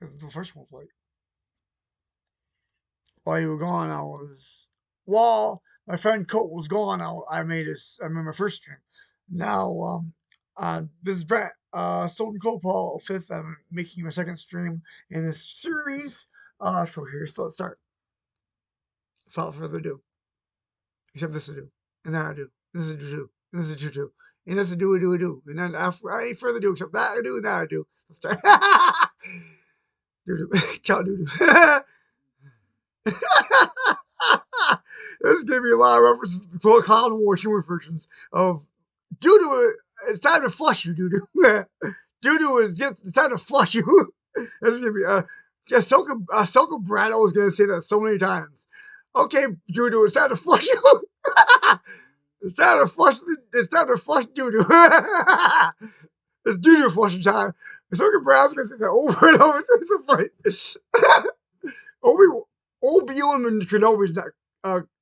The first one was like, while you were gone, while my friend Colt was gone, I made my first stream. Now, this is Brent, Sohlden Paul 5th. I'm making my second stream in this series. So let's start. Without further ado. Except this to do. And that I do. This is a do. And this is a do. And this is a do. And then after any further ado, except that I do and that I do. Let's start. Do. Ciao, do. This gave me a lot of references to Clown War humor versions of doo-doo. It's time to flush you, doo-doo. Doo-doo it's time to flush you. This is gonna be Ahsoka Brado is gonna say that so many times. Okay, doo-doo, it's time to flush you. It's time to flush doo-doo. It's doo-doo flushing time. Ahsoka Brado's gonna say that over and over. It's so funny. Obi-Wan Kenobi's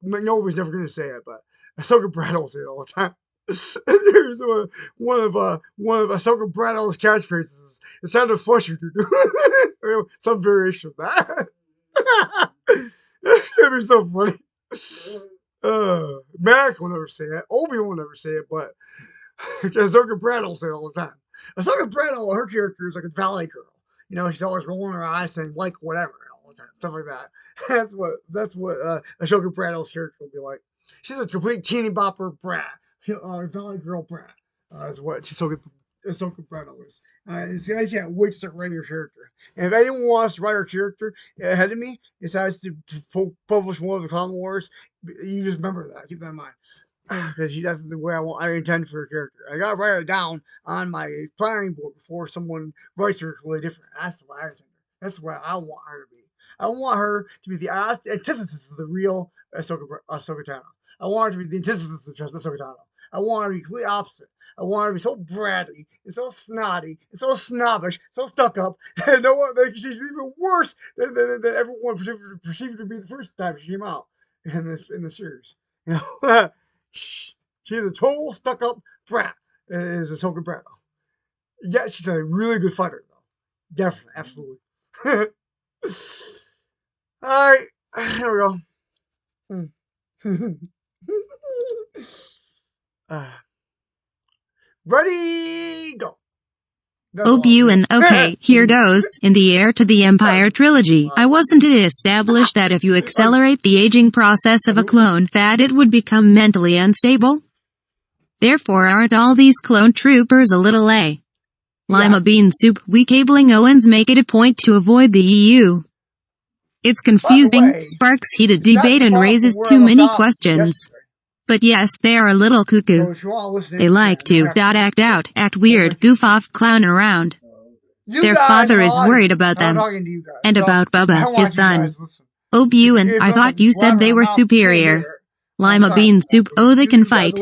McNobi's never gonna say it, but Ahsoka Brado will say it all the time. Here's one of Ahsoka Brado's catchphrases. It's time to flush you, dude. Some variation of that. It's gonna be so funny. Mac will never say it. Obi-Wan will never say it, but Ahsoka Brado will say it all the time. Ahsoka Brado, her character is like a valley girl. You know, she's always rolling her eyes saying like whatever all the time, stuff like that. That's what Ahsoka Brado's character will be like. She's a complete teeny bopper brat, valley girl brat. Is what Ahsoka Brado is. See, I can't wait to start writing her character. And if anyone wants to write her character ahead of me, decides to publish one of the Clone Wars, you just remember that. Keep that in mind. Because that's the way I intend for her character. I gotta write her down on my planning board before someone writes her really different. That's the way I intend her. That's the way I want her to be. I want her to be the antithesis of the real Ahsoka Tano. I want her to be the antithesis of Ahsoka Tano. I want her to be completely opposite. I want her to be so bratty and so snotty and so snobbish, so stuck up. And no one, she's even worse than everyone perceived to be the first time she came out in the series. You know, she's a total stuck up brat. Is Ahsoka Brado. Yeah, she's a really good fighter though. Definitely, absolutely. All right, here we go. Ready, go. Obi-Wan, okay, here goes. In the Heir to the Empire trilogy, wasn't it established that if you accelerate the aging process of a clone, that it would become mentally unstable? Therefore aren't all these clone troopers a little Lima bean soup? We cabling Owens make it a point to avoid the EU. It's confusing, sparks heated debate and raises too many questions. But yes, they are a little cuckoo. They like to act out, act weird, goof off, clown around. Their father is worried about them. And about Bubba, his son. Obi-Wan, I thought you said they were superior. Lima bean soup, oh they can fight.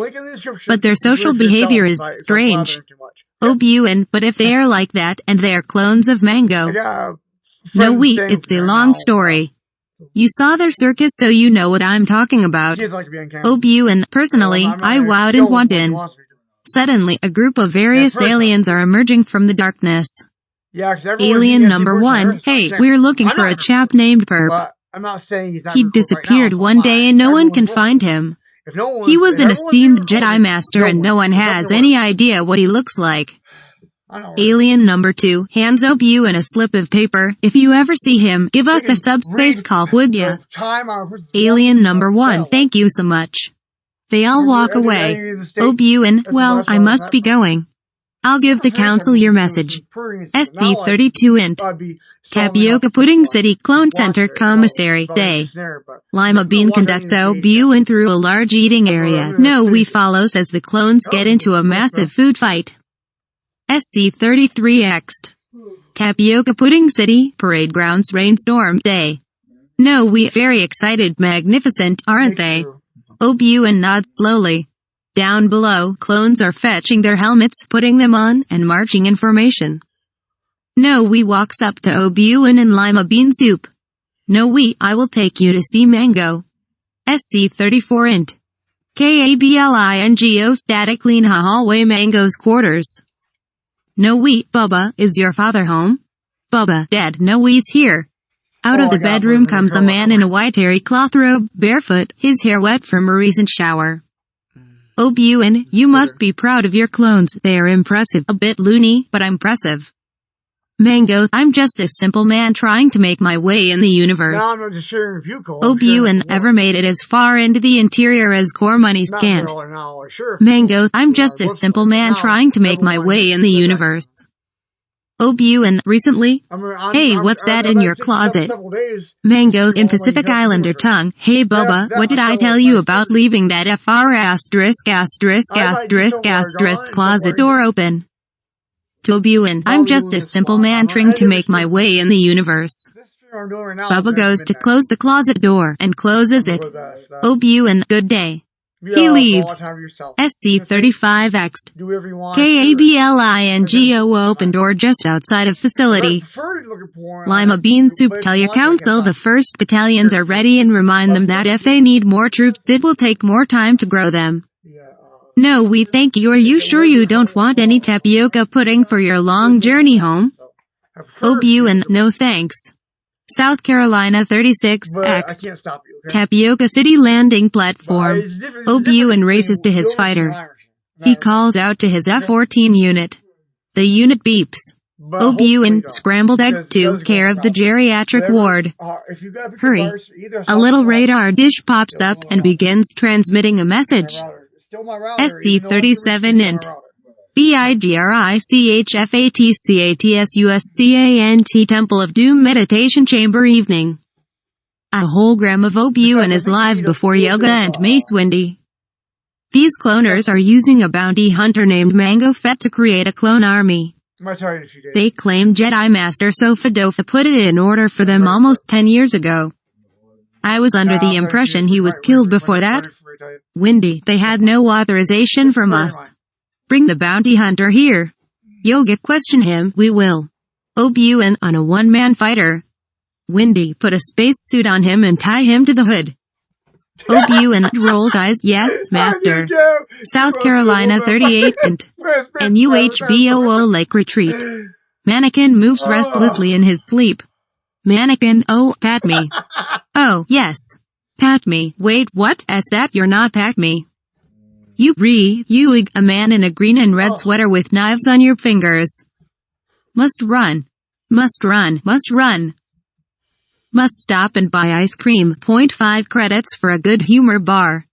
But their social behavior is strange. Obi-Wan, but if they are like that, and they are clones of Mango. No it's a long story. You saw their circus so you know what I'm talking about. Obi-Wan, personally, I wowed and want in. Suddenly, a group of various aliens are emerging from the darkness. Alien number 1, hey, we're looking for a chap named Perp. He disappeared one day and no one can find him. He was an esteemed Jedi Master and no one has any idea what he looks like. Alien number 2 hands Obi-Wan a slip of paper. If you ever see him, give us a subspace call, would ya? Alien number 1, thank you so much. They all walk away. Obi-Wan, well, I must be going. I'll give the council your message. SC-32 int. Tapioca Pudding City Clone Center Commissary Day. Lima Bean conducts Obi-Wan through a large eating area. No, we follows as the clones get into a massive food fight. SC-33X. Tapioca Pudding City, Parade Grounds Rainstorm Day. No, we very excited, magnificent, aren't they? Obi-Wan nods slowly. Down below, clones are fetching their helmets, putting them on, and marching in formation. No, we walks up to Obi-Wan and Lima Bean Soup. No, I will take you to see Mango. SC-34 int. KABLINGO static clean hallway Mango's quarters. No, Bubba, is your father home? Bubba, Dad, no, he's here. Out of the bedroom comes a man in a white hairy cloth robe, barefoot, his hair wet from a recent shower. Obi-Wan, you must be proud of your clones, they are impressive. A bit loony, but impressive. Mango, I'm just a simple man trying to make my way in the universe. Now I'm not just sharing a few calls. Obi-Wan ever made it as far into the interior as core money scant. Mango, I'm just a simple man trying to make my way in the universe. Obi-Wan, recently? Hey, what's that in your closet? Mango, in Pacific Islander tongue. Hey Bubba, what did I tell you about leaving that closet door open? Obi-Wan, I'm just a simple man trying to make my way in the universe. Bubba goes to close the closet door, and closes it. Obi-Wan, good day. He leaves. SC-35X. KABLINGO open door just outside of facility. Lima bean soup. Tell your council the 1st battalions are ready and remind them that if they need more troops it will take more time to grow them. No, we thank you. Are you sure you don't want any tapioca pudding for your long journey home? Obi-Wan, no thanks. South Carolina 36X. Tapioca City landing platform. Obi-Wan races to his fighter. He calls out to his F-14 unit. The unit beeps. Obi-Wan, scrambled eggs to care of the geriatric ward. Hurry. A little radar dish pops up and begins transmitting a message. SC-37 int. BIGRICHFATCATSUSCANT Temple of Doom Meditation Chamber Evening. A hologram of Obi-Wan is live before Yoga and Mace Windy. These cloners are using a bounty hunter named Mango Fett to create a clone army. They claim Jedi Master Sofa Dofa put it in order for them almost 10 years ago. I was under the impression he was killed before that. Windy, they had no authorization from us. Bring the bounty hunter here. Yoga, question him, we will. Obi-Wan on a one-man fighter. Windy, put a spacesuit on him and tie him to the hood. Obi-Wan rolls eyes, yes, master. South Carolina 38 and NUHBOO Lake Retreat. Mannequin moves restlessly in his sleep. Mannequin, oh, pat me. Oh, yes. Pat me. Wait, what? As that you're not pat me. You, a man in a green and red sweater with knives on your fingers. Must run. Must run. Must run. Must stop and buy ice cream. 0.5 credits for a good humor bar.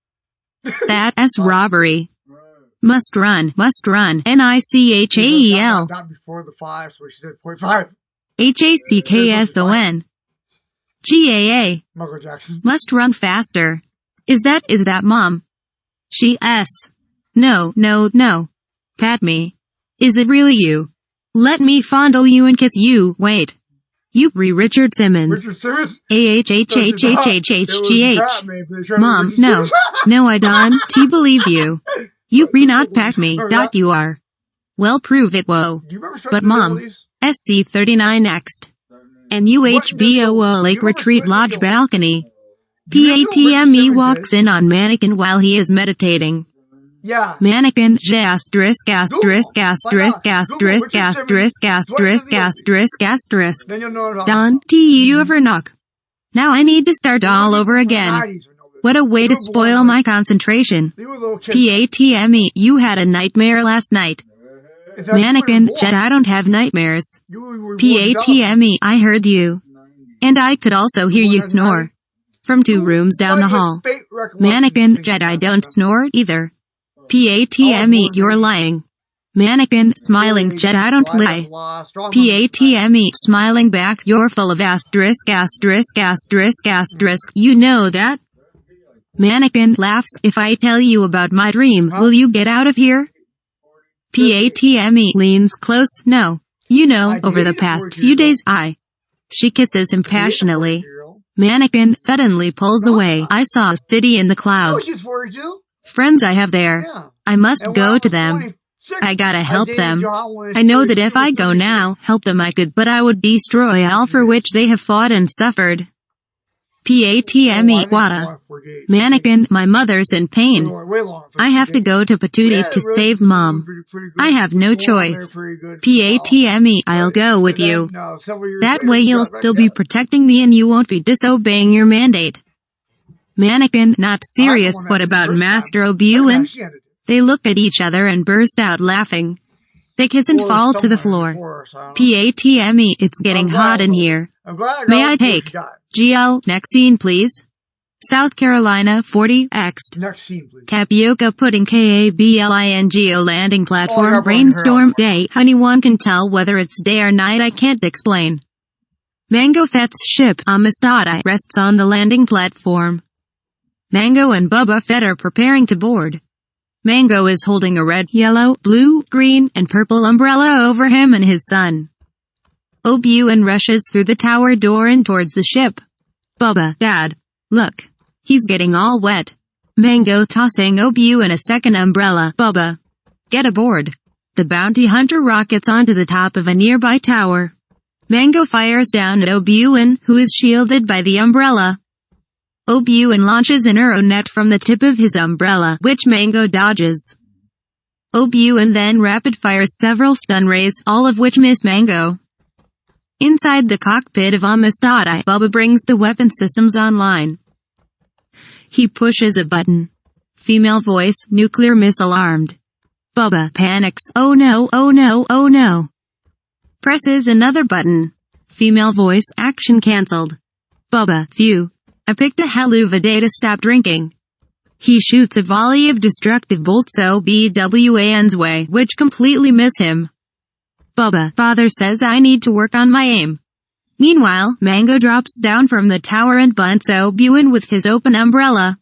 That's robbery. Must run. Must run. NICHAEL. Not before the 5, so she said 0.5. HACKSON. GAA. Michael Jackson. Must run faster. Is that mom? She S. No. Pat me. Is it really you? Let me fondle you and kiss you. Wait. You Richard Simmons. Richard Simmons? AHHHHHGH. Mom, no. No, I don't believe you. You not pat me. You are. Well, prove it, whoa. But mom. SC-39 next. NUHBOO Lake Retreat Lodge balcony. PATME walks in on Mannequin while he is meditating. Yeah. Mannequin, asterisk, asterisk, asterisk, asterisk, asterisk, asterisk, asterisk, asterisk. Then you'll know Don, you ever knock? Now I need to start all over again. What a way to spoil my concentration. PATME, you had a nightmare last night. Mannequin, I don't have nightmares. PATME, I heard you. And I could also hear you snore. From 2 rooms down the hall. Mannequin, I don't snore either. PATME, you're lying. Mannequin, smiling, I don't lie. PATME, smiling back, you're full of asterisk, asterisk, asterisk, asterisk, you know that? Mannequin laughs, if I tell you about my dream, will you get out of here? PATME leans close, no. You know, over the past few days She kisses him passionately. Mannequin suddenly pulls away. I saw a city in the clouds. Friends I have there. I must go to them. I gotta help them. I know that if I go now, help them I could, but I would destroy all for which they have fought and suffered. PATME, Wada. Mannequin, my mother's in pain. I have to go to Patootie to save Mom. I have no choice. PATME, I'll go with you. That way you'll still be protecting me and you won't be disobeying your mandate. Mannequin, not serious, what about Master Obuin? They look at each other and burst out laughing. They kiss and fall to the floor. PATME, it's getting hot in here. May I take? GL, next scene please. South Carolina, 40X. Next scene, please. Tapioca pudding KABLINGO landing platform brainstorm day. Honey, one can tell whether it's day or night, I can't explain. Mango Fett's ship, Amistad, rests on the landing platform. Mango and Bubba Fett are preparing to board. Mango is holding a red, yellow, blue, green, and purple umbrella over him and his son. Obuin rushes through the tower door and towards the ship. Bubba, Dad, look. He's getting all wet. Mango tossing Obuin a second umbrella. Bubba, get aboard. The bounty hunter rockets onto the top of a nearby tower. Mango fires down at Obuin, who is shielded by the umbrella. Obuin launches an arrow net from the tip of his umbrella, which Mango dodges. Obuin then rapid fires several stun rays, all of which miss Mango. Inside the cockpit of Amistad, Bubba brings the weapon systems online. He pushes a button. Female voice, nuclear missile armed. Bubba panics, oh no, oh no, oh no. Presses another button. Female voice, action cancelled. Bubba, phew. I picked a haluva day to stop drinking. He shoots a volley of destructive bolts OBWAN's way, which completely miss him. Bubba, father says I need to work on my aim. Meanwhile, Mango drops down from the tower and bunts Obuin with his open umbrella.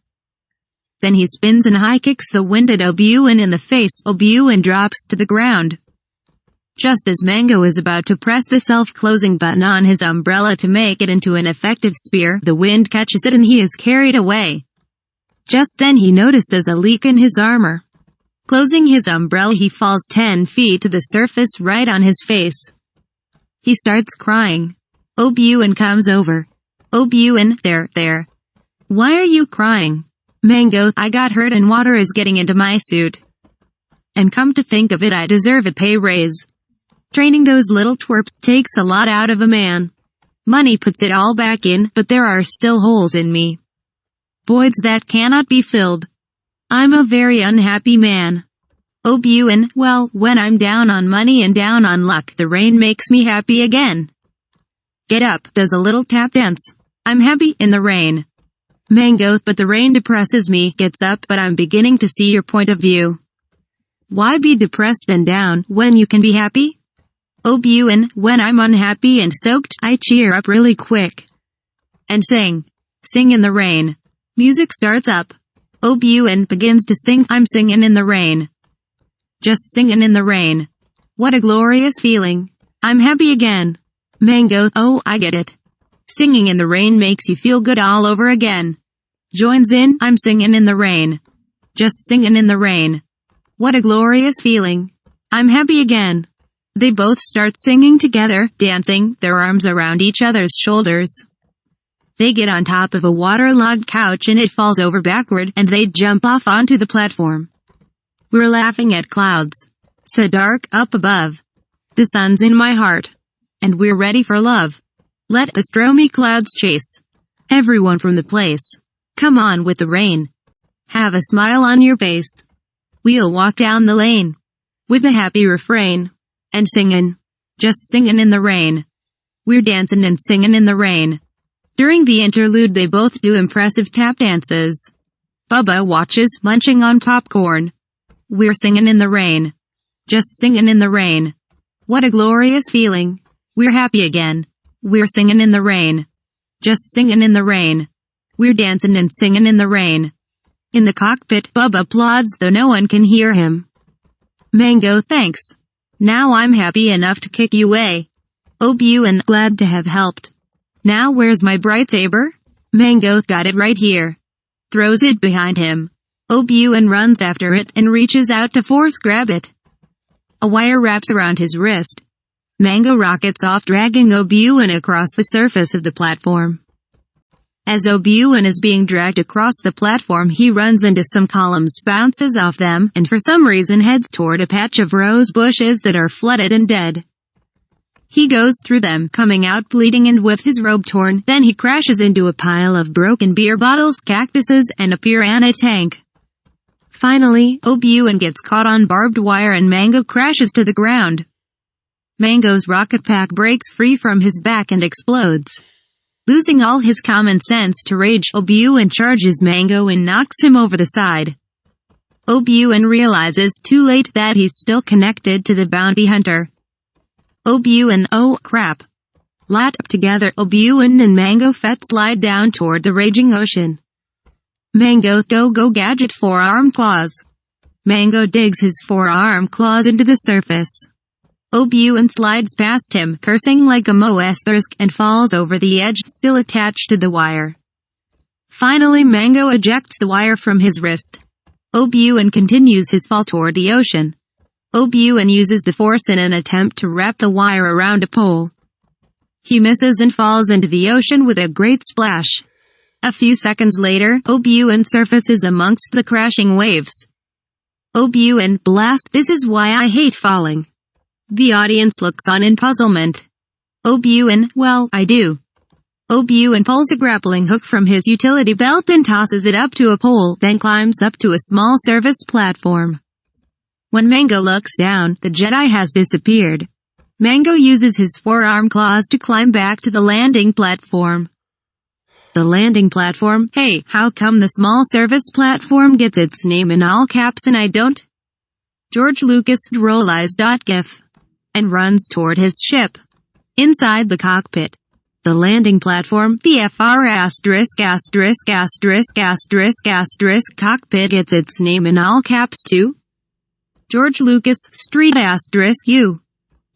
Then he spins and high kicks the wind at Obuin in the face. Obuin drops to the ground. Just as Mango is about to press the self-closing button on his umbrella to make it into an effective spear, the wind catches it and he is carried away. Just then he notices a leak in his armor. Closing his umbrella, he falls 10 feet to the surface right on his face. He starts crying. Obuin comes over. Obuin, there. Why are you crying? Mango, I got hurt and water is getting into my suit. And come to think of it, I deserve a pay raise. Training those little twerps takes a lot out of a man. Money puts it all back in, but there are still holes in me. Voids that cannot be filled. I'm a very unhappy man. Obuin, well, when I'm down on money and down on luck, the rain makes me happy again. Get up, does a little tap dance. I'm happy in the rain. Mango, but the rain depresses me, gets up, but I'm beginning to see your point of view. Why be depressed and down, when you can be happy? Obuin, when I'm unhappy and soaked, I cheer up really quick. And sing. Sing in the rain. Music starts up. Obuin begins to sing, I'm singing in the rain. Just singing in the rain. What a glorious feeling. I'm happy again. Mango, oh, I get it. Singing in the rain makes you feel good all over again. Joins in, I'm singing in the rain. Just singing in the rain. What a glorious feeling. I'm happy again. They both start singing together, dancing, their arms around each other's shoulders. They get on top of a waterlogged couch and it falls over backward, and they jump off onto the platform. We're laughing at clouds. So dark up above. The sun's in my heart. And we're ready for love. Let the stormy clouds chase everyone from the place. Come on with the rain. Have a smile on your face. We'll walk down the lane with a happy refrain. And singing. Just singing in the rain. We're dancing and singing in the rain. During the interlude they both do impressive tap dances. Bubba watches, munching on popcorn. We're singing in the rain. Just singing in the rain. What a glorious feeling. We're happy again. We're singing in the rain. Just singing in the rain. We're dancing and singing in the rain. In the cockpit, Bubba applauds though no one can hear him. Mango, thanks. Now I'm happy enough to kick you away. Obuin, glad to have helped. Now where's my bright saber? Mango, got it right here. Throws it behind him. Obuin runs after it and reaches out to force grab it. A wire wraps around his wrist. Mango rockets off, dragging Obuin across the surface of the platform. As Obi-Wan is being dragged across the platform, he runs into some columns, bounces off them, and for some reason heads toward a patch of rose bushes that are flooded and dead. He goes through them, coming out bleeding and with his robe torn. Then he crashes into a pile of broken beer bottles, cactuses, and a piranha tank. Finally, Obi-Wan gets caught on barbed wire and Mango crashes to the ground. Mango's rocket pack breaks free from his back and explodes. Losing all his common sense to rage, Obi-Wan charges Mango and knocks him over the side. Obi-Wan realizes too late that he's still connected to the bounty hunter. Obi-Wan, oh crap. Lapped together, Obi-Wan and Mango Fett slide down toward the raging ocean. Mango, go gadget forearm claws. Mango digs his forearm claws into the surface. Obi-Wan slides past him, cursing like a Moestersk, and falls over the edge, still attached to the wire. Finally, Mango ejects the wire from his wrist. Obi-Wan continues his fall toward the ocean. Obi-Wan uses the Force in an attempt to wrap the wire around a pole. He misses and falls into the ocean with a great splash. A few seconds later, Obi-Wan surfaces amongst the crashing waves. Obi-Wan, blast, this is why I hate falling. The audience looks on in puzzlement. Obi-Wan, well, I do. Obi-Wan pulls a grappling hook from his utility belt and tosses it up to a pole, then climbs up to a small service platform. When Mango looks down, the Jedi has disappeared. Mango uses his forearm claws to climb back to the landing platform. The landing platform? Hey, how come the small service platform gets its name in all caps and I don't? George Lucas drollies.gif. And runs toward his ship. Inside the cockpit. The landing platform, the ****** cockpit gets *its name in all caps too. George Lucas, Street ***U.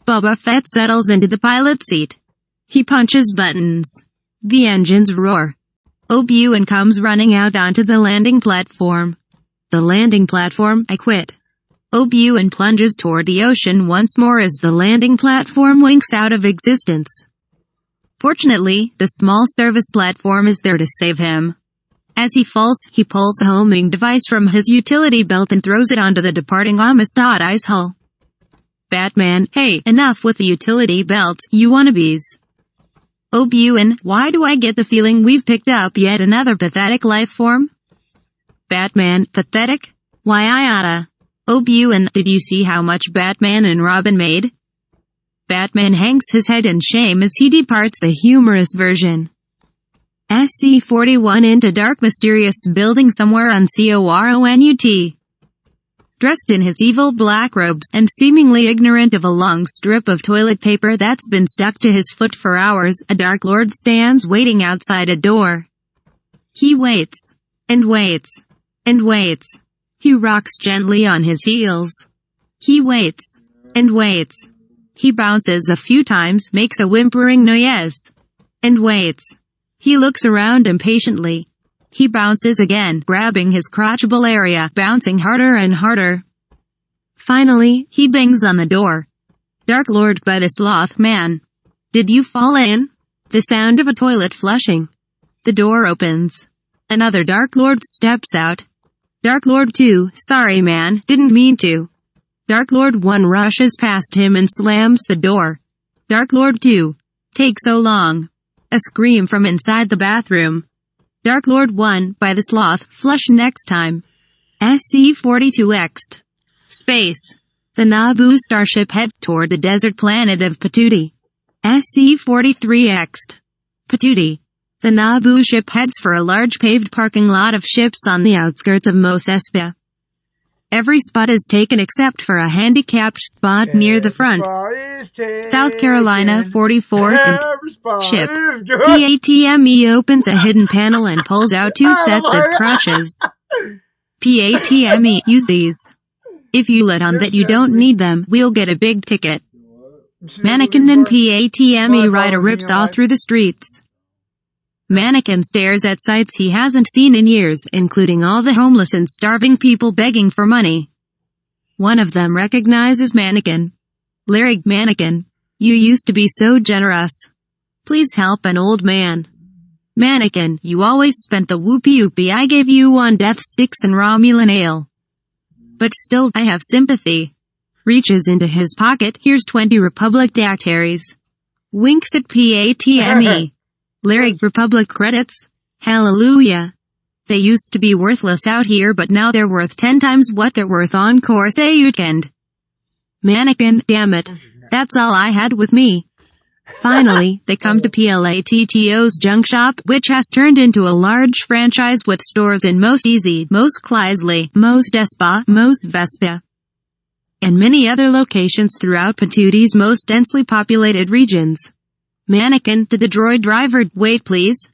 Boba Fett settles into the pilot seat. He punches buttons. The engines roar. Obi-Wan comes running out onto the landing platform. The landing platform, I quit. Obi-Wan plunges toward the ocean once more as the landing platform winks out of existence. Fortunately, the small service platform is there to save him. As he falls, he pulls a homing device from his utility belt and throws it onto the departing Amistad's hull. Batman, hey, enough with the utility belts, you wannabes. Obi-Wan, why do I get the feeling we've picked up yet another pathetic life form? Batman, pathetic? Why I oughta. Obi-Wan, did you see how much Batman and Robin made? Batman hangs his head in shame as he departs the humorous version. SC-41 into dark mysterious building somewhere on Cornut. Dressed in his evil black robes, and seemingly ignorant of a long strip of toilet paper that's been stuck to his foot for hours, a Dark Lord stands waiting outside a door. He waits. And waits. And waits. He rocks gently on his heels. He waits. And waits. He bounces a few times, makes a whimpering noise. And waits. He looks around impatiently. He bounces again, grabbing his crotchable area, bouncing harder and harder. Finally, he bangs on the door. Dark Lord by the Sloth Man. Did you fall in? The sound of a toilet flushing. The door opens. Another Dark Lord steps out. Dark Lord 2, sorry man, didn't mean to. Dark Lord 1 rushes past him and slams the door. Dark Lord 2, take so long. A scream from inside the bathroom. Dark Lord 1, by the Sloth, flush next time. SC-42X'd. Space. The Naboo starship heads toward the desert planet of Patootie. SC-43X'd. Patootie. The Naboo ship heads for a large paved parking lot of ships on the outskirts of Mos Espa. Every spot is taken except for a handicapped spot near the front. South Carolina 44th ship. PATME opens a hidden panel and pulls out 2 sets of crutches. PATME, use these. If you let on that you don't need them, we'll get a big ticket. Mannequin and PATME rider rips off through the streets. Mannequin stares at sights he hasn't seen in years, including all the homeless and starving people begging for money. One of them recognizes Mannequin. Larry, Mannequin, you used to be so generous. Please help an old man. Mannequin, you always spent the whoopee I gave you on death sticks and Romulan ale. But still, I have sympathy. Reaches into his pocket, here's 20 Republic dactaries. Winks at PATME. Lyric Republic credits. Hallelujah. They used to be worthless out here but now they're worth 10 times what they're worth on Corsair Weekend. Mannequin, damn it. That's all I had with me. Finally, they come to PLATTO's junk shop, which has turned into a large franchise with stores in Most Easy, Most Clysley, Most Despa, Most Vespa, and many other locations throughout Patooty's most densely populated regions. Mannequin to the droid driver, wait please.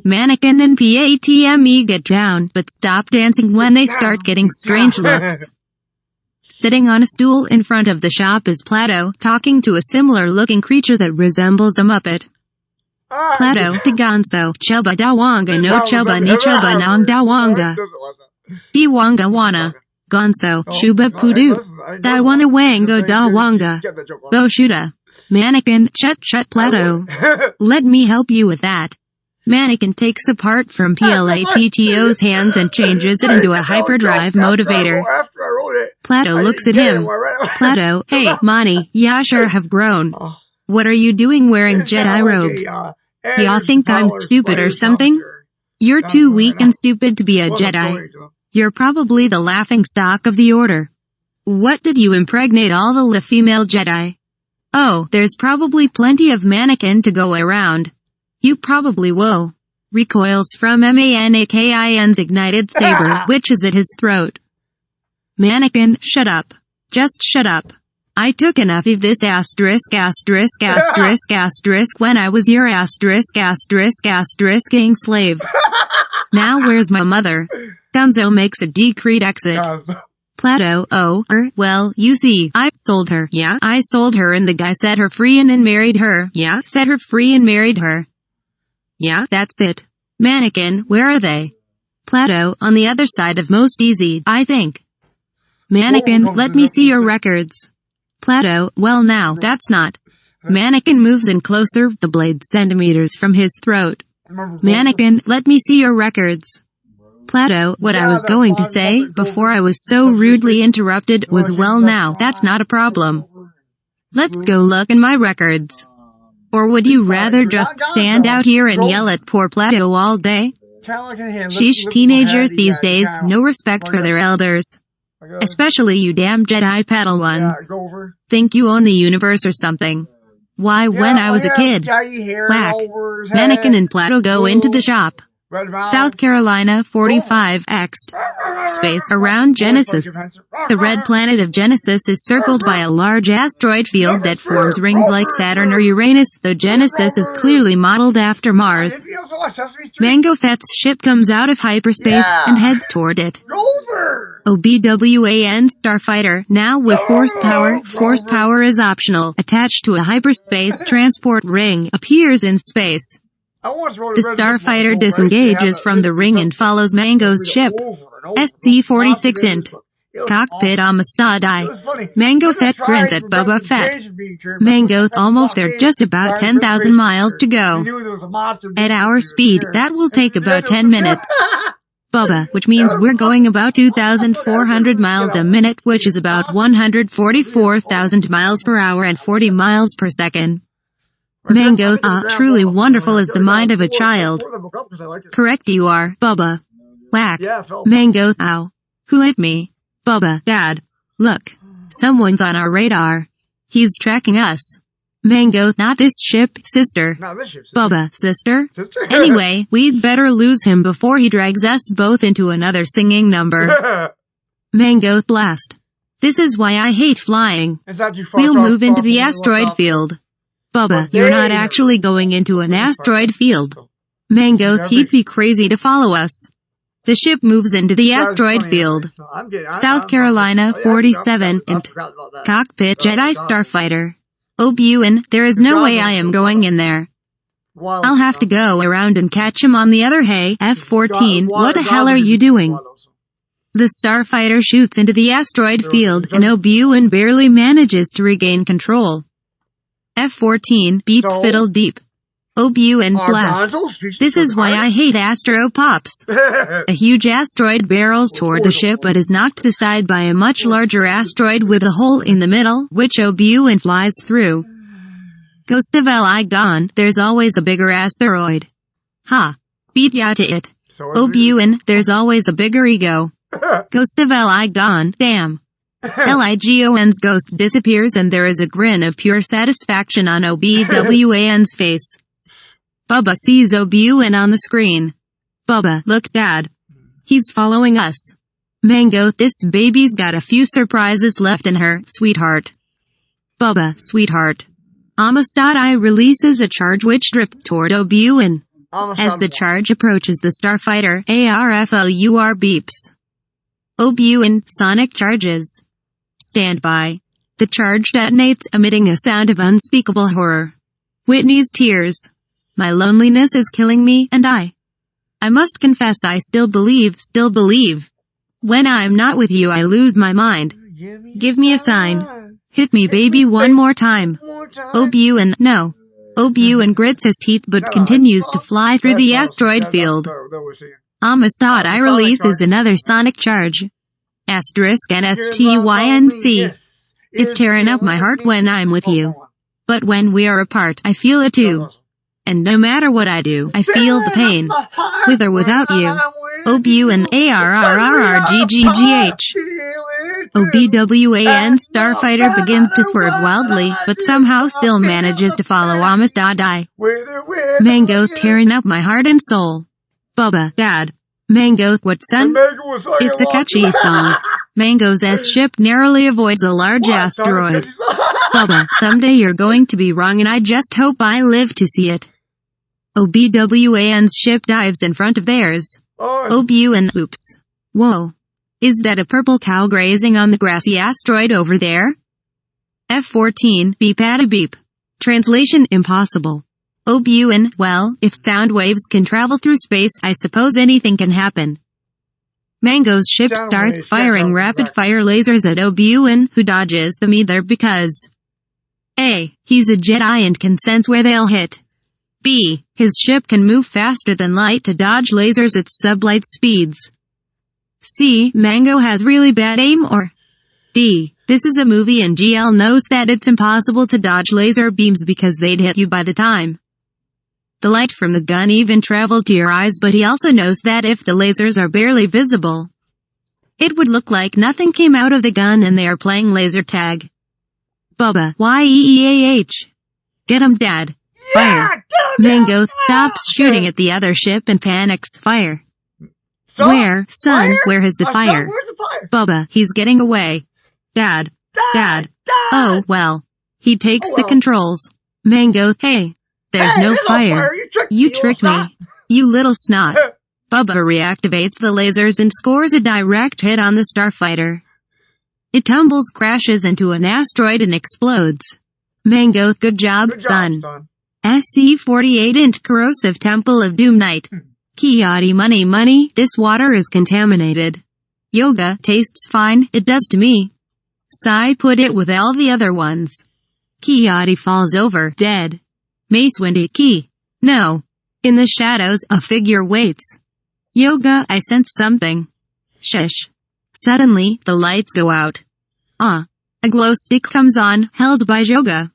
Mannequin and PATME get down, but stop dancing when they start getting strange looks. Sitting on a stool in front of the shop is Plato, talking to a similar-looking creature that resembles a Muppet. Plato, to Gonzo, Chubba Dawanga no Chubba ni Chubba nong Dawanga. Diwanga wana. Gonzo, Chuba Pudu. Daiwana Wango Dawanga. Boshuda. Mannequin, chut Plato. Let me help you with that. Mannequin takes a part from PLATTO's hands and changes it into a hyperdrive motivator. Plato looks at him. Plato, hey, Monty, yeah sure have grown. What are you doing wearing Jedi robes? Y'all think I'm stupid or something? You're too weak and stupid to be a Jedi. You're probably the laughingstock of the Order. What did you impregnate all the female Jedi? Oh, there's probably plenty of Mannequin to go around. You probably will. Recoils from Mannequin's ignited saber, which is at his throat. Mannequin, shut up. Just shut up. I took enough of this asterisk when I was your asterisk slave. Now where's my mother? Gonzo makes a decreed exit. Plato, well, you see, I sold her, yeah? I sold her and the guy set her free and married her, yeah? Set her free and married her. Yeah, that's it. Mannequin, where are they? Plato, on the other side of Most Easy, I think. Mannequin, let me see your records. Plato, well now, that's not. Mannequin moves in closer, the blade centimeters from his throat. Mannequin, let me see your records. Plato, what I was going to say, before I was so rudely interrupted, was well now, that's not a problem. Let's go look in my records. Or would you rather just stand out here and yell at poor Plato all day? Sheesh, teenagers these days, no respect for their elders. Especially you damn Jedi Padawans. Think you own the universe or something. Why, when I was a kid. Whack. Mannequin and Plato go into the shop. South Carolina 45 X'd. Space around Genesis. The red planet of Genesis is circled by a large asteroid field that forms rings like Saturn or Uranus, though Genesis is clearly modeled after Mars. Mango Fett's ship comes out of hyperspace and heads toward it. OBWAN Starfighter, now with force power. Force power is optional. Attached to a hyperspace transport ring, appears in space. The starfighter disengages from the ring and follows Mango's ship. SC-46 int. Cockpit Amistad. Mango Fett grins at Boba Fett. Mango, almost there, just about 10,000 miles to go. At our speed, that will take about 10 minutes. Bubba, which means we're going about 2,400 miles a minute, which is about 144,000 miles per hour and 40 miles per second. Mango, truly wonderful is the mind of a child. Correct you are, Bubba. Whack. Mango, ow. Who hit me? Bubba, Dad. Look. Someone's on our radar. He's tracking us. Mango, not this ship, sister. Bubba, sister? Anyway, we'd better lose him before he drags us both into another singing number. Mango, blast. This is why I hate flying. We'll move into the asteroid field. Bubba, you're not actually going into an asteroid field. Mango, he'd be crazy to follow us. The ship moves into the asteroid field. South Carolina 47 int. Cockpit Jedi Starfighter. Obi-Wan, there is no way I am going in there. I'll have to go around and catch him on the other. Hey, F-14, what the hell are you doing? The starfighter shoots into the asteroid field, and Obi-Wan barely manages to regain control. F-14, beep fiddle deep. Obu and Our blast. Gonzo species This is why I hate Astro Pops. A huge asteroid barrels toward the ship but is knocked aside by a much larger asteroid with a hole in the middle, which Obu and flies through. Ghost of Li gone, there's always a bigger asteroid. Ha. Beat ya to it. Obu and there's always a bigger ego. Ghost of Li gone, damn. Ligon's ghost disappears and there is a grin of pure satisfaction on Obwan's face. Bubba sees Obu on the screen. Bubba, look dad. He's following us. Mango, this baby's got a few surprises left in her, sweetheart. Bubba, sweetheart. Amistad releases a charge which drifts toward Obu. As the charge approaches the starfighter, ARFOUR beeps. Obu sonic charges. Stand by. The charge detonates, emitting a sound of unspeakable horror. Whitney's tears. My loneliness is killing me, and I must confess I still believe. When I'm not with you I lose my mind. Give me a sign. Hit me baby one more time. Obu no. Obu grits his teeth but continues to fly through the asteroid field. Amistad releases another sonic charge. Asterisk NSTYNC. It's tearing up my heart when I'm with you. But when we are apart, I feel it too. And no matter what I do, I feel the pain. With or without you. Obu and ARRRGGGH. OBWAN starfighter begins to swerve wildly, but somehow still manages to follow Amistad. Mango tearing up my heart and soul. Bubba, dad. Mango, what son? It's a catchy song. Mango's ship narrowly avoids a large asteroid. Bubba, someday you're going to be wrong and I just hope I live to see it. Obwan's ship dives in front of theirs. Obu oops. Whoa. Is that a purple cow grazing on the grassy asteroid over there? F-14, beep at a beep. Translation impossible. Obu well, if sound waves can travel through space, I suppose anything can happen. Mango's ship starts firing rapid-fire lasers at Obu who dodges them either because A. He's a Jedi and can sense where they'll hit. B. His ship can move faster than light to dodge lasers at sublight speeds. C. Mango has really bad aim or D. This is a movie and GL knows that it's impossible to dodge laser beams because they'd hit you by the time the light from the gun even traveled to your eyes, but he also knows that if the lasers are barely visible, it would look like nothing came out of the gun and they are playing laser tag. Bubba, YEEAH. Get him, dad. Fire. Mango stops shooting at the other ship and panics. Fire. Where, son, Fire? where is the fire? Son, where's the fire? Bubba, he's getting away. Dad. Oh, well. He takes the controls. Mango, hey. There's no fire. You tricked me. You little snot. Bubba reactivates the lasers and scores a direct hit on the starfighter. It tumbles, crashes into an asteroid and explodes. Mango, good job, son. SC-48 int corrosive Temple of Doom Knight. Kiati money, this water is contaminated. Yoga, tastes fine, it does to me. Sai put it with all the other ones. Kiati falls over, dead. Mace Windy, Key. No. In the shadows, a figure waits. Yoga, I sense something. Shush. Suddenly, the lights go out. A glow stick comes on, held by Yoga.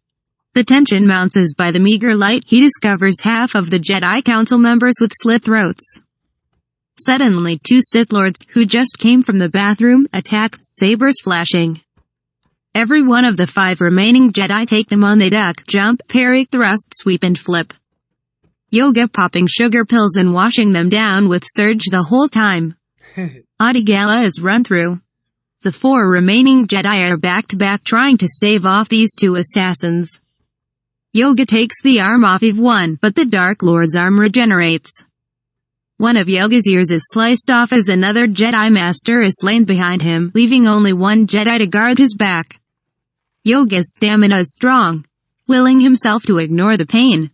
The tension mounts as by the meager light he discovers half of the Jedi Council members with slit throats. Suddenly 2 Sith Lords, who just came from the bathroom, attack, sabers flashing. Every one of the 5 remaining Jedi take them on. They duck, jump, parry, thrust, sweep and flip. Yoga popping sugar pills and washing them down with Surge the whole time. Adigala is run through. The 4 remaining Jedi are back to back trying to stave off these 2 assassins. Yoga takes the arm off of one, but the Dark Lord's arm regenerates. One of Yoga's ears is sliced off as another Jedi Master is slain behind him, leaving only one Jedi to guard his back. Yoga's stamina is strong, willing himself to ignore the pain.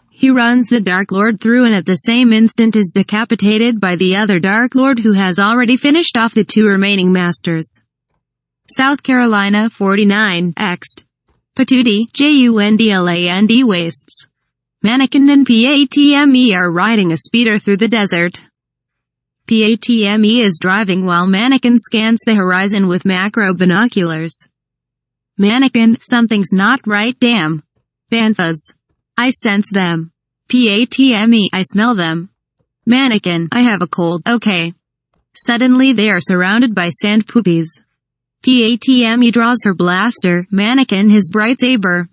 He runs the Dark Lord through and at the same instant is decapitated by the other Dark Lord who has already finished off the 2 remaining Masters. South Carolina 49, Ext. Patootie, JUNDLAND wastes. Mannequin and PATME are riding a speeder through the desert. PATME is driving while Mannequin scans the horizon with macro binoculars. Mannequin, something's not right, damn. Banthas. I sense them. PATME, I smell them. Mannequin, I have a cold, okay. Suddenly they are surrounded by sand poopies. PATME draws her blaster, Mannequin his bright saber.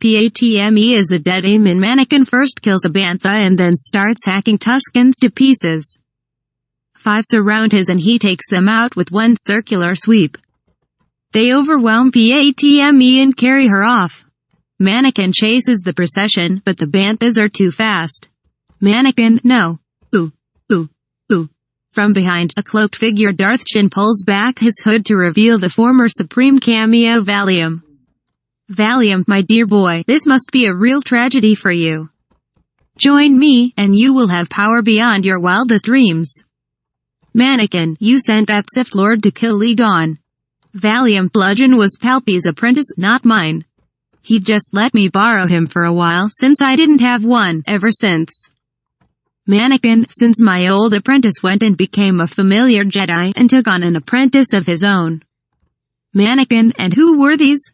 PATME is a dead aim and Mannequin first kills a bantha and then starts hacking Tuscans to pieces. 5 surround his and he takes them out with one circular sweep. They overwhelm PATME and carry her off. Mannequin chases the procession, but the banthas are too fast. Mannequin, no. Ooh, ooh, ooh. From behind, a cloaked figure Darthshin pulls back his hood to reveal the former Supreme cameo Valium. Valium, my dear boy, this must be a real tragedy for you. Join me, and you will have power beyond your wildest dreams. Mannequin, you sent that Sith Lord to kill Legon. Valium, Bludgeon was Palpy's apprentice, not mine. He just let me borrow him for a while since I didn't have one, ever since. Mannequin, since my old apprentice went and became a familiar Jedi and took on an apprentice of his own. Mannequin, and who were these?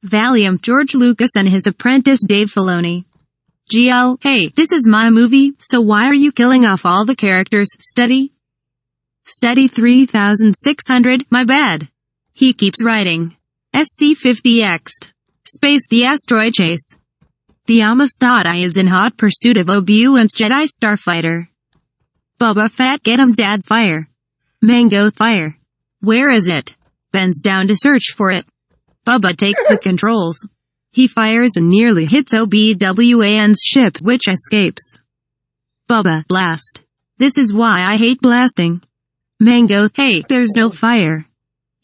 Valium, George Lucas and his apprentice Dave Filoni. GL, hey, this is my movie, so why are you killing off all the characters? Study 3600, my bad. He keeps writing. SC-50X. Space the asteroid chase. The Amistad is in hot pursuit of Obi-Wan's Jedi Starfighter. Boba Fett, get him, Dad, fire. Mango, fire. Where is it? Bends down to search for it. Bubba takes the controls. He fires and nearly hits OBWAN's ship, which escapes. Bubba, blast. This is why I hate blasting. Mango, hey, there's no fire.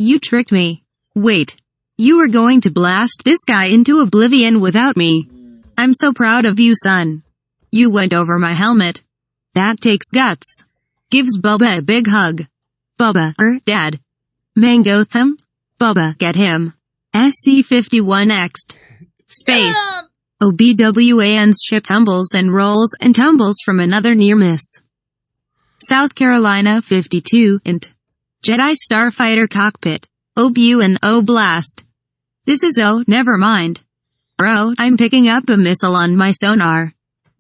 You tricked me. Wait. You were going to blast this guy into oblivion without me. I'm so proud of you, son. You went over my helmet. That takes guts. Gives Bubba a big hug. Bubba, Dad. Mango, him? Bubba, get him. SC-51X. Space. OBWAN's ship tumbles and rolls and tumbles from another near miss. South Carolina 52 int. Jedi Starfighter cockpit. Obi-Wan, oh blast. This is never mind. Bro, I'm picking up a missile on my sonar.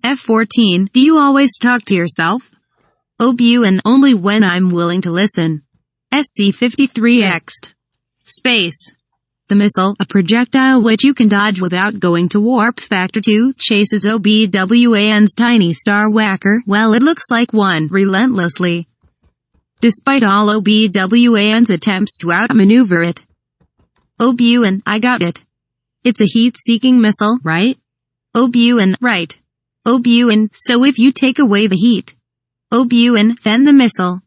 F-14, do you always talk to yourself? Obi-Wan, only when I'm willing to listen. SC-53X. Space. The missile, a projectile which you can dodge without going to warp factor 2, chases OBWAN's tiny star whacker, well it looks like one, relentlessly. Despite all OBWAN's attempts to outmaneuver it. Obi-Wan, I got it. It's a heat-seeking missile, right? Obi-Wan, right. Obi-Wan, so if you take away the heat. Obi-Wan, then the missile.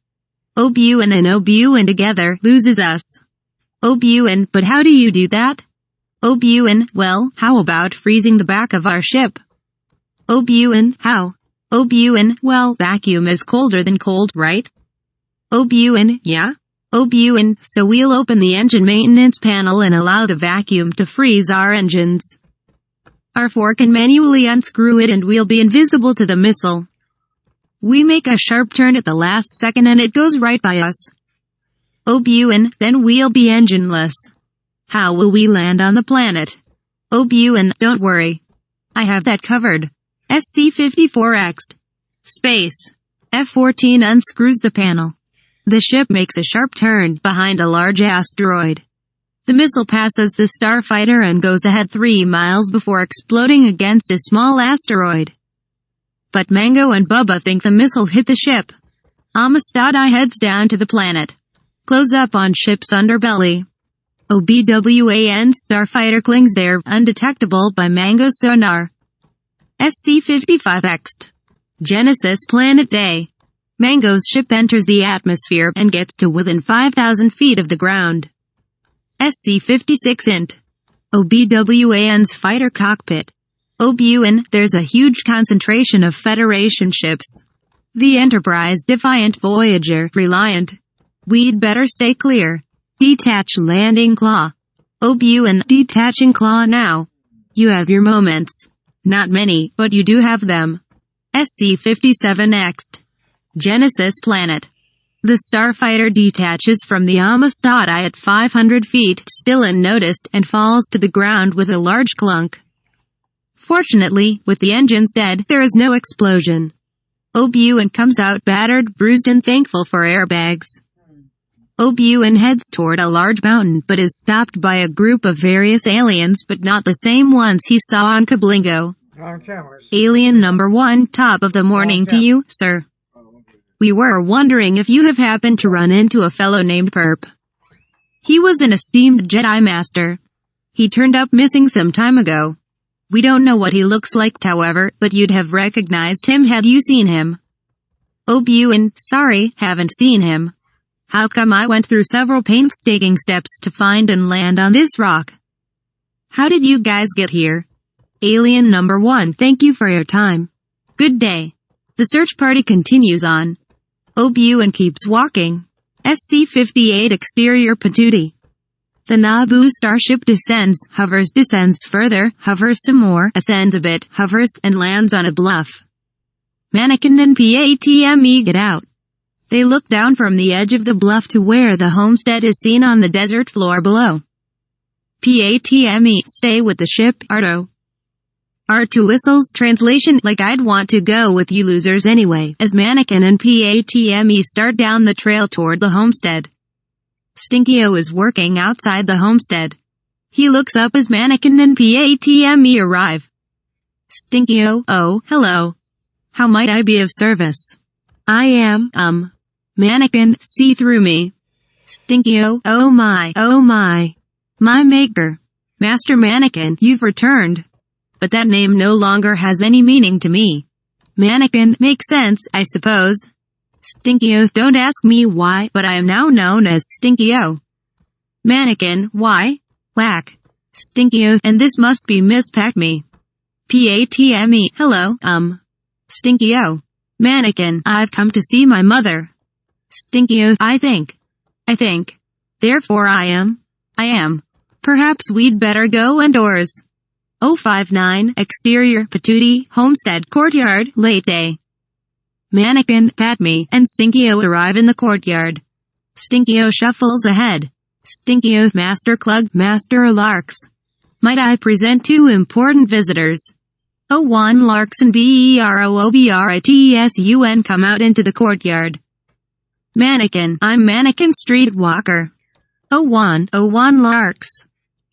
Obi-Wan and Obi-Wan together loses us. Obi-Wan, but how do you do that? Obi-Wan, well, how about freezing the back of our ship? Obi-Wan, how? Obi-Wan, well, vacuum is colder than cold, right? Obi-Wan, yeah? Obi-Wan, so we'll open the engine maintenance panel and allow the vacuum to freeze our engines. R4 can manually unscrew it and we'll be invisible to the missile. We make a sharp turn at the last second and it goes right by us. Obi-Wan, then we'll be engineless. How will we land on the planet? Obi-Wan, don't worry. I have that covered. SC-54X. Space. F-14 unscrews the panel. The ship makes a sharp turn behind a large asteroid. The missile passes the starfighter and goes ahead 3 miles before exploding against a small asteroid. But Mango and Bubba think the missile hit the ship. Amistad heads down to the planet. Close up on ship's underbelly. OBWAN starfighter clings there, undetectable by Mango's sonar. SC-55X. Genesis Planet Day. Mango's ship enters the atmosphere and gets to within 5,000 feet of the ground. SC-56 int. OBWAN's fighter cockpit. Obi-Wan, there's a huge concentration of Federation ships. The Enterprise, Defiant, Voyager, Reliant. We'd better stay clear. Detach landing claw. Obi-Wan, detaching claw now. You have your moments. Not many, but you do have them. SC-57 next. Genesis planet. The starfighter detaches from the Amistad I at 500 feet, still unnoticed, and falls to the ground with a large clunk. Fortunately, with the engines dead, there is no explosion. Obi-Wan comes out battered, bruised, and thankful for airbags. Obi-Wan heads toward a large mountain, but is stopped by a group of various aliens, but not the same ones he saw on Kablingo. On cameras. Alien number 1, top of the morning to you, sir. We were wondering if you have happened to run into a fellow named Perp. He was an esteemed Jedi Master. He turned up missing some time ago. We don't know what he looks like, however, but you'd have recognized him had you seen him. Obi-Wan, sorry, haven't seen him. How come I went through several painstaking steps to find and land on this rock? How did you guys get here? Alien number 1, thank you for your time. Good day. The search party continues on. Obi-Wan keeps walking. SC-58 exterior patootie. The Naboo starship descends, hovers, descends further, hovers some more, ascends a bit, hovers, and lands on a bluff. Mannequin and PATME get out. They look down from the edge of the bluff to where the homestead is seen on the desert floor below. PATME, stay with the ship, Arto. R2 whistles, translation, like I'd want to go with you losers anyway, as Mannequin and PATME start down the trail toward the homestead. Stinkio is working outside the homestead. He looks up as Mannequin and PATME arrive. Stinkio, oh, hello. How might I be of service? I am, Mannequin, see through me. Stinkio, oh my. My maker. Master Mannequin, you've returned. But that name no longer has any meaning to me. Mannequin, makes sense, I suppose. Stinkio, don't ask me why, but I am now known as Stinkio. Mannequin, why? Whack. Stinkio, and this must be Miss Pac-Me. PATME, hello, Stinkio. Mannequin, I've come to see my mother. Stinkio, I think. Therefore I am. Perhaps we'd better go indoors. 059, exterior, patootie, homestead, courtyard, late day. Mannequin, Padme, and Stinkio arrive in the courtyard. Stinkio shuffles ahead. Stinkio, Master Clug, Master Larks. Might I present two important visitors? 01 Larks and BEROOBRITESUN come out into the courtyard. Mannequin, I'm Mannequin Streetwalker. 01 Larks.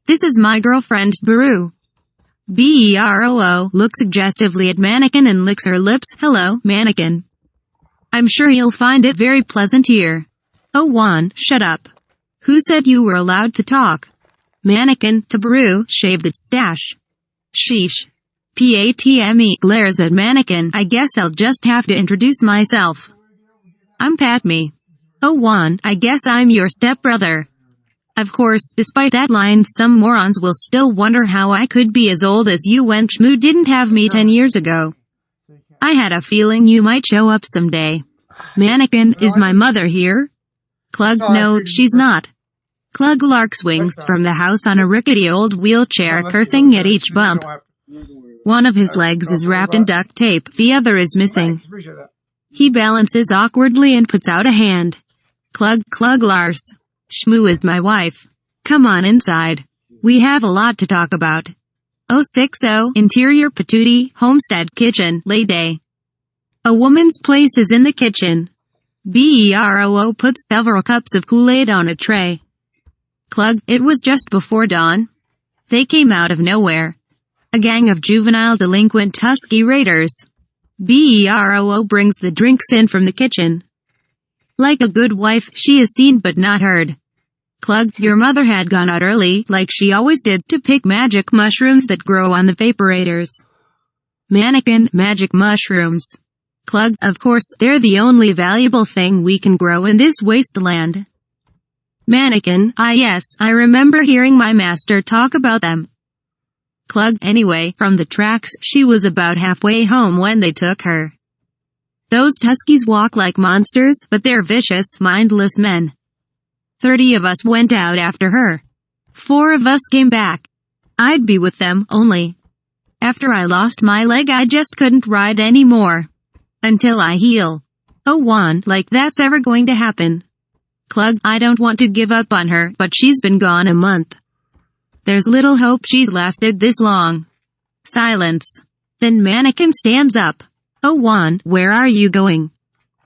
This is my girlfriend, Baru. BEROO looks suggestively at Mannequin and licks her lips. Hello, Mannequin. I'm sure you'll find it very pleasant here. 01, shut up. Who said you were allowed to talk? Mannequin, to Baru, shaved its stash. Sheesh. PATME glares at Mannequin. I guess I'll just have to introduce myself. I'm Padme. 01, I guess I'm your stepbrother. Of course, despite that line, some morons will still wonder how I could be as old as you when Shmoo didn't have me 10 years ago. I had a feeling you might show up someday. Mannequin, is my mother here? Clug, no, she's not. Clug Lark swings from the house on a rickety old wheelchair, cursing at each bump. One of his legs is wrapped in duct tape, the other is missing. He balances awkwardly and puts out a hand. Clug Lars. Shmoo is my wife. Come on inside. We have a lot to talk about. 060, interior patootie, homestead kitchen, lay day. A woman's place is in the kitchen. BEROO puts several cups of Kool-Aid on a tray. Clug, it was just before dawn. They came out of nowhere. A gang of juvenile delinquent Tusky Raiders. BEROO brings the drinks in from the kitchen. Like a good wife, she is seen but not heard. Clug, your mother had gone out early, like she always did, to pick magic mushrooms that grow on the vaporators. Mannequin, magic mushrooms. Clug, of course, they're the only valuable thing we can grow in this wasteland. Mannequin, yes, I remember hearing my master talk about them. Clug, anyway, from the tracks, she was about halfway home when they took her. Those Tuskies walk like monsters, but they're vicious, mindless men. 30 of us went out after her. 4 of us came back. I'd be with them, only. After I lost my leg I just couldn't ride anymore. Until I heal. Oh Juan, like that's ever going to happen. Clug, I don't want to give up on her, but she's been gone a month. There's little hope she's lasted this long. Silence. Then Mannequin stands up. Oh Juan, where are you going?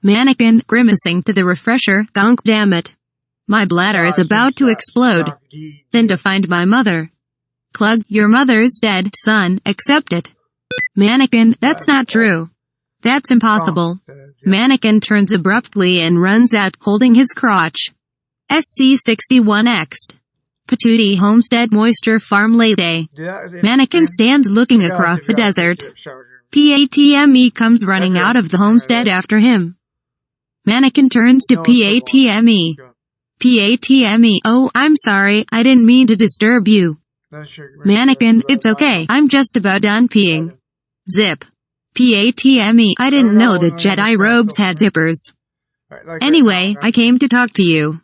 Mannequin, grimacing to the refresher, gunk damn it. My bladder is about to explode. Then to find my mother. Clug, your mother's dead, son, accept it. Mannequin, that's not true. That's impossible. Mannequin turns abruptly and runs out, holding his crotch. SC61X. Patootie Homestead Moisture Farm Late Day. Mannequin stands looking across the desert. PATME comes running out of the homestead after him. Mannequin turns to PATME. PATME, oh, I'm sorry, I didn't mean to disturb you. Mannequin, it's okay, I'm just about done peeing. Zip. PATME, I didn't know that Jedi robes had zippers. Anyway, I came to talk to you.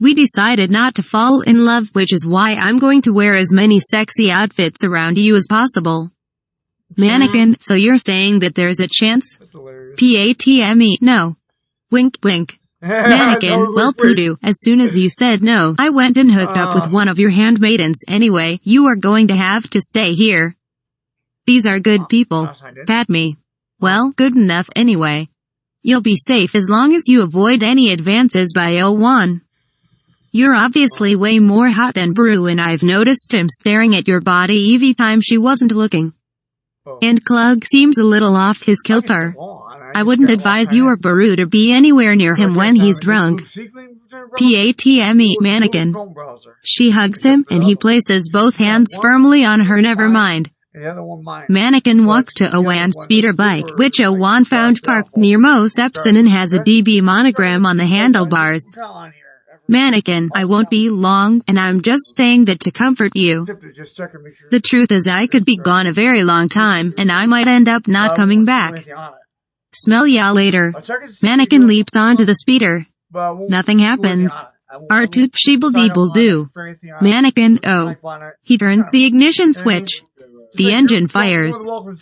We decided not to fall in love, which is why I'm going to wear as many sexy outfits around you as possible. Mannequin, so you're saying that there's a chance? PATME, no. Wink wink. Mannequin, well Poodoo, as soon as you said no, I went and hooked up with one of your handmaidens anyway, you are going to have to stay here. These are good people. Pat me. Well, good enough anyway. You'll be safe as long as you avoid any advances by O1. You're obviously way more hot than Brew and I've noticed him staring at your body every time she wasn't looking. And Clug seems a little off his kilter. I wouldn't advise you or Baru to be anywhere near him when he's drunk. PATME, Mannequin. She hugs him, and he places both hands firmly on her. Never mind. Mannequin walks to Owan's speeder bike, which Owan found parked near Mo Sepson and has a DB monogram on the handlebars. Mannequin, I won't be long, and I'm just saying that to comfort you. The truth is I could be gone a very long time, and I might end up not coming back. Smell ya later. Mannequin leaps onto the speeder. Nothing happens. R2 sheeble-deeble do. Mannequin, oh. He turns the ignition switch. The engine fires.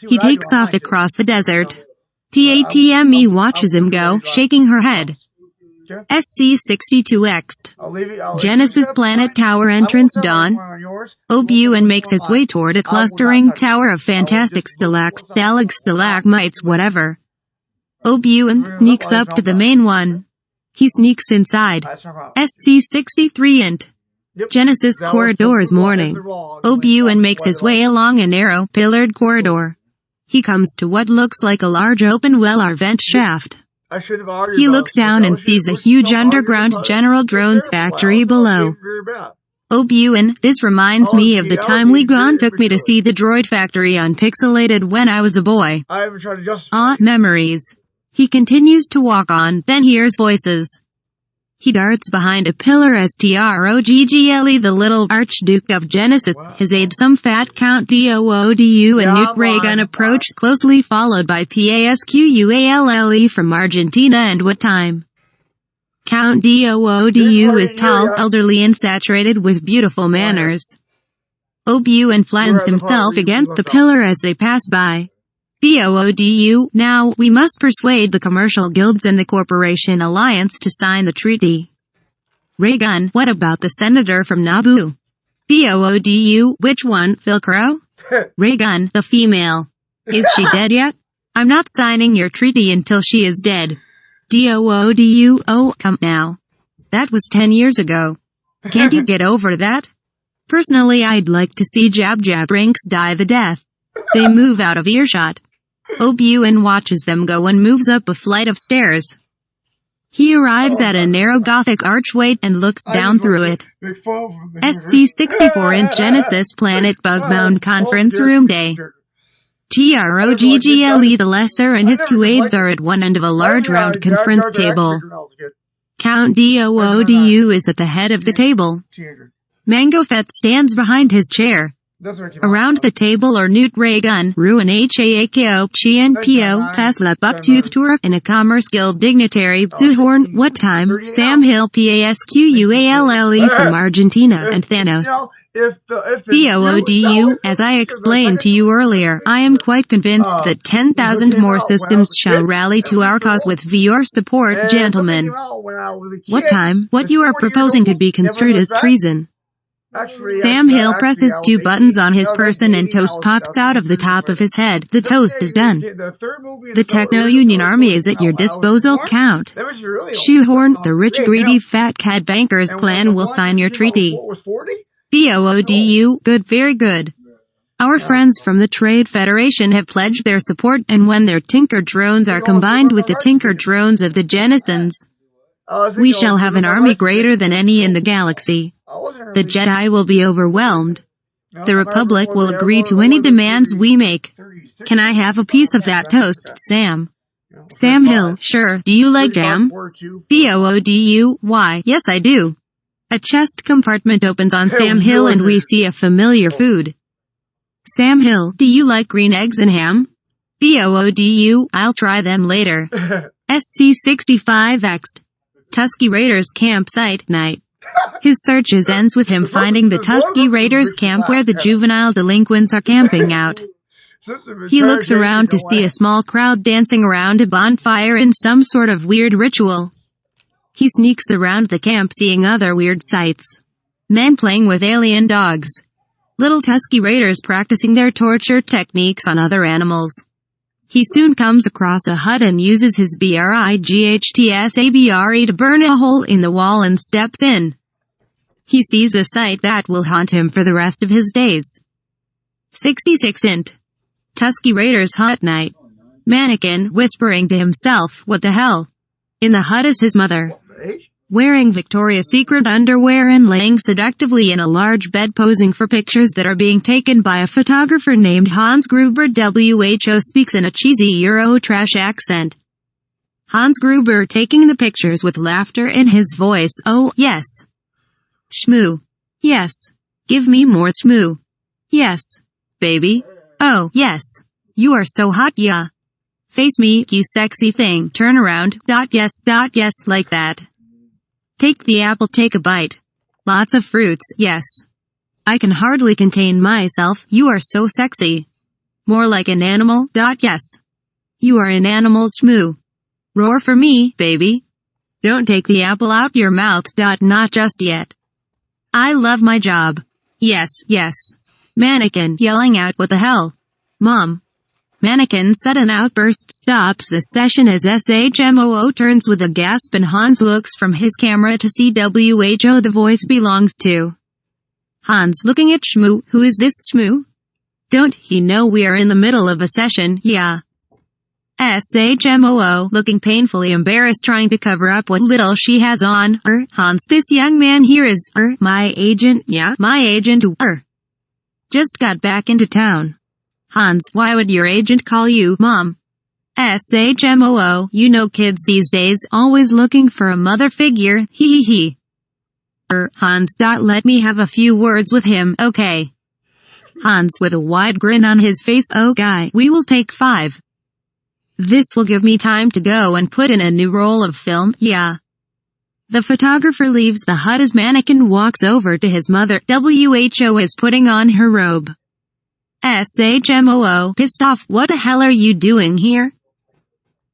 He takes off across the desert. PATME watches him go, shaking her head. SC62X. Genesis Planet Tower entrance dawn. Obuan makes his way toward a clustering tower of fantastic stalagmites whatever. Obuan sneaks up to the main one. He sneaks inside. SC63 int. Genesis corridors morning. Obuan makes his way along a narrow, pillared corridor. He comes to what looks like a large open well or vent shaft. He looks down and sees a huge underground General Drones factory below. Obuan, this reminds me of the time Lee Gon took me to see the droid factory on Pixelated when I was a boy. Memories. He continues to walk on, then hears voices. He darts behind a pillar as Troggle, the little Archduke of Genesis, his aide some fat Count Doodu and Nuke Raygun approach, closely followed by Pasquale from Argentina. And what time? Count Doodu is tall, elderly and saturated with beautiful manners. Obuan flattens himself against the pillar as they pass by. Doodu, now, we must persuade the commercial guilds and the Corporation Alliance to sign the treaty. Raygun, what about the senator from Naboo? Doodu, which one, Philcrow? Raygun, the female. Is she dead yet? I'm not signing your treaty until she is dead. Doodu, oh, come now. That was 10 years ago. Can't you get over that? Personally, I'd like to see Jab Rinks die the death. They move out of earshot. Obuan watches them go and moves up a flight of stairs. He arrives at a narrow Gothic archway and looks down through it. SC64 inch Genesis Planet Bugbound Conference Room Day. Troggle the Lesser and his two aides are at one end of a large round conference table. Count Doodu is at the head of the table. Mango Fett stands behind his chair. That's what came out. Around the table are Newt Reagan, Ruin Haako, Chien Pio, Tesla Bucktooth Tour, and a Commerce Guild dignitary, Sohlden, What Time, Sam Hill Pasquale from Argentina, and Thanos. DOODU, as I explained to you earlier, I am quite convinced that 10,000 more systems shall rally to our cause with your support, gentlemen. What time? What you are proposing could be construed as treason. Sam Hill presses two buttons on his person and toast pops out of the top of his head. The toast is done. The Techno-Union Army is at your disposal. Count. Shoehorn, the rich, greedy, fat cat bankers clan will sign your treaty. DOODU, good, very good. Our friends from the Trade Federation have pledged their support, and when their Tinker drones are combined with the Tinker drones of the Jennisons, we shall have an army greater than any in the galaxy. The Jedi will be overwhelmed. The Republic will agree to any demands we make. Can I have a piece of that toast, Sam? Sam Hill, sure. Do you like jam? DOODU, why? Yes, I do. A chest compartment opens on Sam Hill and we see a familiar food. Sam Hill, do you like green eggs and ham? DOODU, I'll try them later. SC-65X. Tusky Raiders campsite, night. His searches ends with him finding the Tusky Raiders camp where the juvenile delinquents are camping out. He looks around to see a small crowd dancing around a bonfire in some sort of weird ritual. He sneaks around the camp seeing other weird sights. Men playing with alien dogs. Little Tusky Raiders practicing their torture techniques on other animals. He soon comes across a hut and uses his BRIGHTSABRE to burn a hole in the wall and steps in. He sees a sight that will haunt him for the rest of his days. 66 int. Tusky Raiders hut night. Mannequin whispering to himself, what the hell? In the hut is his mother. Wearing Victoria's Secret underwear and laying seductively in a large bed posing for pictures that are being taken by a photographer named Hans Gruber. WHO speaks in a cheesy Euro trash accent. Hans Gruber taking the pictures with laughter in his voice. Oh, yes. Shmoo. Yes. Give me more shmoo. Yes. Baby. Oh, yes. You are so hot, yeah. Face me, you sexy thing. Turn around. Yes, like that. Take the apple, take a bite. Lots of fruits, yes. I can hardly contain myself, you are so sexy. More like an animal, yes. You are an animal, shmoo. Roar for me, baby. Don't take the apple out your mouth, not just yet. I love my job. Yes. Mannequin yelling out, what the hell? Mom. Mannequin's sudden outburst stops the session as SHMOO turns with a gasp and Hans looks from his camera to see WHO the voice belongs to. Hans looking at Shmoo, who is this Shmoo? Don't he know we are in the middle of a session, yeah. SHMOO looking painfully embarrassed trying to cover up what little she has on. Hans, this young man here is, my agent, yeah, my agent who, just got back into town. Hans, why would your agent call you, Mom? SHMOO, you know kids these days, always looking for a mother figure, hee. Hans, let me have a few words with him, okay? Hans, with a wide grin on his face, oh guy, we will take 5. This will give me time to go and put in a new roll of film, yeah. The photographer leaves the hut as Mannequin walks over to his mother. WHO is putting on her robe. SHMOO, pissed off, what the hell are you doing here?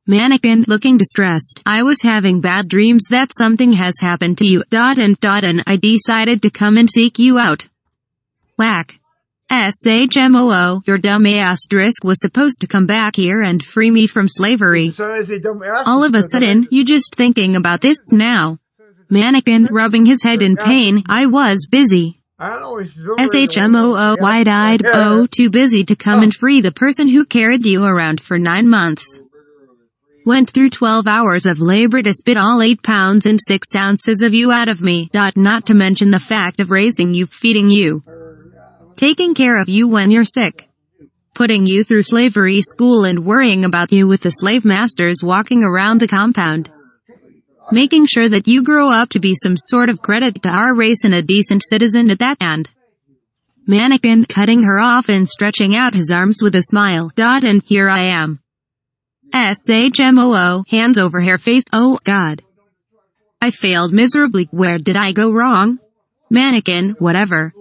Mannequin, looking distressed, I was having bad dreams that something has happened to you, and I decided to come and seek you out. Whack. SHMOO, your dumb asterisk was supposed to come back here and free me from slavery. All of a sudden, you just thinking about this now. Mannequin, rubbing his head in pain, I was busy. SHMOO, wide-eyed, too busy to come and free the person who carried you around for 9 months. Went through 12 hours of labor to spit all 8 pounds and 6 ounces of you out of me, not to mention the fact of raising you, feeding you, taking care of you when you're sick, putting you through slavery school and worrying about you with the slave masters walking around the compound. Making sure that you grow up to be some sort of credit to our race and a decent citizen at that end. Mannequin cutting her off and stretching out his arms with a smile. And here I am. SHMOO, hands over hair face. Oh God. I failed miserably. Where did I go wrong? Mannequin, whatever.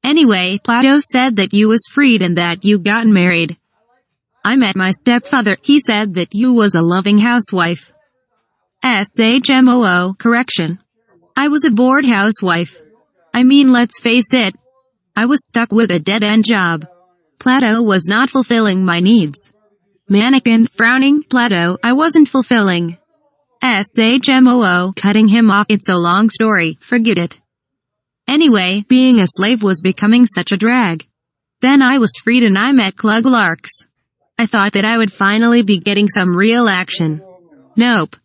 Anyway, Plato said that you was freed and that you gotten married. I met my stepfather. He said that you was a loving housewife. SHMOO, correction. I was a bored housewife. I mean, let's face it. I was stuck with a dead-end job. Plato was not fulfilling my needs. Mannequin, frowning. Plato, I wasn't fulfilling. SHMOO, cutting him off. It's a long story, forget it. Anyway, being a slave was becoming such a drag. Then I was freed and I met Clug Larks. I thought that I would finally be getting some real action. Nope.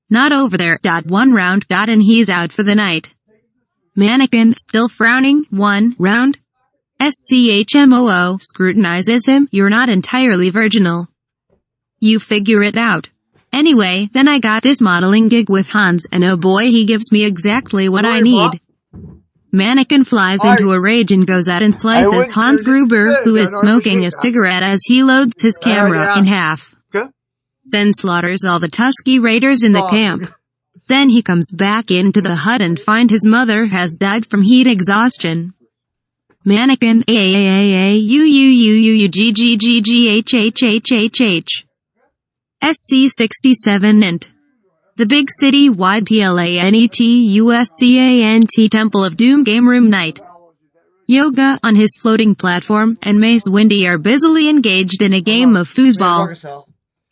Not over there. One round. And he's out for the night. Mannequin, still frowning. 1 round. SCHMOO, scrutinizes him. You're not entirely virginal. You figure it out. Anyway, then I got this modeling gig with Hans, and oh boy, he gives me exactly what I need. Mannequin flies into a rage and goes out and slices Hans Gruber, who is smoking a cigarette as he loads his camera in half. Then slaughters all the Tusky Raiders in the camp. Then he comes back into the hut and finds his mother has died from heat exhaustion. Mannequin, AAAAUUUUGGGGHHHHH. SC67 int. The big city-wide PLANETUSCANT Temple of Doom game room night. Yoga on his floating platform and Mace Windy are busily engaged in a game of foosball.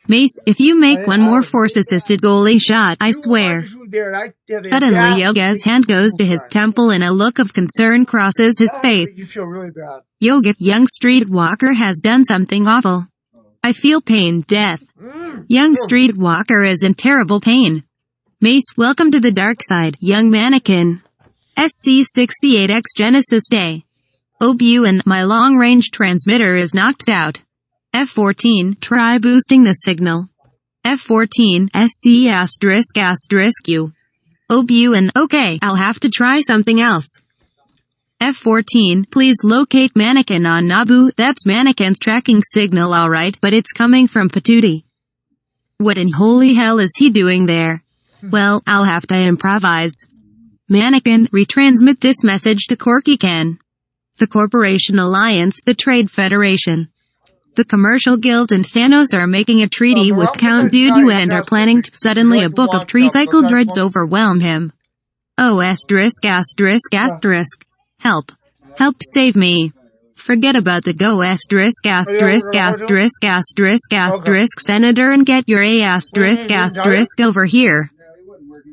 Mace, if you make one more force-assisted goalie shot, I swear. Suddenly Yoga's hand goes to his temple and a look of concern crosses his face. Yoga, young streetwalker has done something awful. I feel pain, death. Young streetwalker is in terrible pain. Mace, welcome to the dark side, young mannequin. SC68X Genesis Day. OBU and my long-range transmitter is knocked out. F14, try boosting the signal. F14, SC *** U. OBU and okay, I'll have to try something else. F14, please locate Mannequin on Naboo. That's Mannequin's tracking signal alright, but it's coming from Patootie. What in holy hell is he doing there? Well, I'll have to improvise. Mannequin, retransmit this message to Corky Can. The Corporation Alliance, the Trade Federation. The Commercial Guild and Thanos are making a treaty with Count Dooku and are planning to suddenly a book of tricycle dreads overwhelm him. Oh *******. Help. Help save me. Forget about the go ******** Senator and get your *** over here.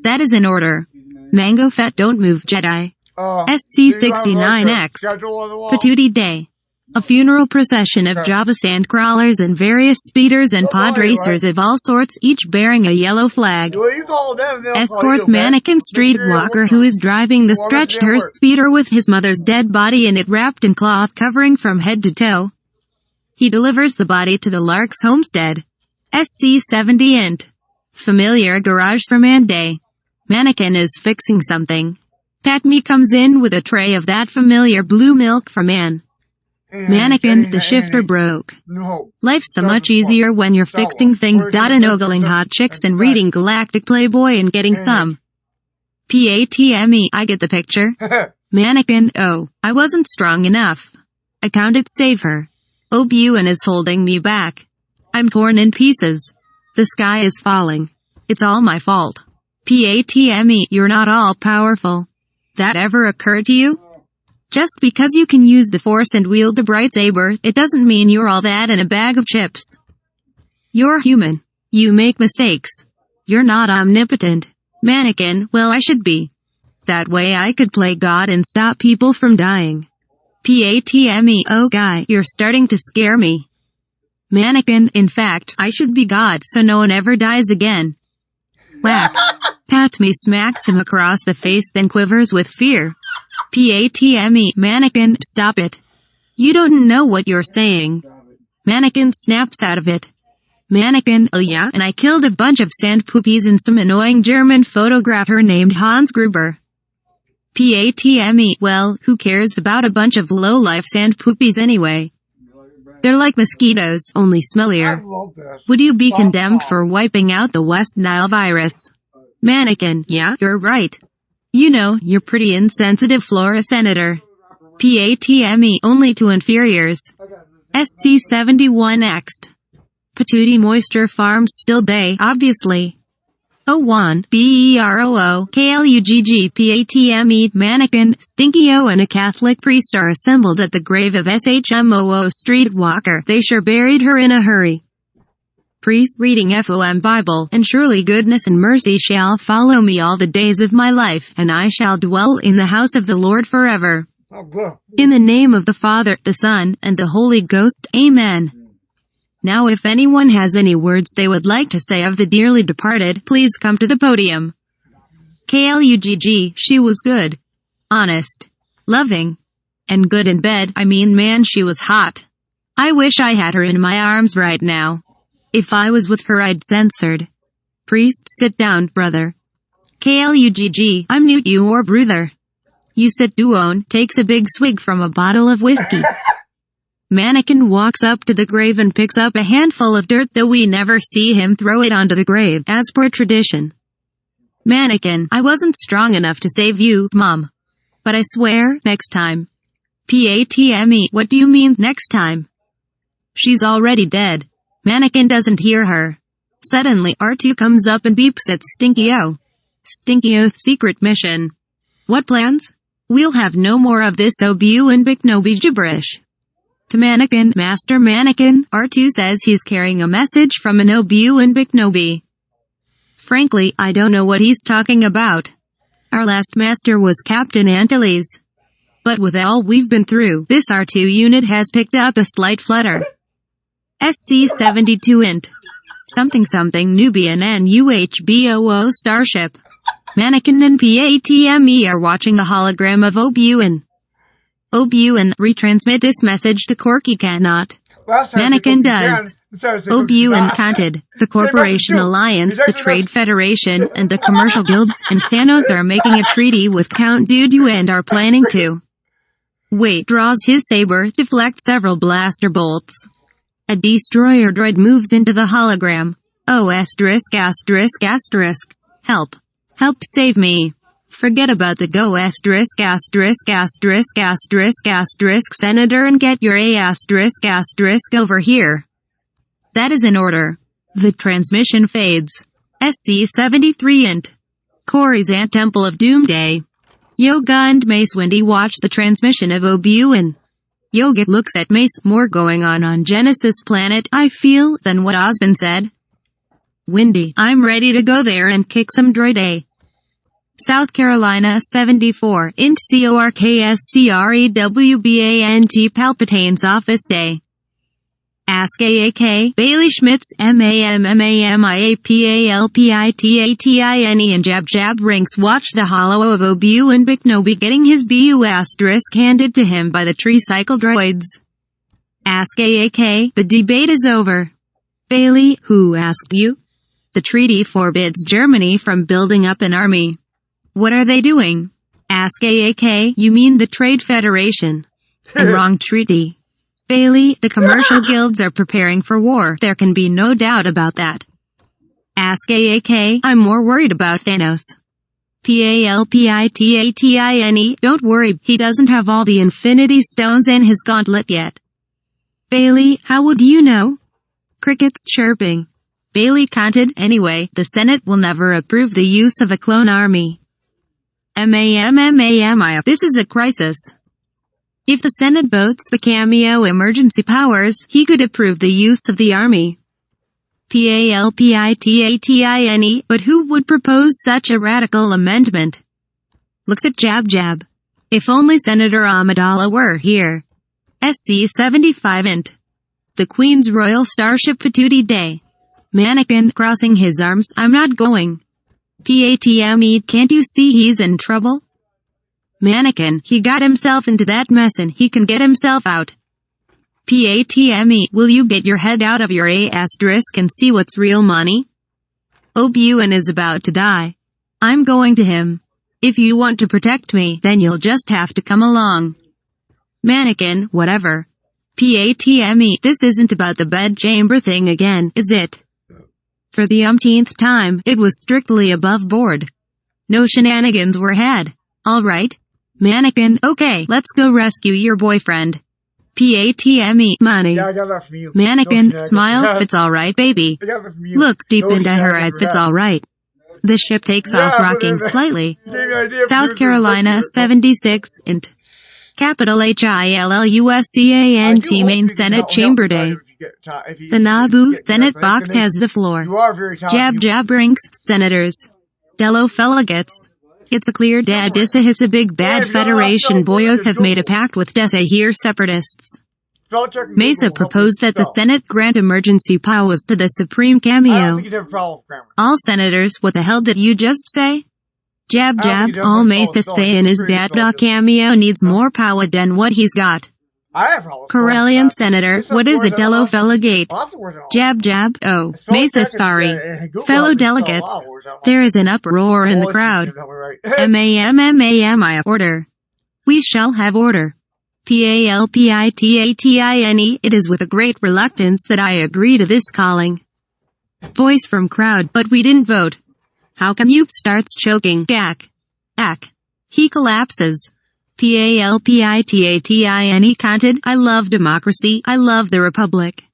That is in order. Mango Fett don't move Jedi. SC69X. Patootie Day. A funeral procession of Jabba sandcrawlers and various speeders and pod racers of all sorts, each bearing a yellow flag. Escorts Mannequin Streetwalker, who is driving the stretched hearse speeder with his mother's dead body in it wrapped in cloth covering from head to toe. He delivers the body to the Larks homestead. SC70 int. Familiar garage for Man Day. Mannequin is fixing something. Patme comes in with a tray of that familiar blue milk for Man. Mannequin, the shifter broke. Life's so much easier when you're fixing things. And ogling hot chicks and reading Galactic Playboy and getting some. PATME, I get the picture. Mannequin, oh, I wasn't strong enough. I counted save her. Obuan is holding me back. I'm torn in pieces. The sky is falling. It's all my fault. PATME, you're not all powerful. That ever occurred to you? Just because you can use the Force and wield the bright saber, it doesn't mean you're all that in a bag of chips. You're human. You make mistakes. You're not omnipotent. Mannequin, well I should be. That way I could play God and stop people from dying. PATME, oh guy, you're starting to scare me. Mannequin, in fact, I should be God so no one ever dies again. Whack. Patme smacks him across the face then quivers with fear. PATME, Mannequin, stop it. You don't know what you're saying. Mannequin snaps out of it. Mannequin, oh yeah, and I killed a bunch of sand poopies and some annoying German photographer named Hans Gruber. PATME, well, who cares about a bunch of low-life sand poopies anyway? They're like mosquitoes, only I smellier. love this. Would you be condemned for wiping out the West Nile virus? Mannequin, yeah, you're right. You know, you're pretty insensitive, Flora Senator. PATME, only to inferiors. SC71 next. Patootie Moisture Farms still day, obviously. 01, BEROO, KLUGG, PATME, Mannequin, Stinky O and a Catholic priest are assembled at the grave of SHMOO Streetwalker. They sure buried her in a hurry. Priest reading FOM Bible, and surely goodness and mercy shall follow me all the days of my life, and I shall dwell in the house of the Lord forever. Oh, good. In the name of the Father, the Son, and the Holy Ghost, Amen. Now if anyone has any words they would like to say of the dearly departed, please come to the podium. KLUGG, she was good. Honest. Loving. And good in bed, I mean man she was hot. I wish I had her in my arms right now. If I was with her I'd censored. Priest, sit down, brother. KLUGG, I'm mute you or brother. You sit down, takes a big swig from a bottle of whiskey. Mannequin walks up to the grave and picks up a handful of dirt, though we never see him throw it onto the grave, as per tradition. Mannequin, I wasn't strong enough to save you, Mom. But I swear, next time. PATME, what do you mean, next time? She's already dead. Mannequin doesn't hear her. Suddenly, R2 comes up and beeps at Stinky O. Stinky O's secret mission. What plans? We'll have no more of this Obu and Biknobi gibberish. To Mannequin, Master Mannequin, R2 says he's carrying a message from an Obu and Biknobi. Frankly, I don't know what he's talking about. Our last master was Captain Antilles. But with all we've been through, this R2 unit has picked up a slight flutter. SC72 int. Something Nubian NUHBOO Starship. Mannequin and PATME are watching a hologram of Obuan. Obuan, retransmit this message to Corky cannot. Mannequin does. Obuan conted. The Corporation Alliance, the Trade Federation, and the Commercial Guilds, and Thanos are making a treaty with Count Dooku and are planning to. Wait, draws his saber, deflect several blaster bolts. A destroyer droid moves into the hologram. Oh, asterisk. Help. Help save me. Forget about the go asterisk Senator and get your asterisk over here. That is in order. The transmission fades. SC73 int. Coruscant Temple of Doomday. Yoga and Mace Windy watch the transmission of Obuan. Yoga looks at Mace, more going on Genesis planet, I feel, than what Osmond said. Windy, I'm ready to go there and kick some droid A. South Carolina 74, int CORKSCREWBANT Palpatine's office day. Ask AAK, Bailey Schmitz, MAMMAMIAPALPITATINE and Jab Rinks watch the hollow of Obu and Biknobi getting his BU asterisk handed to him by the tree-cycle droids. Ask AAK, the debate is over. Bailey, who asked you? The treaty forbids Germany from building up an army. What are they doing? Ask AAK, you mean the Trade Federation. And wrong treaty. Bailey, the commercial guilds are preparing for war, there can be no doubt about that. Ask AAK, I'm more worried about Thanos. PALPITATINE, don't worry, he doesn't have all the Infinity Stones in his gauntlet yet. Bailey, how would you know? Crickets chirping. Bailey conted, anyway, the Senate will never approve the use of a clone army. MAMMAMI, this is a crisis. If the Senate votes the cameo emergency powers, he could approve the use of the army. PALPITATINE, but who would propose such a radical amendment? Looks at Jab. If only Senator Amidala were here. SC75 int. The Queen's Royal Starship Patootie Day. Mannequin, crossing his arms, I'm not going. PATME, can't you see he's in trouble? Mannequin, he got himself into that mess and he can get himself out. PATME, will you get your head out of your A** and see what's real money? Obuan is about to die. I'm going to him. If you want to protect me, then you'll just have to come along. Mannequin, whatever. PATME, this isn't about the bedchamber thing again, is it? For the umpteenth time, it was strictly above board. No shenanigans were had. Alright. Mannequin, okay, let's go rescue your boyfriend. PATME, money. Yeah, I got that from you. Mannequin, No smiles, shenanigans. it's alright, baby. I got that from you. Looks deep No into her shenanigans eyes, for it's that. alright. The ship takes Yeah, off, but rocking then- slightly. You gave me an idea for South doing Carolina, something. 76, int. Capital HILLUSCANT, Main Senate Chamber Day. The Nabu Senate box has the floor. You are very talented. Jab jab ranks, senators. Dello Delegates. It's a clear dad disa big bad federation boyos have made a pact with desa here separatists. Spell check and Mesa Google will help proposed you that the spell. Senate grant emergency powers to the Supreme I don't Cameo. think you'd have a problem with grammar. All senators, what the hell did you just say? Jab I don't jab, think you all have Mesa to spell it. saying is Pretty that spell it. Cameo needs more power than what he's got. I have problems. spelling Corellian that. senator, There's some what is words a I don't Dello know. Delegate? Lots of words I don't know. Jab jab, oh, Spell Mesa check and, sorry. Google Fellow help you spell a delegates, lot of words I don't know. there is an uproar in the Well, crowd. you can tell me right. MAMMAMI order. We shall have order. PALPITATINE, it is with a great reluctance that I agree to this calling. Voice from crowd, but we didn't vote. How can you? Starts choking. Gack. Ack. He collapses. PALPITATINE content, I love democracy, I love the republic.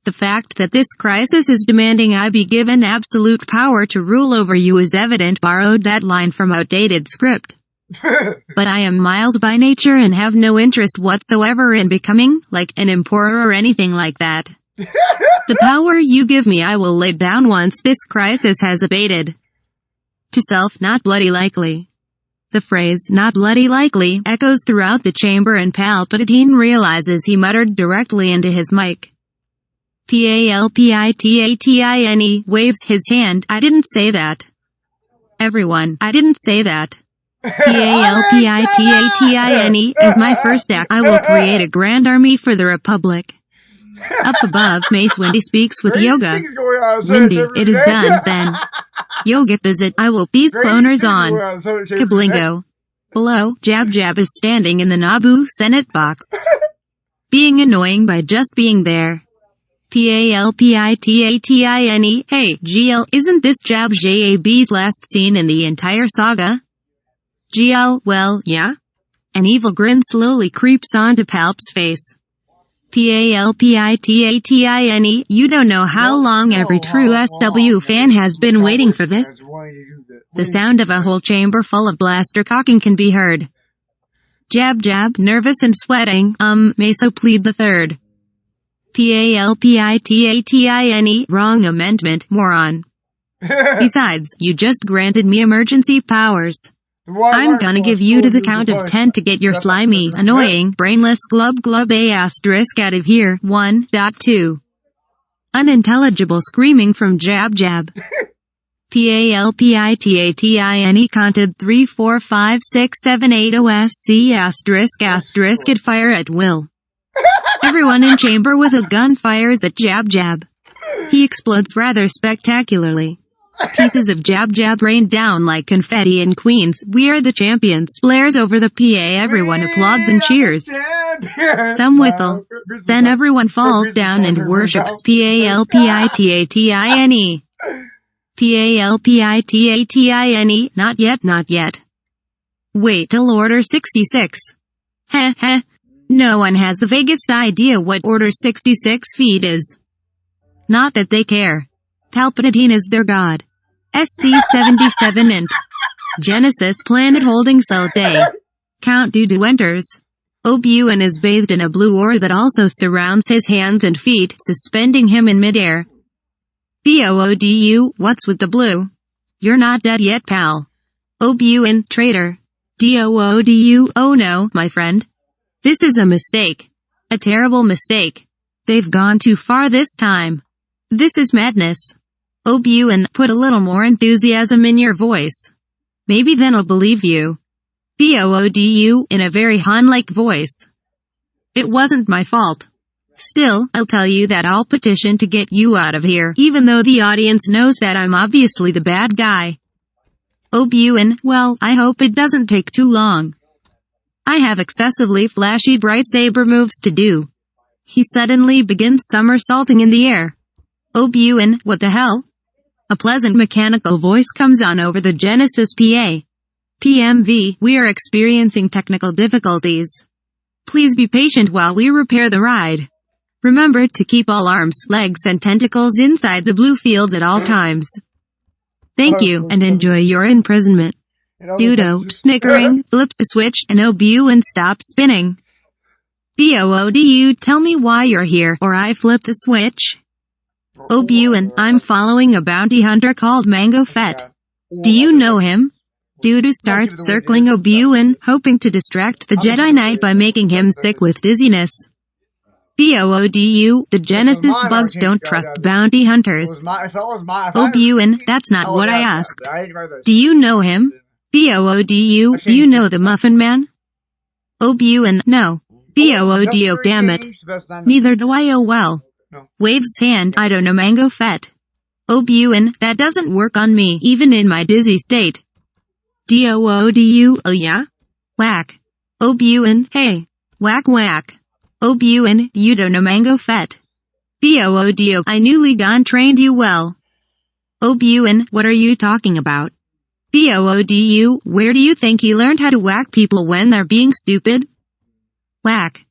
The fact that this crisis is demanding I be given absolute power to rule over you is evident, borrowed that line from outdated script. But I am mild by nature and have no interest whatsoever in becoming, like, an emperor or anything like that. The power you give me I will lay down once this crisis has abated. To self, not bloody likely. The phrase, not bloody likely, echoes throughout the chamber and Palpatine realizes he muttered directly into his mic. PALPITATINE waves his hand, I didn't say that. Everyone, I didn't say that. PALPITATINE, as my first act, I will create a grand army for the Republic. Up above, Mace Windy speaks with Crazy Yoga. things going on in the Windy, Senate chamber it is today. done, then. Yoga visit, I will these Crazy cloners things on. going in the Senate chamber today. Kablingo. Below, Jab Jab is standing in the Nabu Senate box. Being annoying by just being there. PALPITATINE, hey, GL, isn't this Jab JAB's last scene in the entire saga? GL, well, yeah? An evil grin slowly creeps onto Palp's face. PALPITATINE, you don't know how long every true SW fan has been waiting for this. The sound of a whole chamber full of blaster cocking can be heard. Jab jab, nervous and sweating, Meso plead the third. PALPITATINE, wrong amendment, moron. Besides, you just granted me emergency powers. I'm gonna give you to the count of 10 to get your slimy, annoying, brainless glub glub a asterisk out of here. 1.2. Unintelligible screaming from Jab Jab. PALPITATINE counted 3, 4, 5, 6, 7, 8 OSC asterisk asterisk at fire at will. Everyone in chamber with a gun fires at Jab Jab. He explodes rather spectacularly. Pieces of Jab Jab rain down like confetti in Queens. We are the champions. Blares over the PA. Everyone applauds and cheers. Some whistle. Then everyone falls down and worships PALPITATINE. PALPITATINE. Not yet, not yet. Wait till Order 66. Heh heh. No one has the vaguest idea what Order 66 feet is. Not that they care. Palpatine is their god. SC-77 int. Genesis planet holding cell day. Count Dooku enters. Obi-Wan is bathed in a blue aura that also surrounds his hands and feet, suspending him in midair. DOODU, what's with the blue? You're not dead yet, pal. Obi-Wan, traitor. DOODU, oh no, my friend. This is a mistake. A terrible mistake. They've gone too far this time. This is madness. Obi-Wan, put a little more enthusiasm in your voice. Maybe then I'll believe you. DOODU, in a very Han-like voice. It wasn't my fault. Still, I'll tell you that I'll petition to get you out of here, even though the audience knows that I'm obviously the bad guy. Obuin, well, I hope it doesn't take too long. I have excessively flashy bright saber moves to do. He suddenly begins somersaulting in the air. Obuin, what the hell? A pleasant mechanical voice comes on over the Genesis PA. PMV, we are experiencing technical difficulties. Please be patient while we repair the ride. Remember to keep all arms, legs and tentacles inside the blue field at all times. Thank you, and enjoy your imprisonment. Dudo, snickering, flips a switch, and Obuin stops spinning. Doodu, tell me why you're here, or I flip the switch. Obuin, I'm following a bounty hunter called Mango Fett. Do you know him? Dudu starts circling Obuin, hoping to distract the Jedi Knight by making him sick with dizziness. Doodu, the Genesis bugs don't trust bounty hunters. Obuin, that's not what I asked. Do you know him? Doodu, do you know the Muffin Man? Obuin, no. Doodu, damn it. Neither do I, oh well. Waves hand, I don't know Mango Fett. Obuin, that doesn't work on me, even in my dizzy state. Doodu, oh yeah? Whack. Obuin, hey. Whack whack. Obuin, you don't know Mango Fett. Doodu, I knew Ligon trained you well. Obuin, what are you talking about? Doodu, where do you think he learned how to whack people when they're being stupid? Whack.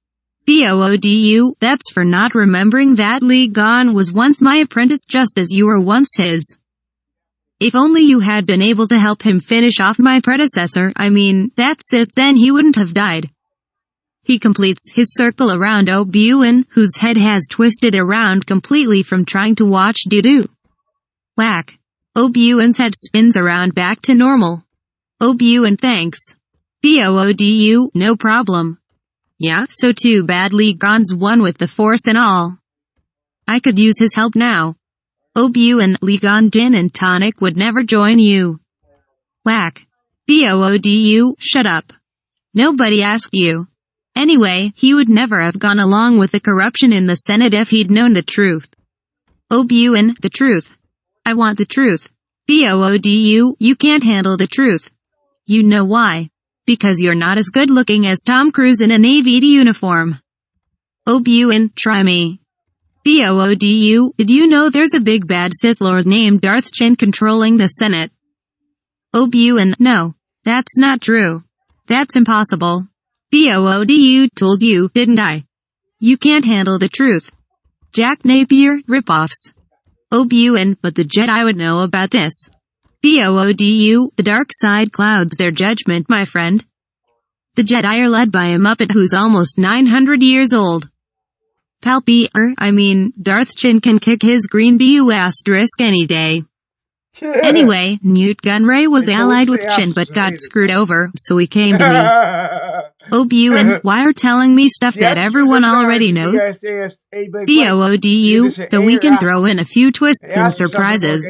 Doodu, that's for not remembering that Ligon was once my apprentice just as you were once his. If only you had been able to help him finish off my predecessor, I mean, that's it, then he wouldn't have died. He completes his circle around Obuin, whose head has twisted around completely from trying to watch Dudu. Whack. Obuin's head spins around back to normal. Obuin thanks. Doodu, no problem. Yeah, so too bad Ligon's won with the Force and all. I could use his help now. Obuin, Ligon Gin and Tonic would never join you. Whack. Doodu, shut up. Nobody asked you. Anyway, he would never have gone along with the corruption in the Senate if he'd known the truth. Obuin, the truth. I want the truth. Doodu, you can't handle the truth. You know why. Because you're not as good looking as Tom Cruise in a Navy uniform. Obuin, try me. Doodu, did you know there's a big bad Sith Lord named Darth Chin controlling the Senate? Obuin, no. That's not true. That's impossible. Doodu told you, didn't I? You can't handle the truth. Jack Napier, ripoffs. Obuin, but the Jedi would know about this. Doodu, the dark side clouds their judgment, my friend. The Jedi are led by a Muppet who's almost 900 years old. Darth Chin can kick his green BU asterisk any day. Anyway, Newt Gunray was allied with Chin but got screwed over, so he came to me. Obuin, why are telling me stuff that everyone already knows? Doodu, so we can throw in a few twists and surprises.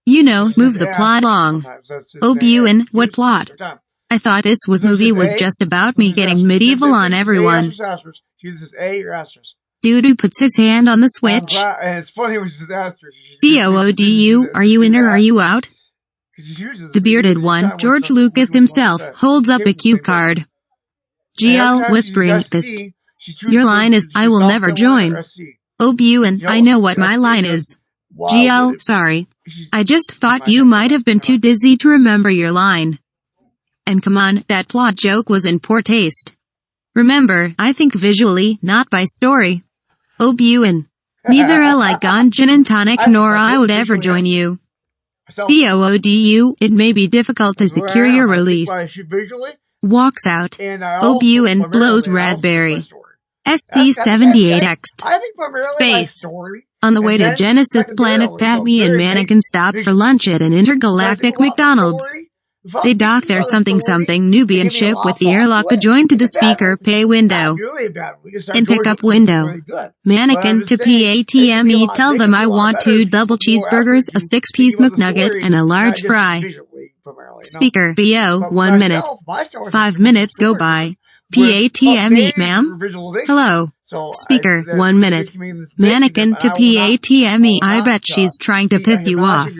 You know, move the plot along. Obuin, what plot? I thought this movie was just about me getting medieval on everyone. Dudu puts his hand on the switch. Doodu, are you in or are you out? The bearded one, George Lucas himself, holds up a cue card. GL, whispering, pissed. Your line is, I will never join. Obuin, I know what my line is. GL, sorry. I just thought you might have been too dizzy to remember your line. And come on, that plot joke was in poor taste. Remember, I think visually, not by story. Obuin, neither I like Gin and Tonic nor I would ever join you. Doodu, it may be difficult to secure your release. Walks out. Obuin blows raspberry. SC-78X. Space. On the way to Genesis Planet, Padme and Mannequin stop for lunch at an intergalactic McDonald's. They dock their something-something Nubian ship with the airlock adjoined to the speaker pay window. And pick up window. Mannequin to PATME, tell them I want 2 double cheeseburgers, a 6-piece McNugget, and a large fry. Speaker, BO, 1 minute. 5 minutes go by. PATME, ma'am? Hello. Speaker, 1 minute. Mannequin to PATME, I bet she's trying to piss you off.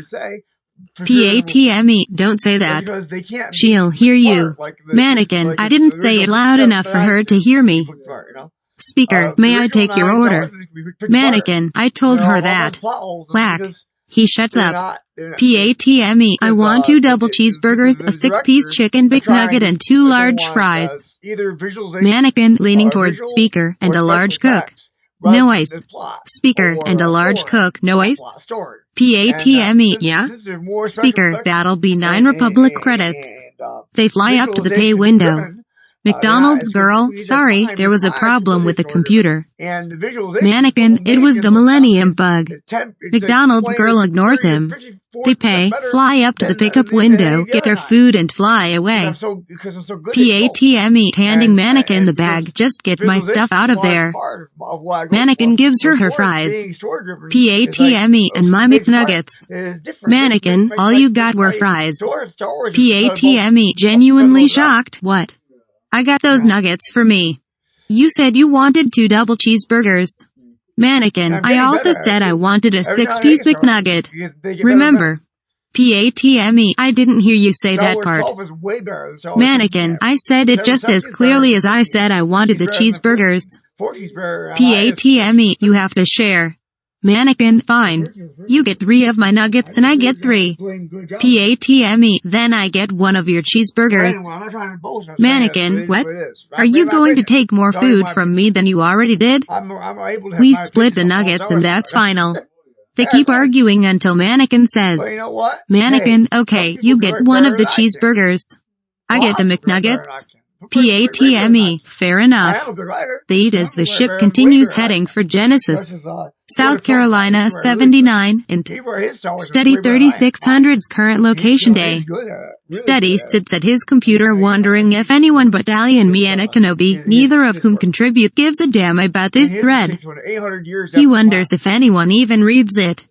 for sure they will. PATME, don't say That's that. because they can't be She'll hear you. smart like the Mannequin, like I the didn't say it original loud enough for her to hear me. smart, you know? Speaker, The may I original take your nine Star order? Wars movies can be picked apart. Mannequin, I told You know, her a lot of that. those plot holes in Whack. because He shuts they're up. not they PATME, I want 2 double cheeseburgers, a 6-piece directors chicken are Big trying Nugget, to and 2 go large on fries. either visualization Mannequin, leaning or towards visuals speaker, and or a special large cook. effects rather than Noise. the plot Speaker, or and a large story. cook. Not Noise. plot, story. PATME, yeah? Since there's more special Speaker, effects that'll be 9 and, Republic credits. They fly up to the pay visualization window. driven, McDonald's girl, that's sorry, fine, there but was a fine, problem because with the it's story driven. computer. And the visualization Mannequin, it was the Millennium Bug. McDonald's girl ignores him. They pay, fly up to the pickup window, get their food, and fly away. Because I'm so good PATME, handing Mannequin the bag, just get my stuff out of there. Mannequin gives her her fries. PATME, and my McNuggets. Mannequin, all you got were fries. PATME, genuinely shocked. What? I got those nuggets for me. You said you wanted 2 double cheeseburgers. Mannequin, I also said I wanted a 6-piece McNugget. Remember? PATME, I didn't hear you say that part. Mannequin, I said it just as clearly as I said I wanted the cheeseburgers. PATME, you have to share. Mannequin, fine. You get 3 of my nuggets and I get 3. PATME, then I get 1 of your cheeseburgers. Mannequin, what? Are you going to take more food from me than you already did? We split the nuggets and that's final. They keep arguing until Mannequin says, Mannequin, okay, you get 1 of the cheeseburgers. I get the McNuggets. PATME, fair enough. They eat as the ship continues heading for Genesis, South Carolina 79, and Steady 3600's current location day. Steady sits at his computer wondering if anyone but Dali and Miana Kenobi, neither of whom contribute, gives a damn about this thread. He wonders if anyone even reads it.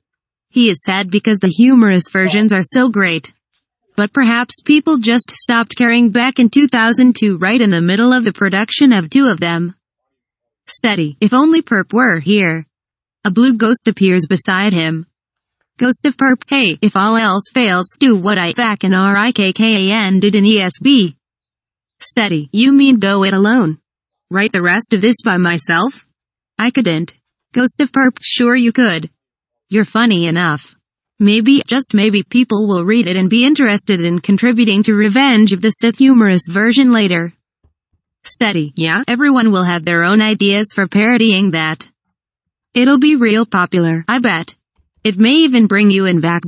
He is sad because the humorous versions are so great. But perhaps people just stopped caring back in 2002 right in the middle of the production of 2 of them. Steady, if only Perp were here. A blue ghost appears beside him. Ghost of Perp, hey, if all else fails, do what I fucking RIKKAN did in ESB. Steady, you mean go it alone? Write the rest of this by myself? I couldn't. Ghost of Perp, sure you could. You're funny enough. Maybe, just maybe, people will read it and be interested in contributing to Revenge of the Sith humorous version later. Steady, yeah, everyone will have their own ideas for parodying that. It'll be real popular, I bet. It may even bring you in back.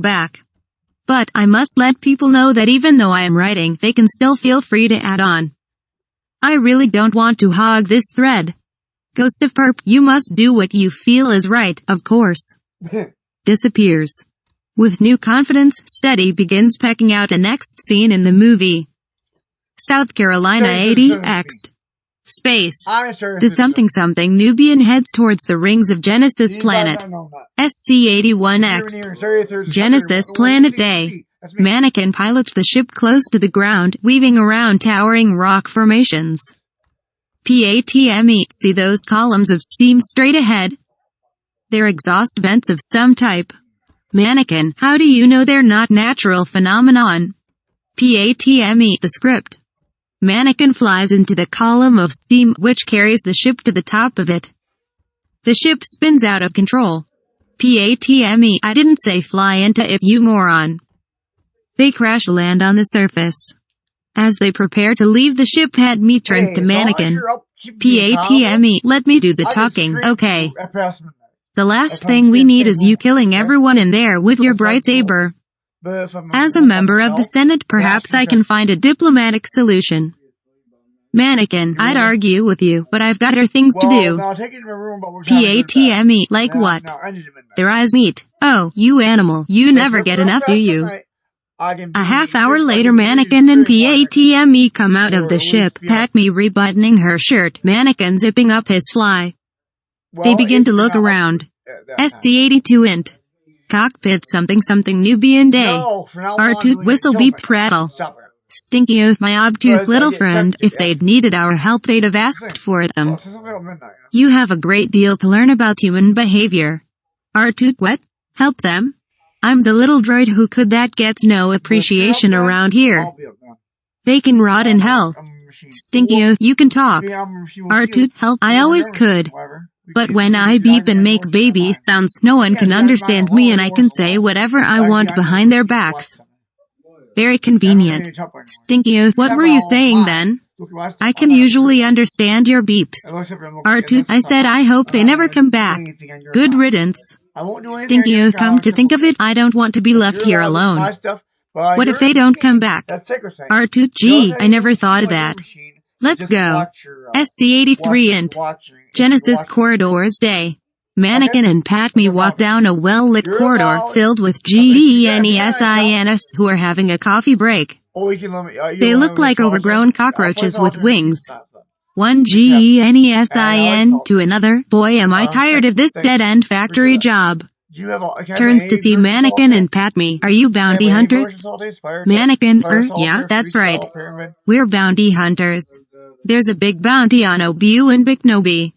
But I must let people know that even though I am writing, they can still feel free to add on. I really don't want to hog this thread. Ghost of Perp, you must do what you feel is right, of course. Disappears. With new confidence, Steady begins pecking out the next scene in the movie. South Carolina 80X. Space. The something Nubian heads towards the rings of Genesis planet. SC-81X. Genesis planet day. Mannequin pilots the ship close to the ground, weaving around towering rock formations. PATME, see those columns of steam straight ahead? They're exhaust vents of some type. Mannequin, how do you know they're not natural phenomenon? PATME, the script. Mannequin flies into the column of steam, which carries the ship to the top of it. The ship spins out of control. PATME, I didn't say fly into it, you moron. They crash land on the surface. As they prepare to leave the ship, head me turns to Mannequin. PATME, let me do the talking, okay? The last thing we need is you killing everyone in there with your bright saber. As a member of the Senate, perhaps I can find a diplomatic solution. Mannequin, I'd argue with you, but I've got other things to do. PATME, like what? Their eyes meet. Oh, you animal, you never get enough, do you? A half hour later, Mannequin and PATME come out of the ship, Pat me rebuttoning her shirt, Mannequin zipping up his fly. They begin to look around. SC-82 int. Cockpit something Nubian day. R2 whistle beep prattle. Stinky oath my obtuse little friend, if they'd needed our help they'd have asked for it. You have a great deal to learn about human behavior. R2 what? Help them? I'm the little droid who could that gets no appreciation around here. I'll be up now. They can rot in hell. I'm a machine. Stinky Oath, you can talk. Maybe I'm a machine with R2, you. help, I You're always never a machine, could. however. We But can when do I it. beep and I make know baby you're sounds, no one Yeah, can you're understand not me alone, and I you're can not say alone. whatever I Like, want yeah, behind their you watch backs. something. Very Yeah, convenient. I'm top anymore. Stinky Oath, what Yeah, were but you all saying mine. then? Look at my stuff. I I'm can not a usually person. understand your beeps. Unless if I'm looking- R2, unless I it's said not I mine. hope I'm they not never gonna come do back. anything on your Good account. riddance. I won't do anything on Stinky your Oath, come account to think of until- it, I don't want to be If left you're here allowed to look at my alone. stuff, but What if you're they a don't come machine. back? That's sacrosanct. R2, You don't gee, say I never anything thought of like you're a that. machine. Let's Just go. watch your, SC83 int. Genesis Corridors Day. Mannequin and Pat me walk down a well-lit You're corridor allowed- filled with GENESINs who are having a coffee break. Oh, we can let me, you They wanna look let me like solve overgrown something? I'll play cockroaches solve with your machine wings. stuff then. One GENESIN to another. Boy, am I tired of this thanks. dead-end factory Appreciate job. Do you have a, can I have Turns an to A see versus Mannequin solitaire? and Pat me. Are you Can I have bounty an A hunters? versus solitaire? Spire- Mannequin, Spire yeah, solitaire, that's freestyle, right. pyramid? We're bounty hunters. There's a big bounty on Obu and Biknobi.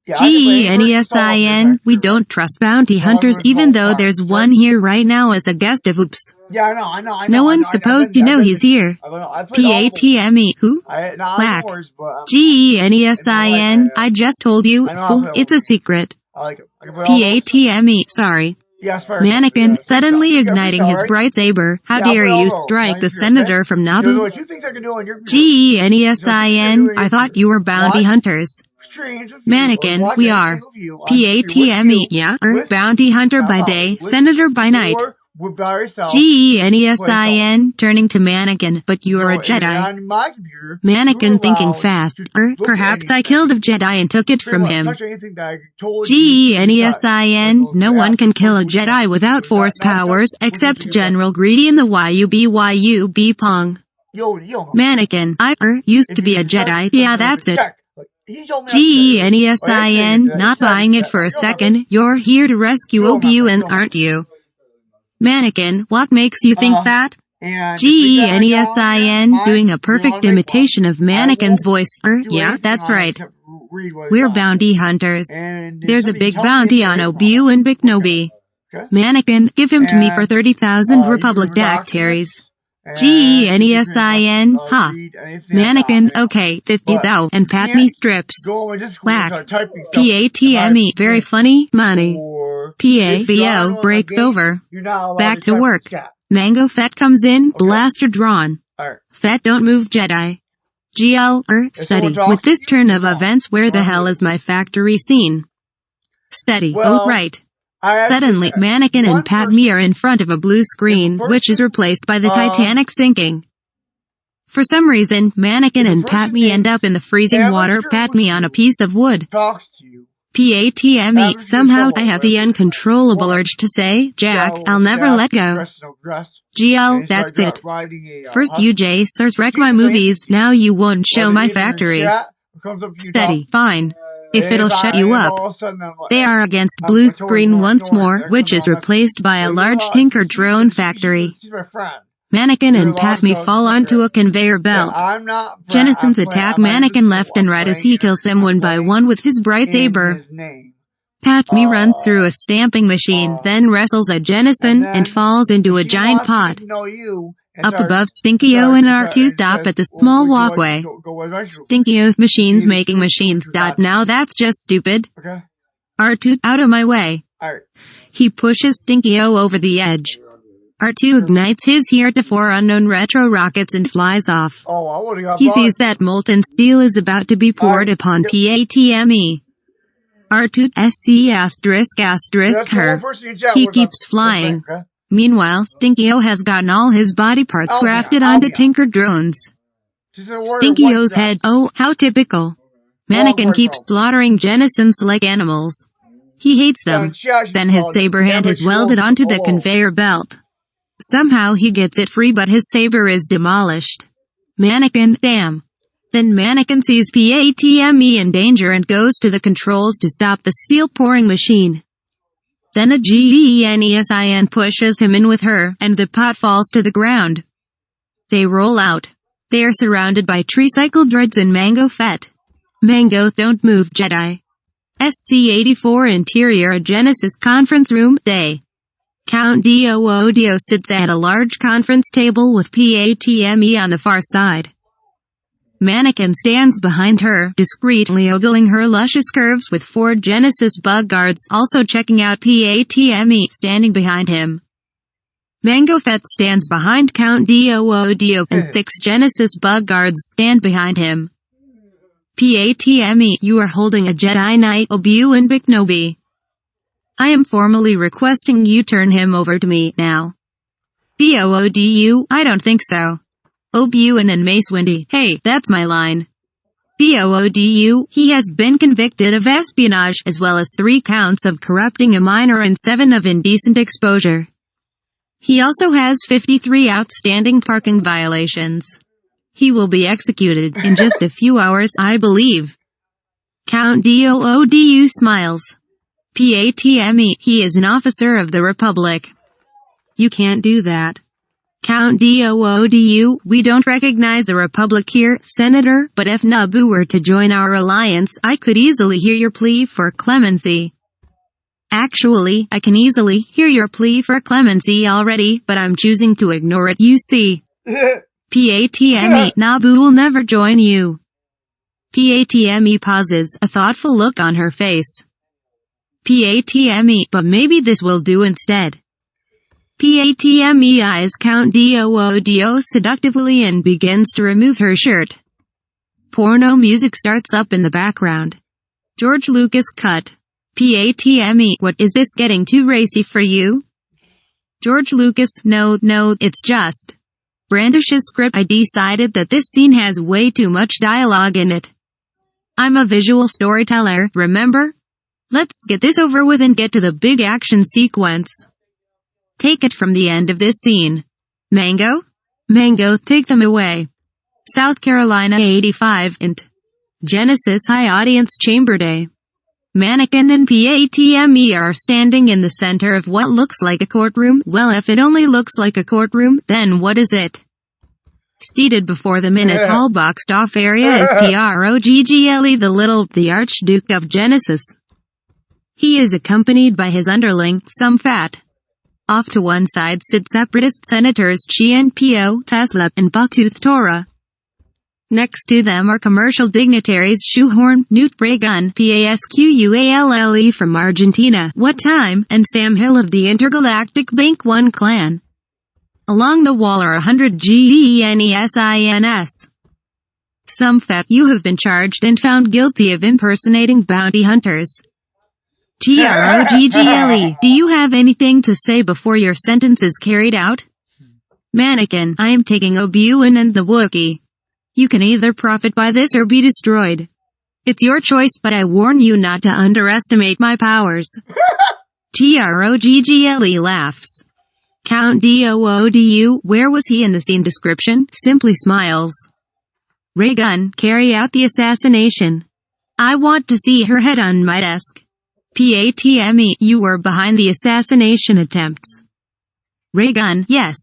Yeah, I can play A versus solitaire, GENESIN, we pyramid. don't trust bounty No, I'm hunters gonna even solve though cards, there's okay? one here right now as a guest of Oops. Yeah, I know. No one's supposed to know he's here. I played all of them. PATME, who? Not Whack. yours, but GENESIN, I just told you, I know how to fool, play it's a secret. I like it. I can play all those. PATME, sorry. Yeah, Spire Mannequin, solitaire, yeah, suddenly freestyle. You got igniting freestyle, his right? bright saber. How Yeah, I'll dare play all you those. strike Now the you're senator okay? from There's Naboo? only two things I can do on your GENESIN, I thought you were bounty Watch hunters. streams with you, Mannequin, or watch we anything are. with you on YouTube with PATME, you, yeah, with bounty hunter by Now, day, with- senator by night. Or with by yourself. GENESIN, turning to Mannequin, but you are a So, Jedi. on my computer, Mannequin you're thinking allowed fast. to look at Perhaps I anything. killed a Jedi and took it Pretty from much him. touch anything that I told you to touch. GENESIN, Like no those one can kill a apps, Jedi without force not stuff, powers, what except you do, General Greedy and the YUB Pong. Yo, Mannequin, I used to be a Jedi, yeah that's it. GENESIN, not buying it for a second, you're here to rescue Obi-Wan, aren't you? Mannequin, what makes you think that? GENESIN, doing a perfect imitation of Mannequin's voice. Yeah, that's right. We're bounty hunters. There's a big bounty on Obi-Wan Biknobi. Mannequin, give him to me for 30,000 Republic dactaries. GENESIN, ha. Mannequin, okay, 50,000, and pat me strips. Whack. PATME, very funny, money. PAVO, breaks over. Back to work. Mango Fett comes in, blaster drawn. Fett don't move Jedi. Steady. With this turn of events, where the hell is my factory scene? Steady. Oh, right. Suddenly, Mannequin and Pat me are in front of a blue screen, which is replaced by the Titanic sinking. For some reason, Mannequin and Pat me end up in the freezing water, pat me on a piece of wood. PATME, somehow I have the uncontrollable urge to say, Jack, I'll never let go. GL, that's it. First you Jacers wreck my movies, now you won't show my factory. Steady, fine. If it'll shut you up. They are against blue screen once more, which is replaced by a large Tinker drone factory. Mannequin and Pat me fall onto a conveyor belt. Jennison's attack Mannequin left and right as he kills them one by one with his bright saber. Pat me runs through a stamping machine, then wrestles at Jennison and falls into a giant pot. Up above, Stinky O and R2 stop at the small walkway. Stinky O machines making machines. Now that's just stupid. R2, out of my way. He pushes Stinky O over the edge. R2 ignites his heretofore unknown retro rockets and flies off. He sees that molten steel is about to be poured upon PATME. R2 SC asterisk her. He keeps flying. Meanwhile, Stinky O has gotten all his body parts grafted onto Tinker drones. Stinky O's head, oh, how typical. Mannequin keeps slaughtering Jennisons like animals. He hates them. Then his saber hand is welded onto the conveyor belt. Somehow he gets it free but his saber is demolished. Mannequin, damn. Then Mannequin sees PATME in danger and goes to the controls to stop the steel pouring machine. Then a GENESIN pushes him in with her, and the pot falls to the ground. They roll out. They are surrounded by tricycle dreads and Mango Fett. Mango, don't move, Jedi. SC-84 Interior Genesis Conference Room, Day. Count Doodio sits at a large conference table with Patme on the far side. Mannequin stands behind her, discreetly ogling her luscious curves with 4 Genesis bug guards also checking out Patme standing behind him. Mango Fett stands behind Count Doodio and 6 Genesis bug guards stand behind him. Patme, you are holding a Jedi Knight Obi-Wan Kenobi. I am formally requesting you turn him over to me, now. Doodu, I don't think so. Obi-Wan and Mace Windu, hey, that's my line. Doodu, he has been convicted of espionage, as well as 3 counts of corrupting a minor and 7 of indecent exposure. He also has 53 outstanding parking violations. He will be executed in just a few hours, I believe. Count Doodu smiles. Patme, he is an officer of the Republic. You can't do that. Count Doodu, we don't recognize the Republic here, Senator, but if Naboo were to join our alliance, I could easily hear your plea for clemency. Actually, I can easily hear your plea for clemency already, but I'm choosing to ignore it, you see. Patme, Naboo will never join you. Patme pauses, a thoughtful look on her face. Patme, but maybe this will do instead. Patme eyes Count Doodio seductively and begins to remove her shirt. Porno music starts up in the background. George Lucas cut. Patme, what is this getting too racy for you? George Lucas, no, it's just. Brandish's script, I decided that this scene has way too much dialogue in it. I'm a visual storyteller, remember? Let's get this over with and get to the big action sequence. Take it from the end of this scene. Mango, take them away. South Carolina 85 int. Genesis High Audience Chamber Day. Mannequin and Patme are standing in the center of what looks like a courtroom. Well, if it only looks like a courtroom, then what is it? Seated before them in a tall boxed-off area is Troggle, the Archduke of Genesis. He is accompanied by his underling, some fat. Off to one side sit separatist senators Chien Pio, Tesla, and Bucktooth Torah. Next to them are commercial dignitaries Shoehorn, Newt Bregun, Pasquale from Argentina, What Time, and Sam Hill of the Intergalactic Bank One clan. Along the wall are 100 GENESINS. Some fat, you have been charged and found guilty of impersonating bounty hunters. Troggle, do you have anything to say before your sentence is carried out? Mannequin, I am taking Obi-Wan and the Wookiee. You can either profit by this or be destroyed. It's your choice, but I warn you not to underestimate my powers. Troggle laughs. Count Doodu, where was he in the scene description? Simply smiles. Ray Gun, carry out the assassination. I want to see her head on my desk. Patme, you were behind the assassination attempts. Ray Gun, yes.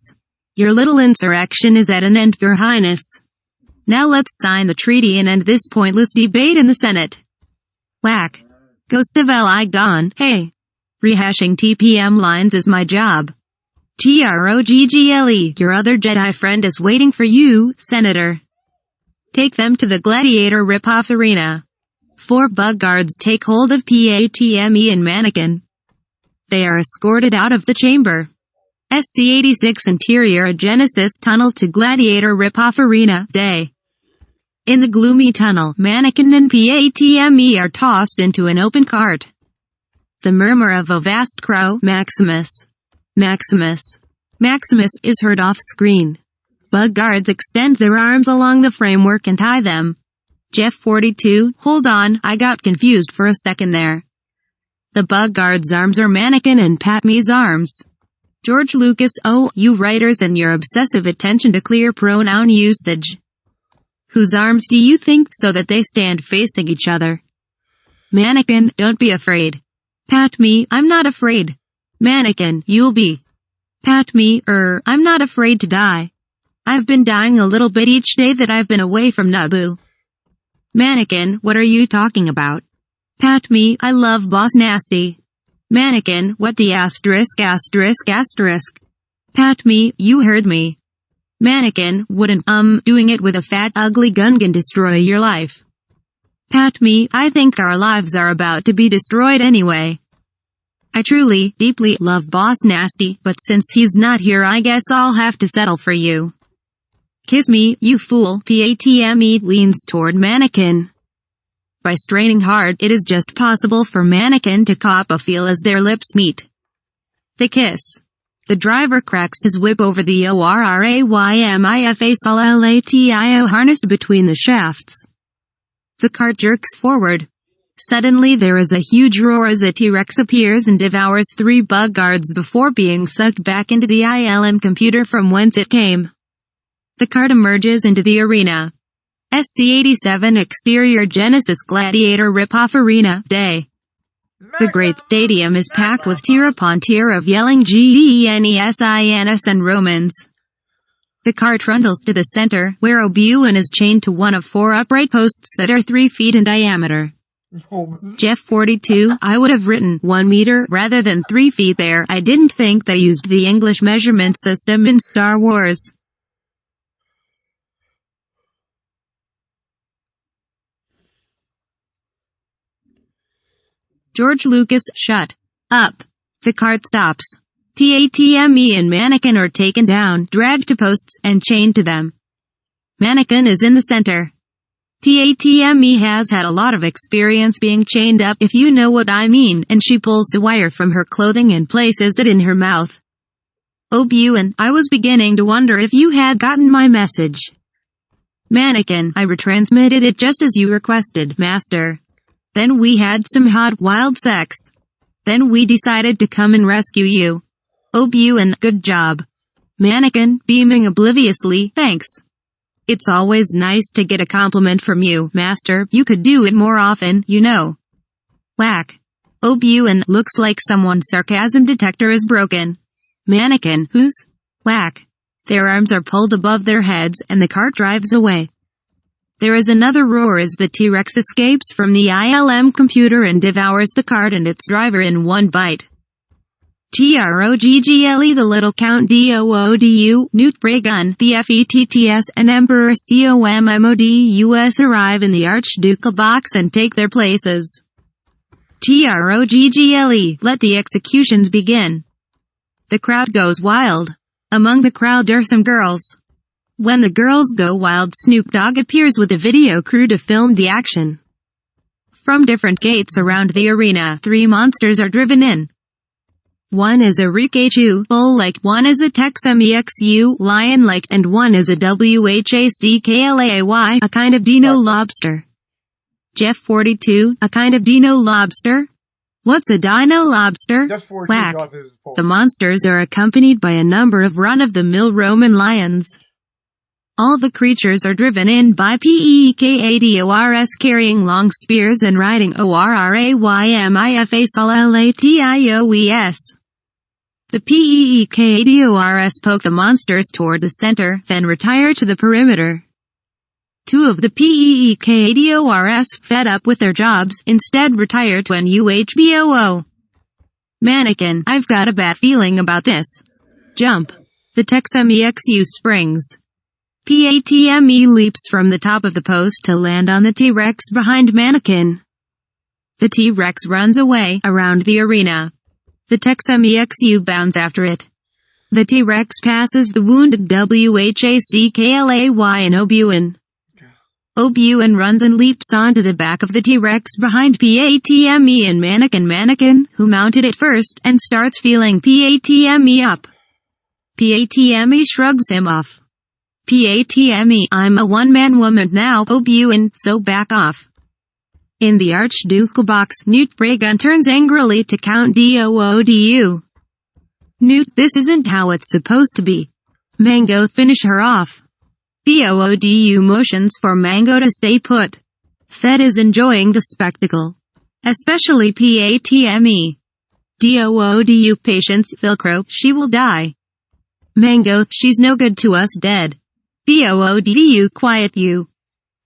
Your little insurrection is at an end, Your Highness. Now let's sign the treaty and end this pointless debate in the Senate. Whack. Ghost of Li gone, hey. Rehashing TPM lines is my job. Troggle, your other Jedi friend is waiting for you, Senator. Take them to the Gladiator Ripoff Arena. 4 bug guards take hold of Patme and Mannequin. They are escorted out of the chamber. SC-86 Interior Genesis Tunnel to Gladiator Ripoff Arena, day. In the gloomy tunnel, Mannequin and Patme are tossed into an open cart. The murmur of a vast crow, Maximus is heard off-screen. Bug guards extend their arms along the framework and tie them. Jeff 42, hold on, I got confused for a second there. The bug guard's arms are Mannequin and Patme's arms. George Lucas, oh, you writers and your obsessive attention to clear pronoun usage. Whose arms do you think, so that they stand facing each other? Mannequin, don't be afraid. Patme, I'm not afraid. Mannequin, you'll be. Patme, I'm not afraid to die. I've been dying a little bit each day that I've been away from Naboo. Mannequin, what are you talking about? Patme, I love Boss Nasty. Mannequin, what the asterisk asterisk asterisk. Pat me, you heard me. Mannequin, wouldn't, doing it with a fat ugly gun can destroy your life. Pat me, I think our lives are about to be destroyed anyway. I truly, deeply love Boss Nasty, but since he's not here I guess I'll have to settle for you. Kiss me, you fool. Patme leans toward Mannequin. By straining hard, it is just possible for Mannequin to cop a feel as their lips meet. They kiss. The driver cracks his whip over the ORRAYMIFA SOLLATIO harnessed between the shafts. The cart jerks forward. Suddenly there is a huge roar as a T-Rex appears and devours 3 bug guards before being sucked back into the ILM computer from whence it came. The cart emerges into the arena. SC-87 Exterior Genesis Gladiator Ripoff Arena Day. The great stadium is packed with tier upon tier of yelling GENESINS and Romans. The car trundles to the center, where O'Buin is chained to one of 4 upright posts that are 3 feet in diameter. Jeff 42, I would have written 1 meter rather than 3 feet there. I didn't think they used the English measurement system in Star Wars. George Lucas, shut up. The cart stops. Patme and Mannequin are taken down, dragged to posts, and chained to them. Mannequin is in the center. Patme has had a lot of experience being chained up, if you know what I mean, and she pulls the wire from her clothing and places it in her mouth. O'Buin, I was beginning to wonder if you had gotten my message. Mannequin, I retransmitted it just as you requested, Master. Then we had some hot, wild sex. Then we decided to come and rescue you. O'Buin, good job. Mannequin, beaming obliviously, thanks. It's always nice to get a compliment from you, Master. You could do it more often, you know. Whack. O'Buin, looks like someone's sarcasm detector is broken. Mannequin, who's? Whack. Their arms are pulled above their heads, and the cart drives away. There is another roar as the T-Rex escapes from the ILM computer and devours the cart and its driver in one bite. TROGGLE the Little Count DOODU, Newt Bragun, the FETTS and Emperor COMMODUS arrive in the Archducal box and take their places. TROGGLE, let the executions begin. The crowd goes wild. Among the crowd are some girls. When the girls go wild, Snoop Dogg appears with a video crew to film the action. From different gates around the arena, 3 monsters are driven in. One is a Rikachu, bull-like, one is a Texamexu, lion-like, and one is a WHACKLAY, a kind of dino lobster. Jeff 42, a kind of dino lobster? What's a dino lobster? Whack. The monsters are accompanied by a number of run-of-the-mill Roman lions. All the creatures are driven in by PEKADORS carrying long spears and riding ORRAYMIFA SOLLATIOES. The PEKADORS poke the monsters toward the center, then retire to the perimeter. 2 of the PEKADORS, fed up with their jobs, instead retire to an UHBOO. Mannequin, I've got a bad feeling about this. Jump. The Texamexu springs. Patme leaps from the top of the post to land on the T-Rex behind Mannequin. The T-Rex runs away, around the arena. The Texamexu bounds after it. The T-Rex passes the wounded WHACKLAY and O'Buin. O'Buin runs and leaps onto the back of the T-Rex behind Patme and Mannequin, who mounted it first, and starts feeling Patme up. Patme shrugs him off. Patme, I'm a one-man woman now, O'Buin, so back off. In the Archducal box, Newt Bragun turns angrily to Count DOODU. Newt, this isn't how it's supposed to be. Mango, finish her off. DOODU motions for Mango to stay put. Fed is enjoying the spectacle. Especially Patme. DOODU, patience, Velcro, she will die. Mango, she's no good to us dead. DOODU, quiet you.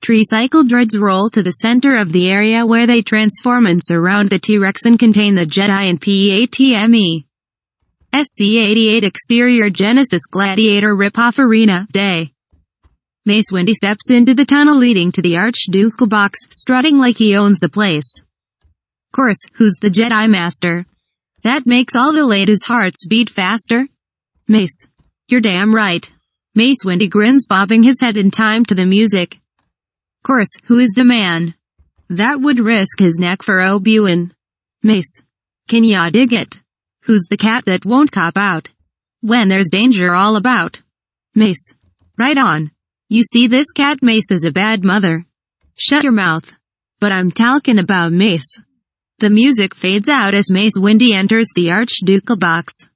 Tricycle dreads roll to the center of the area where they transform and surround the T-Rex and contain the Jedi and PATME. SC-88 Exterior Genesis Gladiator Ripoff Arena, Day. Mace Windu steps into the tunnel leading to the Archducal box, strutting like he owns the place. Course, who's the Jedi Master? That makes all the ladies' hearts beat faster? Mace. You're damn right. Mace Windu grins, bobbing his head in time to the music. Course, who is the man? That would risk his neck for Obi-Wan. Mace. Can ya dig it? Who's the cat that won't cop out when there's danger all about? Mace. Right on. You see this cat? Mace is a bad mother. Shut your mouth. But I'm talking about Mace. The music fades out as Mace Windu enters the Archducal box.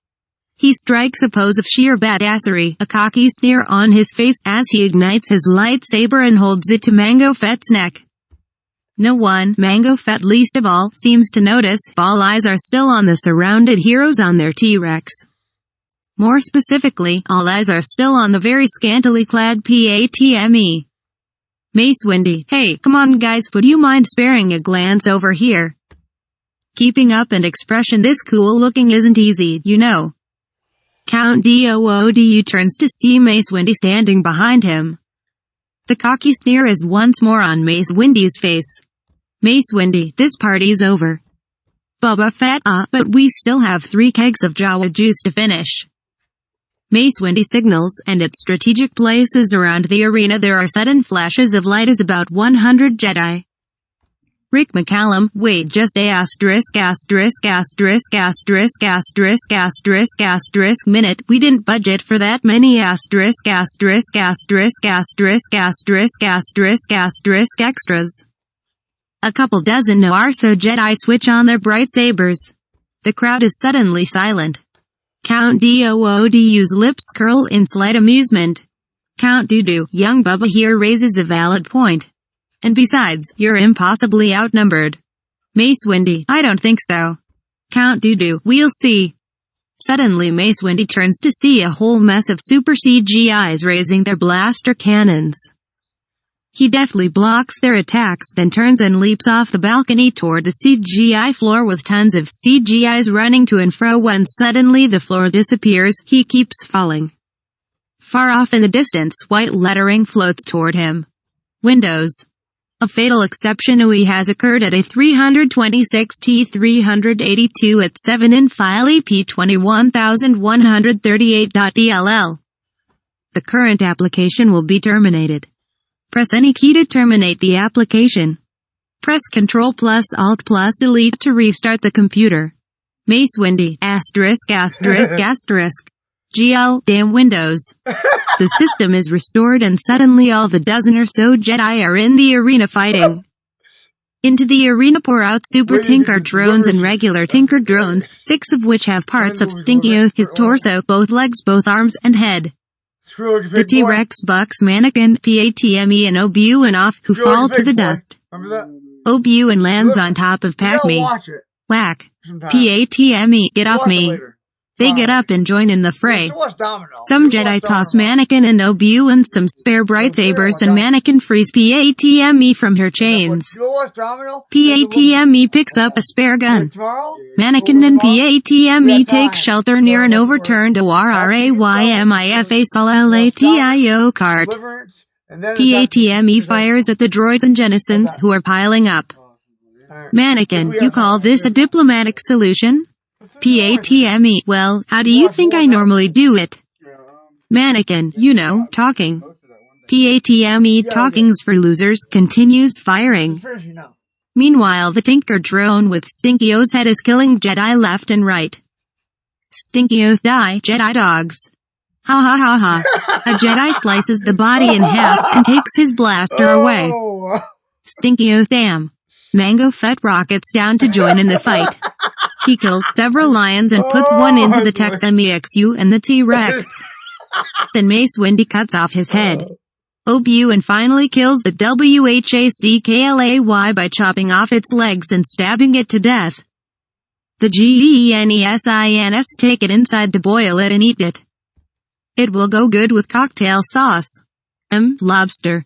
He strikes a pose of sheer badassery, a cocky sneer on his face as he ignites his lightsaber and holds it to Mango Fett's neck. No one, Mango Fett least of all, seems to notice. All eyes are still on the surrounded heroes on their T-Rex. More specifically, all eyes are still on the very scantily clad PATME. Mace Windu. Hey, come on guys, would you mind sparing a glance over here? Keeping up an expression this cool looking isn't easy, you know. Count Doodu turns to see Mace Windu standing behind him. The cocky sneer is once more on Mace Windu's face. Mace Windu, this party's over. Boba Fett, but we still have 3 kegs of Jawa juice to finish. Mace Windu signals, and at strategic places around the arena there are sudden flashes of light as about 100 Jedi. Rick McCallum, wait just a minute, we didn't budget for that many extras. A couple dozen or so Jedi switch on their bright sabers. The crowd is suddenly silent. Count Doodu's lips curl in slight amusement. Count Doodu, young Bubba here raises a valid point. And besides, you're impossibly outnumbered. Mace Windu, I don't think so. Count Doodu, we'll see. Suddenly Mace Windu turns to see a whole mess of super CGIs raising their blaster cannons. He deftly blocks their attacks, then turns and leaps off the balcony toward the CGI floor with tons of CGIs running to and fro. When suddenly the floor disappears, he keeps falling. Far off in the distance, white lettering floats toward him. Windows. A fatal exception has occurred at a 326 T382 at 7 in file EP21138.dll. The current application will be terminated. Press any key to terminate the application. Press Ctrl plus Alt plus Delete to restart the computer. Mace Windu, ****. GL, damn Windows. The system is restored and suddenly all the dozen or so Jedi are in the arena fighting. Into the arena pour out super Tinker drones and regular Tinker drones, 6 of which have parts of Stinky, his torso, both legs, both arms, and head. The T-Rex bucks Mannequin, PATME and Obi-Wan off, who fall to the dust. Obi-Wan lands on top of Padme. Whack. PATME, get off me. They get up and join in the fray. Some Jedi toss Mannequin and Obi-Wan some spare bright sabers, and Mannequin frees PATME from her chains. PATME picks up a spare gun. Mannequin and PATME take shelter near an overturned ORRAYMIFA SOLATIO cart. PATME fires at the droids and Jennisons, who are piling up. Mannequin, you call this a diplomatic solution? PATME, well, how do you think I normally do it? Mannequin, you know, talking. PATME, talking's for losers, continues firing. Meanwhile, the Tinker drone with Stinkyo's head is killing Jedi left and right. Stinkyo, die, Jedi dogs. Ha ha ha ha. A Jedi slices the body in half and takes his blaster away. Stinkyo, damn. Mango Fett rockets down to join in the fight. He kills several lions and puts one into the Tex MEXU and the T-Rex. Then Mace Windu cuts off his head. Obi-Wan finally kills the WHACKLAY by chopping off its legs and stabbing it to death. The GENESINS take it inside to boil it and eat it. It will go good with cocktail sauce. Lobster.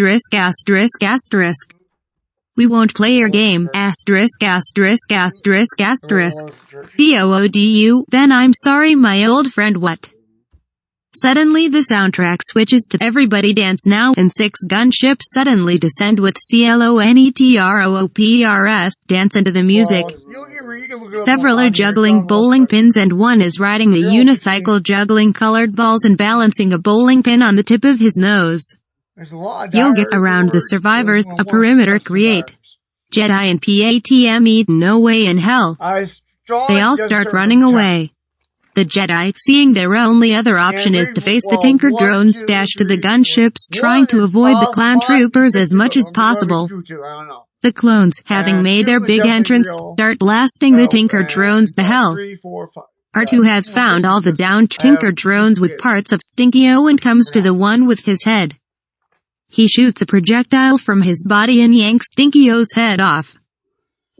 asterisk asterisk asterisk. We won't play your game, asterisk asterisk asterisk asterisk. DOODU, then I'm sorry my old friend what? Suddenly the soundtrack switches to Everybody Dance Now and 6 gunships suddenly descend with CLONETROOPERS dance into the music. Several are juggling bowling pins and one is riding a unicycle juggling colored balls and balancing a bowling pin on the tip of his nose. You'll get around the survivors, a perimeter create. Jedi and PATME, no way in hell. They all start running away. The Jedi, seeing their only other option is to face the Tinker drones, dash to the gunships, trying to avoid the clan troopers as much as possible. The clones, having made their big entrance, start blasting the Tinker drones to hell. R2 has found all the downed Tinker drones with parts of Stinky-O and comes to the one with his head. He shoots a projectile from his body and yanks Stinky-O's head off.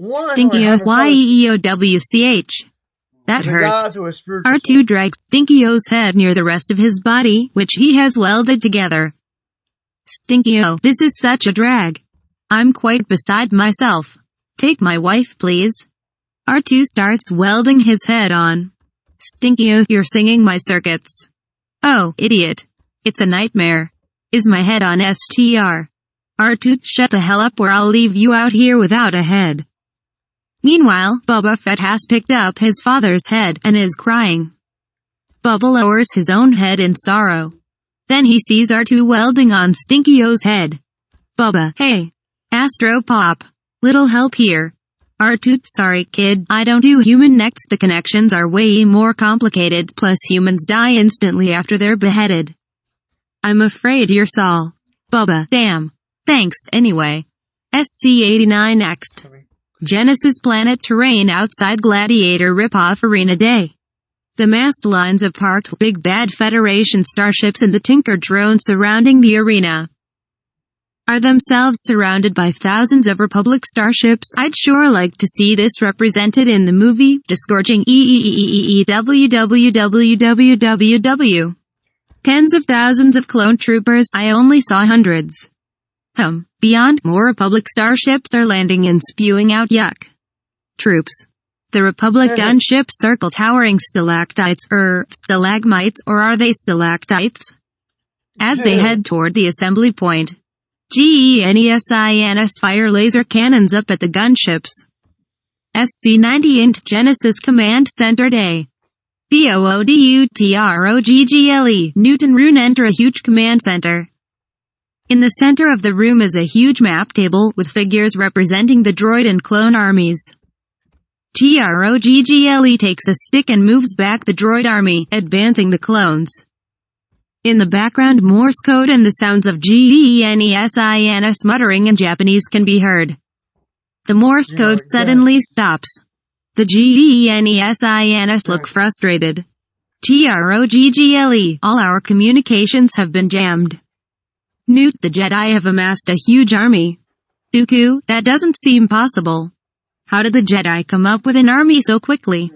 Stinky-O, YEEOWCH. That hurts. R2 drags Stinky-O's head near the rest of his body, which he has welded together. Stinky-O, this is such a drag. I'm quite beside myself. Take my wife, please. R2 starts welding his head on. Stinky-O, you're singing my circuits. Oh, idiot. It's a nightmare. Is my head on STR? R2, shut the hell up or I'll leave you out here without a head. Meanwhile, Boba Fett has picked up his father's head and is crying. Bubba lowers his own head in sorrow. Then he sees R2 welding on Stinky-O's head. Bubba, hey. Astro Pop. Little help here. R2, sorry kid, I don't do human necks, the connections are way more complicated, plus humans die instantly after they're beheaded. I'm afraid you're Saul. Bubba, damn. Thanks, anyway. SC-89 next. Genesis planet terrain outside Gladiator ripoff Arena Day. The massed lines of parked Big Bad Federation starships and the Tinker drone surrounding the arena are themselves surrounded by thousands of Republic starships. I'd sure like to see this represented in the movie, disgorging www. Tens of thousands of clone troopers, I only saw hundreds. Beyond, more Republic starships are landing and spewing out yuck. Troops. The Republic gunships circle towering stalactites, stalagmites, or are they stalactites? As they head toward the assembly point. GENESINS fire laser cannons up at the gunships. SC-90 int Genesis Command Center Day. DOODUTROGGLE Newton Rune enter a huge command center. In the center of the room is a huge map table with figures representing the droid and clone armies. TROGGLE takes a stick and moves back the droid army, advancing the clones. In the background, Morse code and the sounds of GENESINS muttering in Japanese can be heard. The Morse code suddenly stops. The GENESINS look frustrated. TROGGLE, all our communications have been jammed. Newt, the Jedi have amassed a huge army. Dooku, that doesn't seem possible. How did the Jedi come up with an army so quickly?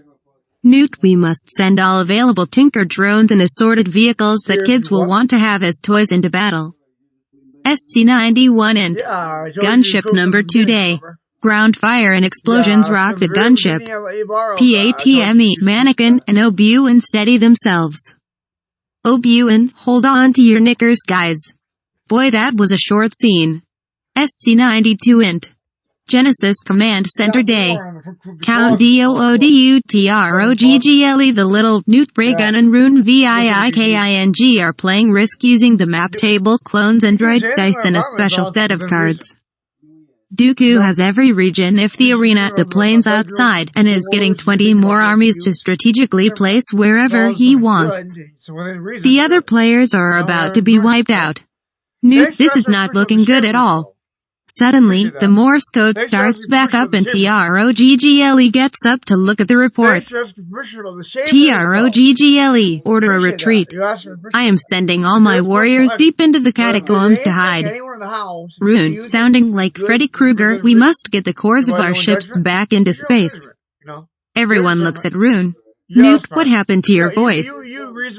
Newt, we must send all available Tinker drones and assorted vehicles that kids will want to have as toys into battle. SC-91 Int. Gunship number 2 day. Ground fire and explosions rock the gunship. PATME, Mannequin, and Obi-Wan steady themselves. Obi-Wan, hold on to your knickers, guys. Boy, that was a short scene. SC-92 Int. Genesis Command Center Day. Count DOODUTROGGLE. The little Newt Raygun and Rune VIIKING are playing Risk using the map table, clones and droids dice and a special set of cards. Dooku has every region if the arena, the plains outside, and is getting 20 more armies to strategically place wherever he wants. The other players are about to be wiped out. Newt, this is not looking good at all. Suddenly, the Morse code starts back up and TROGGLE gets up to look at the reports. TROGGLE, order a retreat. I am sending all my warriors deep into the catacombs to hide. Rune, sounding like Freddy Krueger, we must get the cores of our ships back into space. Everyone looks at Rune. Newt, what happened to your voice?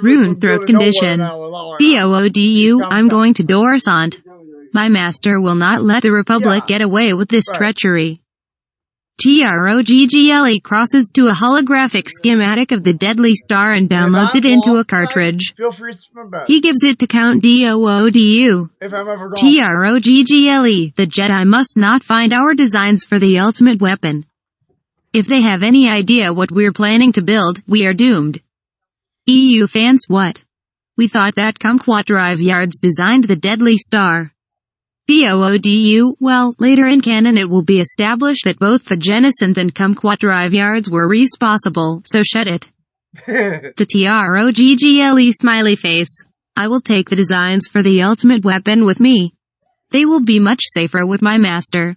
Rune, throat condition. DOODU, I'm going to Coruscant. My master will not let the Republic get away with this treachery. TROGGLE crosses to a holographic schematic of the deadly star and downloads it into a cartridge. He gives it to Count DOODU. TROGGLE, the Jedi must not find our designs for the ultimate weapon. If they have any idea what we're planning to build, we are doomed. EU fans, what? We thought that Kumquat Drive Yards designed the deadly star. DOODU, well, later in canon it will be established that both the Jennisons and Kumquat Drive Yards were responsible, so shut it. To TROGGLE smiley face. I will take the designs for the ultimate weapon with me. They will be much safer with my master.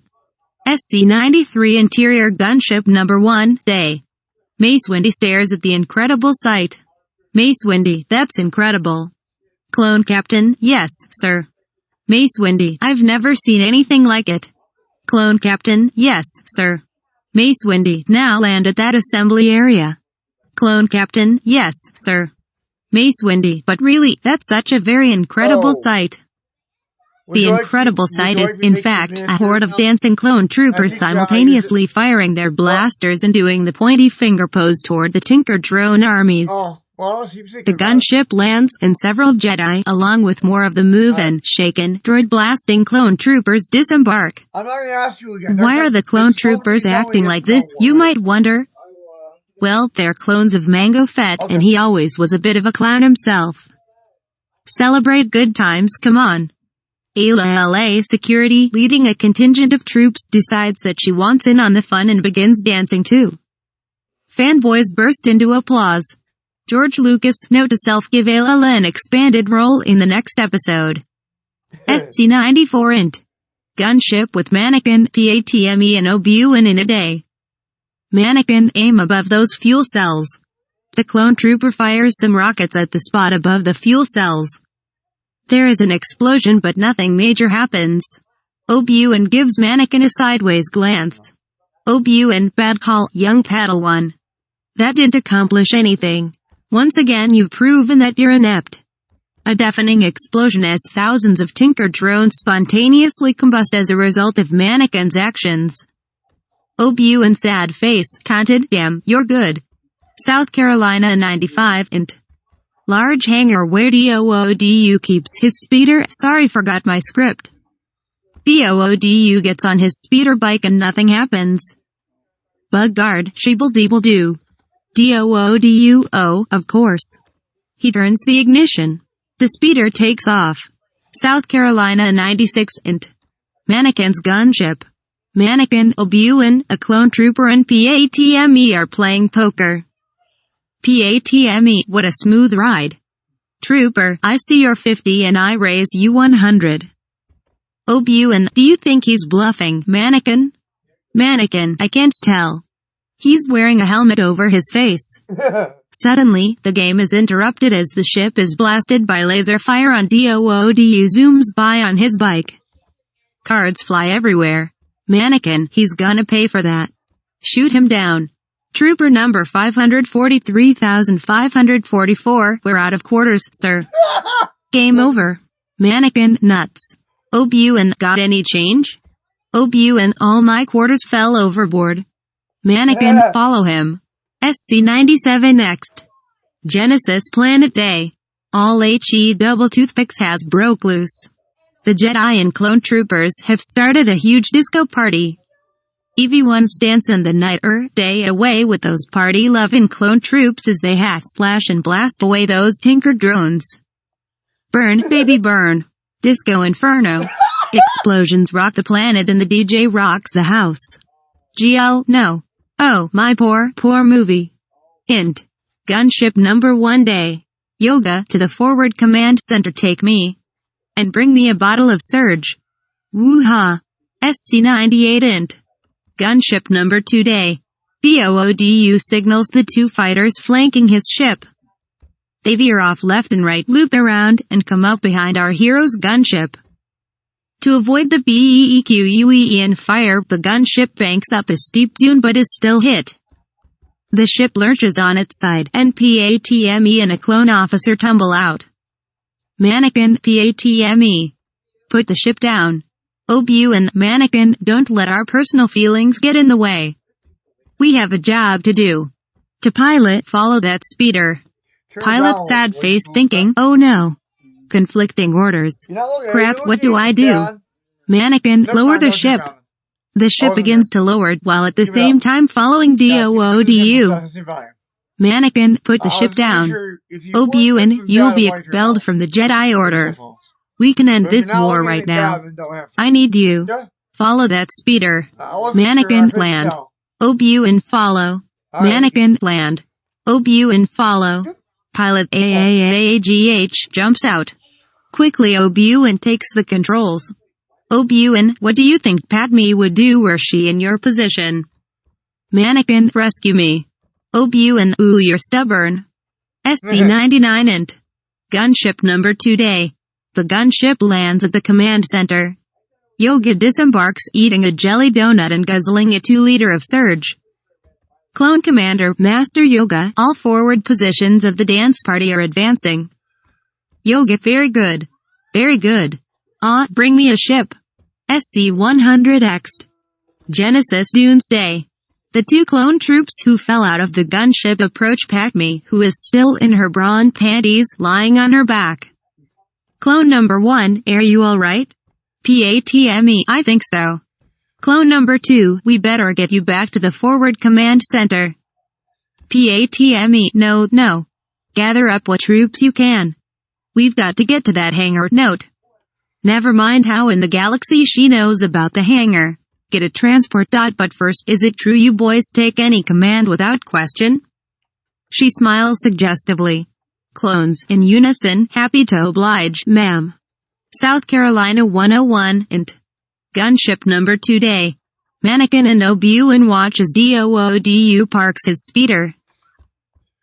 SC-93 Interior Gunship number 1, day. Mace Windy stares at the incredible sight. Mace Windy, that's incredible. Clone Captain, yes, sir. Mace Windy, I've never seen anything like it. Clone Captain, yes, sir. Mace Windy, now land at that assembly area. Clone Captain, yes, sir. Mace Windy, but really, that's such a very incredible sight. The incredible sight is, in fact, a horde of dancing clone troopers simultaneously firing their blasters and doing the pointy finger pose toward the Tinker drone armies. The gunship lands, and several Jedi, along with more of the move and shaken, droid-blasting clone troopers disembark. Why are the clone troopers acting like this, you might wonder? Well, they're clones of Mango Fett, and he always was a bit of a clown himself. Celebrate good times, come on. Ayla LA Security, leading a contingent of troops, decides that she wants in on the fun and begins dancing too. Fanboys burst into applause. George Lucas, note to self, give Ayla an expanded role in the next episode. SC-94 Int. Gunship with Mannequin, PATME and Obi-Wan in a day. Mannequin, aim above those fuel cells. The clone trooper fires some rockets at the spot above the fuel cells. There is an explosion but nothing major happens. Obi-Wan gives Mannequin a sideways glance. Obi-Wan, bad call, young Padawan. That didn't accomplish anything. Once again you've proven that you're inept. A deafening explosion as thousands of Tinker drones spontaneously combust as a result of Mannequin's actions. Obi-Wan sad face, conted, damn, you're good. South Carolina 95 Int. Large hangar where DOODU keeps his speeder, sorry forgot my script. DOODU gets on his speeder bike and nothing happens. Bug guard, sheeple-deeple-doo. DOODU, oh, of course. He turns the ignition. The speeder takes off. South Carolina 96 Int. Mannequin's gunship. Mannequin, Obi-Wan, a clone trooper and PATME are playing poker. PATME, what a smooth ride. Trooper, I see you're 50 and I raise you 100. Obi-Wan, do you think he's bluffing, Mannequin? Mannequin, I can't tell. He's wearing a helmet over his face. Suddenly, the game is interrupted as the ship is blasted by laser fire on Doodu zooms by on his bike. Cards fly everywhere. Mannequin, he's gonna pay for that. Shoot him down. Trooper number 543,544, we're out of quarters, sir. Game over. Mannequin, nuts. Obi-Wan, got any change? Obi-Wan, all my quarters fell overboard. Mannequin, follow him. SC-97 next. Genesis Planet Day. All HE double toothpicks has broke loose. The Jedi and clone troopers have started a huge disco party. Everyone's dancing the night day away with those party-loving clone troops as they hack, slash and blast away those tinker drones. Burn, baby burn. Disco Inferno. Explosions rock the planet and the DJ rocks the house. GL, no. Oh, my poor movie. Int. Gunship number 1 day. Yoga, to the forward command center, take me. And bring me a bottle of Surge. Woo-ha. SC-98 int. Gunship number 2 day. Doodu signals the two fighters flanking his ship. They veer off left and right, loop around, and come up behind our hero's gunship. To avoid the BEQUE and fire, the gunship banks up a steep dune but is still hit. The ship lurches on its side, and PATME and a clone officer tumble out. Mannequin, PATME. Put the ship down. Obi-Wan, Mannequin, don't let our personal feelings get in the way. We have a job to do. To pilot, follow that speeder. Pilot sad face thinking, oh no. Conflicting orders. Crap, what do I do? Mannequin, lower the ship. The ship begins to lower while at the same time following Doodu. Mannequin, put the ship down. Obi-Wan, you'll be expelled from the Jedi Order. We can end this war right now. I need you. Follow that speeder. Mannequin, land. Obi-Wan, follow. Mannequin, land. Obi-Wan, follow. Pilot AAAGH jumps out. Quickly Obi-Wan takes the controls. Obi-Wan, what do you think Padme would do were she in your position? Mannequin, rescue me. Obi-Wan, ooh, you're stubborn. SC-99 int. Gunship number 2 day. The gunship lands at the command center. Yoga disembarks, eating a jelly donut and guzzling a 2-liter of Surge. Clone Commander, Master Yoga, all forward positions of the dance party are advancing. Yoga, very good. Very good. Bring me a ship. SC-100X. Genesis Doomsday. The 2 clone troops who fell out of the gunship approach Padme, who is still in her brawn panties, lying on her back. Clone number 1, are you alright? PATME, I think so. Clone number 2, we better get you back to the forward command center. PATME, no. Gather up what troops you can. We've got to get to that hangar. Note. Never mind how in the galaxy she knows about the hangar. Get a transport. But first, is it true you boys take any command without question? She smiles suggestively. Clones, in unison, happy to oblige, ma'am. South Carolina 101, int. Gunship number 2 day. Mannequin and Obi-Wan watch as Doodu parks his speeder.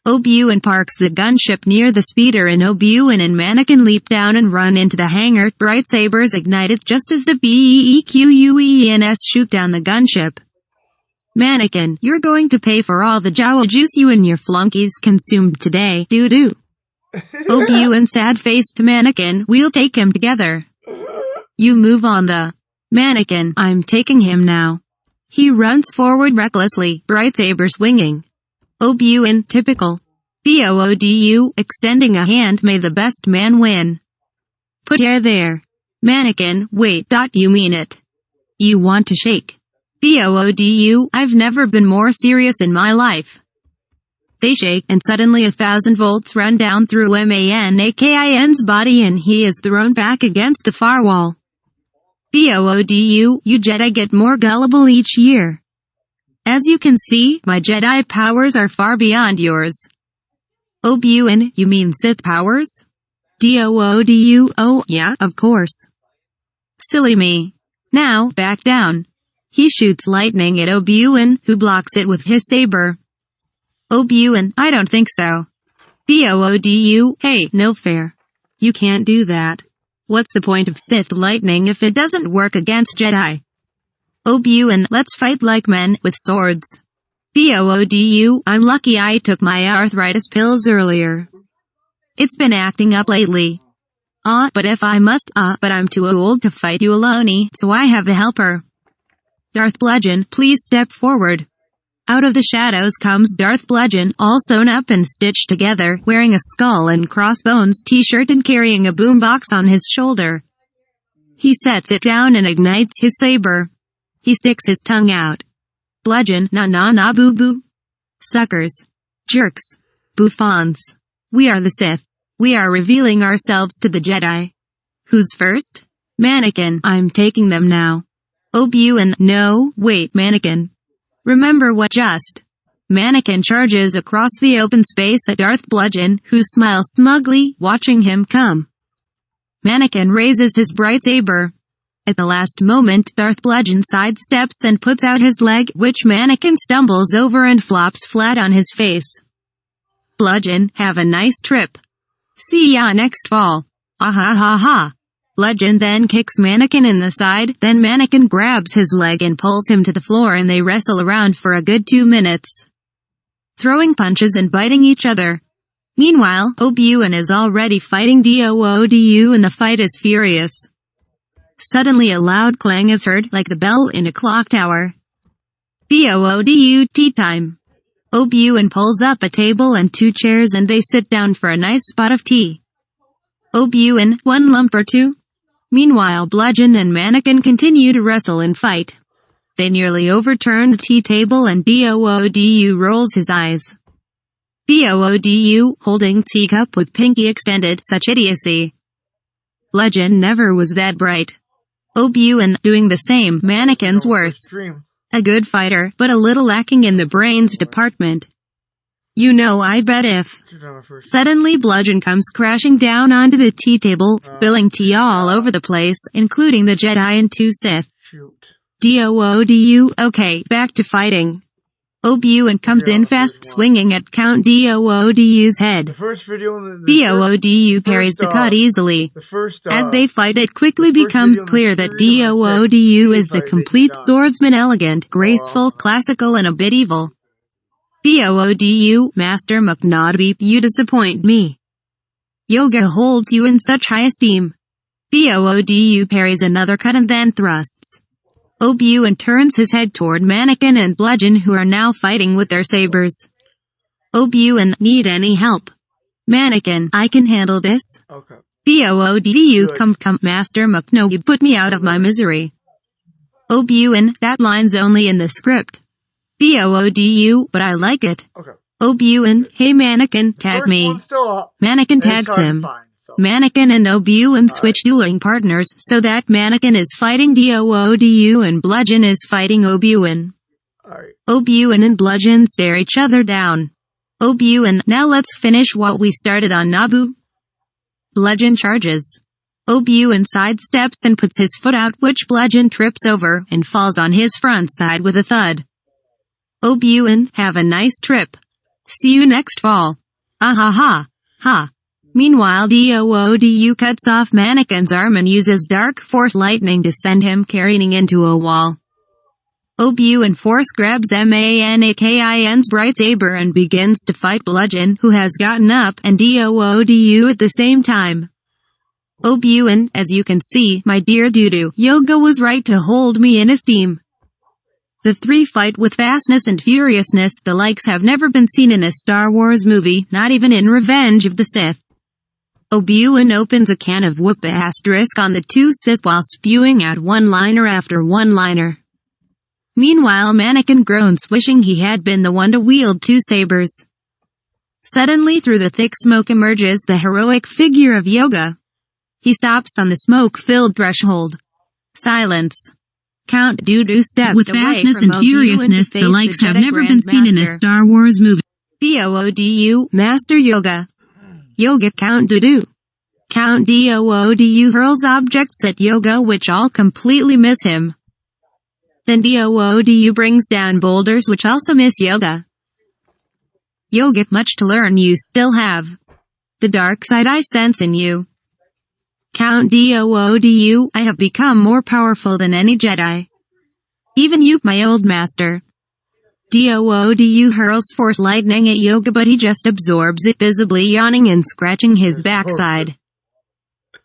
Obi-Wan parks the gunship near the speeder and Obi-Wan and Mannequin leap down and run into the hangar, bright sabers ignited just as the BEQUENS shoot down the gunship. Mannequin, you're going to pay for all the Jawa juice you and your flunkies consumed today, doo-doo. Obi-Wan sad-faced Mannequin, we'll take him together. You move on the Mannequin, I'm taking him now. He runs forward recklessly, bright saber swinging. Obi-Wan, typical. Doodu, extending a hand, may the best man win. Put air there. Mannequin, wait, you mean it? You want to shake. Doodu, I've never been more serious in my life. They shake, and suddenly 1,000 volts run down through Mannequin's body and he is thrown back against the far wall. Doodu, you Jedi get more gullible each year. As you can see, my Jedi powers are far beyond yours. Obi-Wan, you mean Sith powers? Doodu, oh, yeah, of course. Silly me. Now, back down. He shoots lightning at Obi-Wan, who blocks it with his saber. Obi-Wan, I don't think so. Doodu, hey, no fair. You can't do that. What's the point of Sith lightning if it doesn't work against Jedi? Obi-Wan, let's fight like men, with swords. Doodu, I'm lucky I took my arthritis pills earlier. It's been acting up lately. But if I must, but I'm too old to fight you alone, so I have a helper. Darth Bludgeon, please step forward. Out of the shadows comes Darth Bludgeon, all sewn up and stitched together, wearing a skull and crossbones t-shirt and carrying a boombox on his shoulder. He sets it down and ignites his saber. He sticks his tongue out. Bludgeon, na boo boo. Suckers. Jerks. Bouffons. We are the Sith. We are revealing ourselves to the Jedi. Who's first? Mannequin, I'm taking them now. Obi-Wan, no, wait, Mannequin. Remember what just. Mannequin charges across the open space at Darth Bludgeon, who smiles smugly, watching him come. Mannequin raises his bright saber. At the last moment, Darth Bludgeon sidesteps and puts out his leg, which Mannequin stumbles over and flops flat on his face. Bludgeon, have a nice trip. See ya next fall. Ah ha ha ha. Bludgeon then kicks Mannequin in the side, then Mannequin grabs his leg and pulls him to the floor and they wrestle around for a good 2 minutes. Throwing punches and biting each other. Meanwhile, Obi-Wan is already fighting Doodu and the fight is furious. Suddenly a loud clang is heard, like the bell in a clock tower. Doodu, tea time. Obi-Wan pulls up a table and 2 chairs and they sit down for a nice spot of tea. Obi-Wan, 1 lump or 2? Meanwhile, Bludgeon and Mannequin continue to wrestle and fight. They nearly overturn the tea table and Doodu rolls his eyes. Doodu, holding teacup with pinky extended, such idiocy. Bludgeon never was that bright. Obi-Wan, doing the same, Mannequin's worse. A good fighter, but a little lacking in the brains department. You know, I bet if. Suddenly Bludgeon comes crashing down onto the tea table, spilling tea all over the place, including the Jedi and 2 Sith. Doodu, okay, back to fighting. Obi-Wan comes in fast, swinging at Count Doodu's head. Doodu parries the cut easily. As they fight, it quickly becomes clear that Doodu is the complete swordsman, elegant, graceful, classical, and a bit evil. Doodu, Master McNaughty, you disappoint me. Yoga holds you in such high esteem. Doodu parries another cut and then thrusts. Obi-Wan turns his head toward Mannequin and Bludgeon, who are now fighting with their sabers. Obi-Wan, need any help? Mannequin, I can handle this. Okay. Doodu, come, Master McNaughty, put me out of my misery. Obi-Wan, that line's only in the script. Doodu, but I like it. Okay. Obi-Wan, hey Mannequin, tag me. Mannequin tags him. Mannequin and Obi-Wan switch dueling partners, so that Mannequin is fighting Doodu and Bludgeon is fighting Obi-Wan. Obi-Wan and Bludgeon stare each other down. Obi-Wan, now let's finish what we started on Naboo. Bludgeon charges. Obi-Wan sidesteps and puts his foot out, which Bludgeon trips over, and falls on his front side with a thud. Obi-Wan, have a nice trip. See you next fall. Ah ha ha. Ha. Meanwhile, Doodu cuts off Mannequin's arm and uses dark force lightning to send him careening into a wall. Obi-Wan force grabs Mannequin's bright saber and begins to fight Bludgeon, who has gotten up, and Doodu at the same time. Obi-Wan, as you can see, my dear Dudu, Yoga was right to hold me in esteem. The 3 fight with fastness and furiousness the likes have never been seen in a Star Wars movie, not even in Revenge of the Sith. Obi-Wan opens a can of whoop asterisk on the 2 Sith while spewing out one-liner after one-liner. Meanwhile, Mannequin groans, wishing he had been the one to wield 2 sabers. Suddenly, through the thick smoke emerges the heroic figure of Yoga. He stops on the smoke-filled threshold. Silence. Count Doodu steps with fastness and furiousness the likes have never been seen in a Star Wars movie. Doodu, Master Yoga. Yoga, Count Doodu. Count Doodu hurls objects at Yoga which all completely miss him. Then Doodu brings down boulders which also miss Yoga. You'll get much to learn. You still have the dark side I sense in you. Count Doodu, I have become more powerful than any Jedi. Even you, my old master. Doodu hurls force lightning at Yoga, but he just absorbs it, visibly yawning and scratching his backside.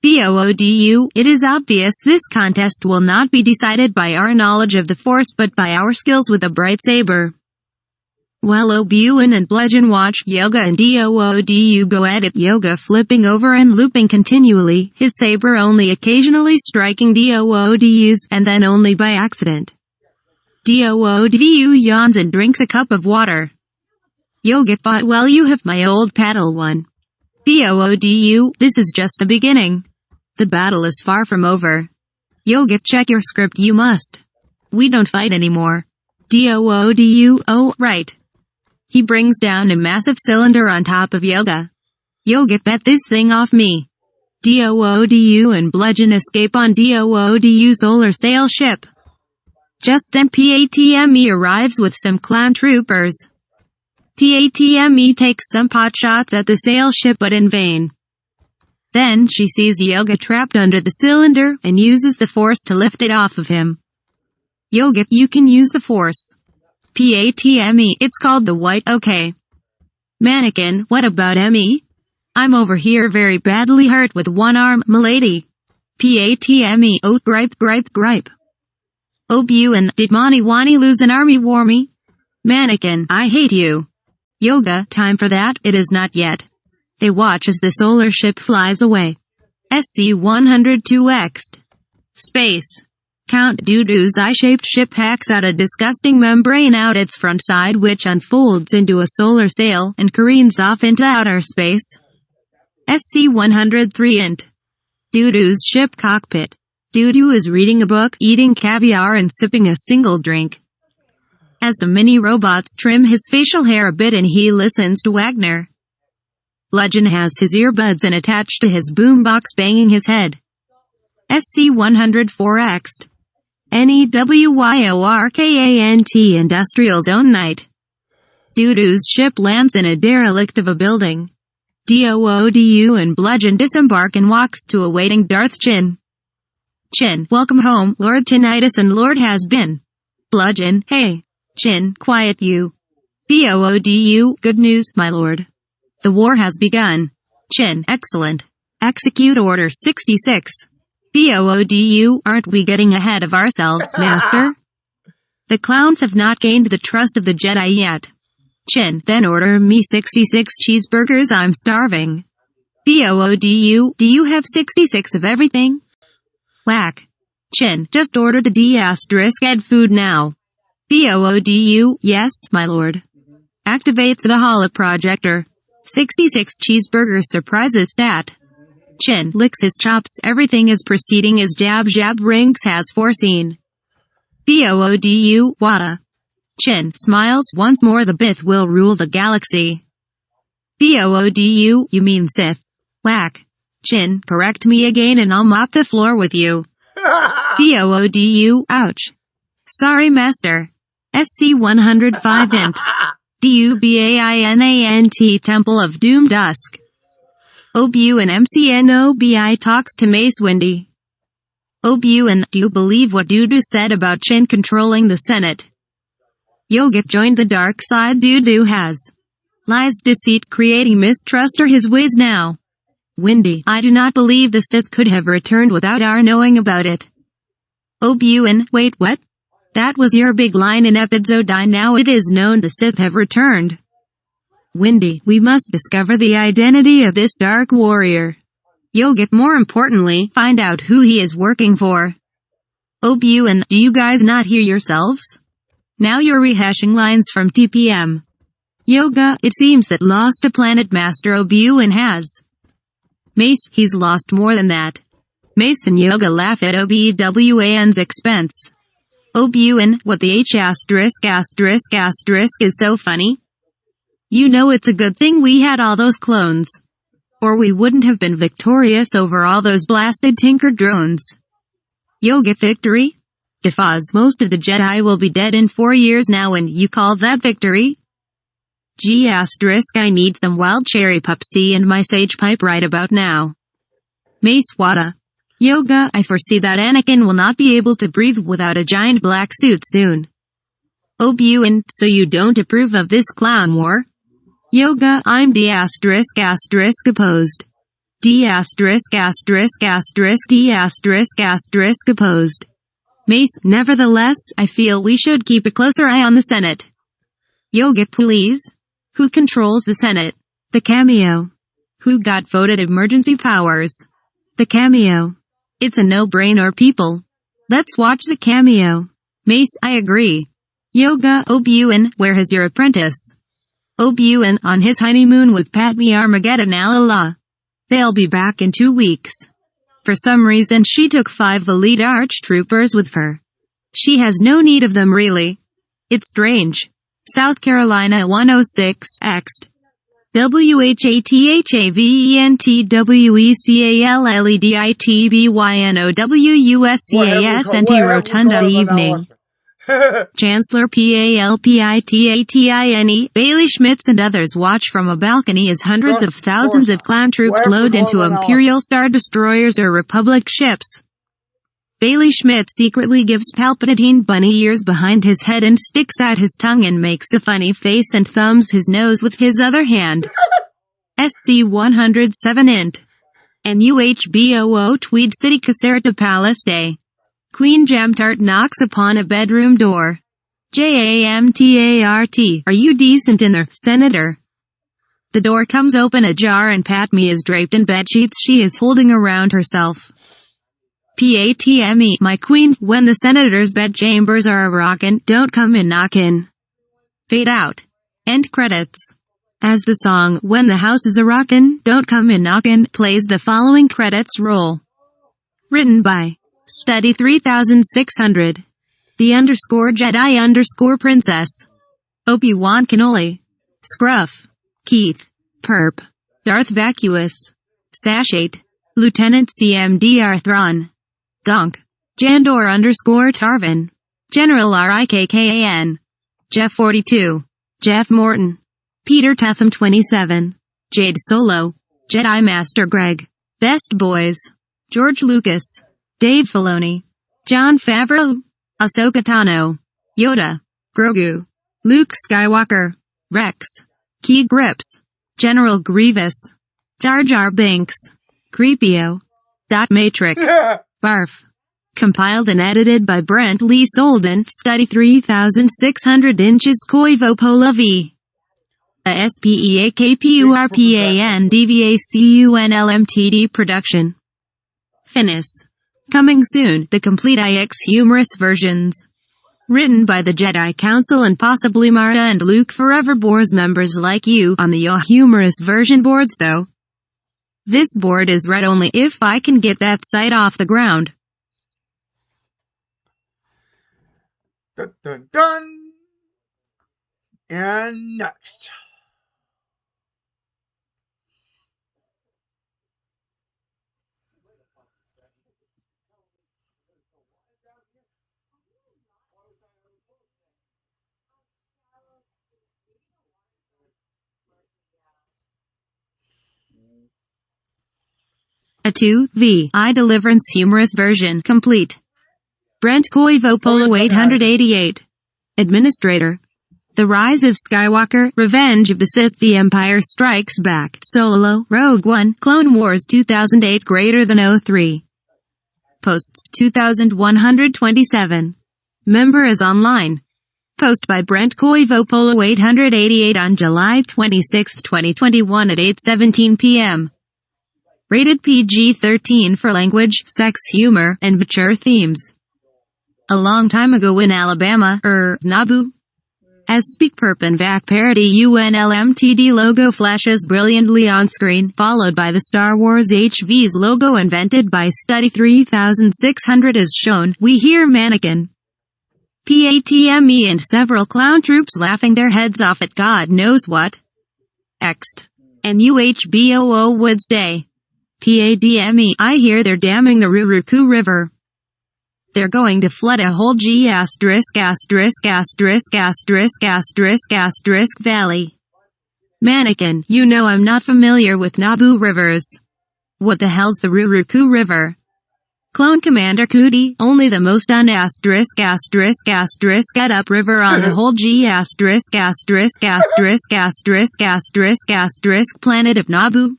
Doodu, it is obvious this contest will not be decided by our knowledge of the Force but by our skills with a bright saber. While Obi-Wan and Bludgeon watch Yoga and Doodu go at it, Yoga flipping over and looping continually, his saber only occasionally striking Doodu's, and then only by accident. Doodu yawns and drinks a cup of water. Yoga fought well. You have my old Padawan. Doodu, this is just the beginning. The battle is far from over. Yoga, check your script. You must. We don't fight anymore. Doodu, oh, right. He brings down a massive cylinder on top of Yoga. Yoga, bet this thing off me. Doodu and Bludgeon escape on Doodu's solar sail ship. Just then Patme arrives with some clown troopers. Patme takes some pot shots at the sail ship but in vain. Then she sees Yoga trapped under the cylinder and uses the Force to lift it off of him. Yoga, you can use the Force. Patme, it's called the White, okay. Mannequin, what about Emmy? I'm over here very badly hurt with one arm, m'lady. Patme, oh, gripe, gripe, gripe. Obi-Wan, did Mani lose an army warmy? Mannequin, I hate you. Yoga, time for that, it is not yet. They watch as the solar ship flies away. SC-102X. Space. Count Doodu's eye-shaped ship hacks out a disgusting membrane out its front side which unfolds into a solar sail and careens off into outer space. SC-103 Int. Doodu's ship cockpit. Doodu is reading a book, eating caviar and sipping a single drink. As some mini robots trim his facial hair a bit and he listens to Wagner. Bludgeon has his earbuds and attached to his boombox banging his head. SC-104X. NEWYORKANT Industrial Zone Night. Doodu's ship lands in a derelict of a building. Doodu and Bludgeon disembark and walks to awaiting Darth Chin. Chin, welcome home, Lord Tinnitus and Lord Has-Been. Bludgeon, hey. Chin, quiet you. Doodu, good news, my lord. The war has begun. Chin, excellent. Execute Order 66. Doodu, aren't we getting ahead of ourselves, Master? The clowns have not gained the trust of the Jedi yet. Chin, then order me 66 cheeseburgers, I'm starving. Doodu, do you have 66 of everything? Whack. Chin, just order the D***ed food now. Doodu, yes, my lord. Activates the holoprojector. 66 cheeseburger surprises stat. Chin licks his chops, everything is proceeding as Jab Rinks has foreseen. Doodu, Wada. Chin smiles once more, the Bith will rule the galaxy. Doodu, you mean Sith. Whack. Chin, correct me again and I'll mop the floor with you. Doodu, ouch. Sorry, Master. SC-105 Int. DUBAINANT Temple of Doom Dusk. Obi-Wan MCNOBI talks to Mace Windy. Obi-Wan, do you believe what Doodu said about Chin controlling the Senate? Yoga joined the dark side. Doodu has lies, deceit, creating mistrust are his ways now. Windy, I do not believe the Sith could have returned without our knowing about it. Obi-Wan, wait, what? That was your big line in episode 9. Now it is known the Sith have returned. Windy, we must discover the identity of this dark warrior. Yoga, more importantly, find out who he is working for. Obi-Wan, do you guys not hear yourselves? Now you're rehashing lines from TPM. Yoga, it seems that lost a planet Master Obi-Wan has. Mace, he's lost more than that. Mace and Yoga laugh at Obi-Wan's expense. Obi-Wan, what the H*** is so funny? You know it's a good thing we had all those clones. Or we wouldn't have been victorious over all those blasted Tinker drones. Yoga victory? Gafaz, most of the Jedi will be dead in 4 years now and you call that victory? G asterisk I need some wild cherry pupsy and my sage pipe right about now. Mace Wada. Yoga, I foresee that Anakin will not be able to breathe without a giant black suit soon. Obi-Wan, so you don't approve of this clown war? Yoga, I'm D asterisk asterisk opposed. D asterisk asterisk asterisk D asterisk asterisk opposed. Mace, nevertheless, I feel we should keep a closer eye on the Senate. Yoga, please. Who controls the Senate? The cameo. Who got voted emergency powers? The cameo. It's a no-brainer, people. Let's watch the cameo. Mace, I agree. Yoga, Obi-Wan, where has your apprentice? Obi-Wan on his honeymoon with Padme Armageddon Allah. They'll be back in 2 weeks. For some reason she took 5 elite arch-troopers with her. She has no need of them really. It's strange. South Carolina 106, Ext. WHATHAVENTWECALLEDITBYNOWUSCASNT Rotunda Evening. Chancellor Palpatine, Bailey Schmitz and others watch from a balcony as hundreds of thousands of clown troops load into Imperial Star Destroyers or Republic ships. Bailey Schmitz secretly gives Palpatine bunny ears behind his head and sticks out his tongue and makes a funny face and thumbs his nose with his other hand. SC-107 int. NUHBOO Tweed City Caserta Palace Day. Queen Jamtart knocks upon a bedroom door. JAMTART. Are you decent in there, Senator? The door comes open ajar and Padme is draped in bedsheets she is holding around herself. PATME, my queen, when the senator's bedchambers are a-rockin', don't come in knockin'. Fade out. End credits. As the song, When the House is a-Rockin', Don't Come in Knockin', plays the following credits roll. Written by Study 3600. The _Jedi _Princess. Obi-Wan Kenobi. Scruff. Keith. Perp. Darth Vacuous. Sashate. Lieutenant CMDR Thrawn. Gonk. Jandor _Tarvin. General RIKKAN. Jeff 42. Jeff Morton. Peter Tetham 27. Jade Solo. Jedi Master Greg. Best Boys. George Lucas. Dave Filoni. Jon Favreau. Ahsoka Tano. Yoda. Grogu. Luke Skywalker. Rex. Key Grips. General Grievous. Jar Jar Binks. Creepio. Dot Matrix. Barf. Compiled and edited by Brent Lee Sohlden. Study 3600 inches Koivo Pola V. A SPEAKPURPANDVACUNLMTD production. Finis. Coming soon, the complete IX humorous versions. Written by the Jedi Council and possibly Mara and Luke Forever Boars members like you on the humorous version boards though. This board is read only if I can get that site off the ground. Dun dun dun. And next. A 2V I Deliverance humorous version complete. Brent Koivo Polo 888. Administrator. The Rise of Skywalker, Revenge of the Sith, The Empire Strikes Back, Solo, Rogue One, Clone Wars 2008 greater than 03. Posts 2127. Member is online. Post by Brent Koivo Polo 888 on July 26, 2021 at 8:17 p.m. Rated PG-13 for language, sex, humor, and mature themes. A long time ago in Alabama, Naboo. As Speak Perp and Vac parody UNLMTD logo flashes brilliantly on screen, followed by the Star Wars HV's logo invented by Study 3600 as shown, we hear mannequin. PATME and several clown troops laughing their heads off at God knows what. Ext. NUHBOO Woods Day. PADME, I hear they're damming the Ruruku River. They're going to flood a whole G********** valley. Mannequin, you know I'm not familiar with Nabu rivers. What the hell's the Ruruku River? Clone Commander Cootie, only the most get up river on the whole planet of Nabu.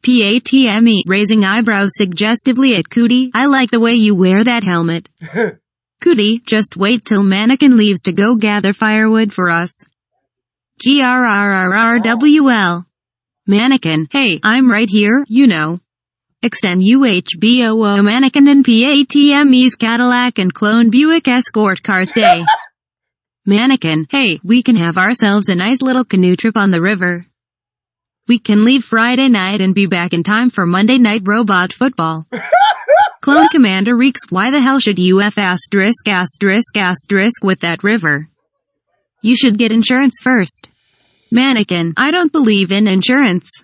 Patme, raising eyebrows suggestively at Cootie, I like the way you wear that helmet. Cootie, just wait till Mannequin leaves to go gather firewood for us. GRRRRWL. Mannequin, hey, I'm right here, you know. Extend UHBOO Mannequin and PATME's Cadillac and Clone Buick Escort Cars Day. Mannequin, hey, we can have ourselves a nice little canoe trip on the river. We can leave Friday night and be back in time for Monday night robot football. Clone Commander Reeks, why the hell should you with that river? You should get insurance first. Mannequin, I don't believe in insurance.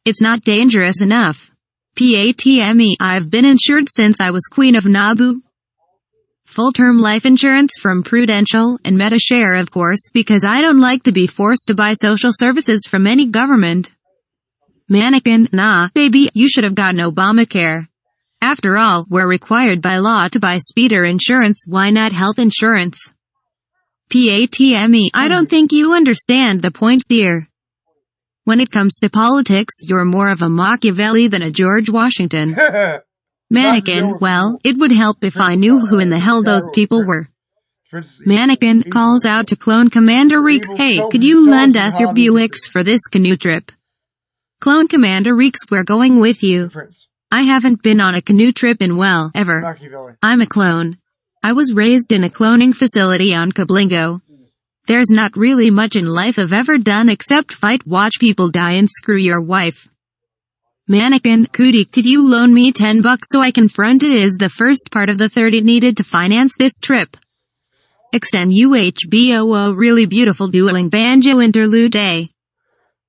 It's not dangerous enough. Patme, I've been insured since I was Queen of Nabu. Full-term life insurance from Prudential, and MetaShare of course, because I don't like to be forced to buy social services from any government. Mannequin, nah, baby, you should have gotten Obamacare. After all, we're required by law to buy speeder insurance, why not health insurance? Patme, I don't think you understand the point, dear. When it comes to politics, you're more of a Machiavelli than a George Washington. Mannequin, well, it would help if I knew who in the hell those people were. Mannequin calls out to Clone Commander Reeks, hey, could you lend us your Buicks for this canoe trip? Clone Commander Reeks, we're going with you. I haven't been on a canoe trip in ever. I'm a clone. I was raised in a cloning facility on Kablingo. There's not really much in life I've ever done except fight, watch people die and screw your wife. Mannequin, Cootie, could you loan me $10 so I can front it as the first part of the 30 needed to finance this trip? Extend UHBOO really beautiful dueling banjo interlude day.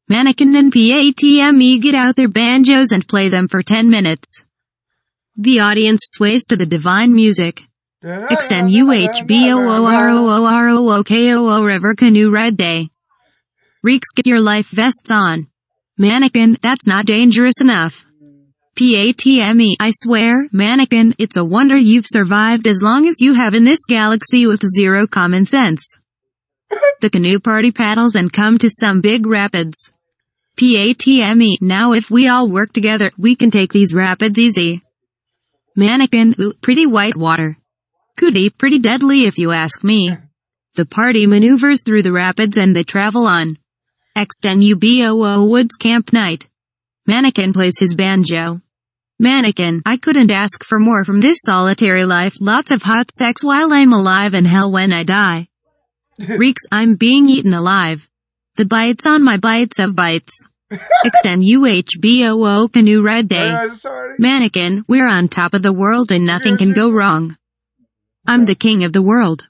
Mannequin and Patme get out their banjos and play them for 10 minutes. The audience sways to the divine music. Extend UHBOOROOROOKOO River Canoe Red Day. Reeks, get your life vests on. Mannequin, that's not dangerous enough. Patme, I swear, Mannequin, it's a wonder you've survived as long as you have in this galaxy with zero common sense. The canoe party paddles and come to some big rapids. Patme, now if we all work together, we can take these rapids easy. Mannequin, ooh, pretty white water. Cootie, pretty deadly if you ask me. The party maneuvers through the rapids and they travel on. XNUBOO Woods Camp Night. Mannequin plays his banjo. Mannequin, I couldn't ask for more from this solitary life, lots of hot sex while I'm alive and hell when I die. Reeks, I'm being eaten alive. The bites on my bites of bites. Extend UHBOO Canoe Red Day. Mannequin, we're on top of the world and nothing can go wrong. I'm the king of the world.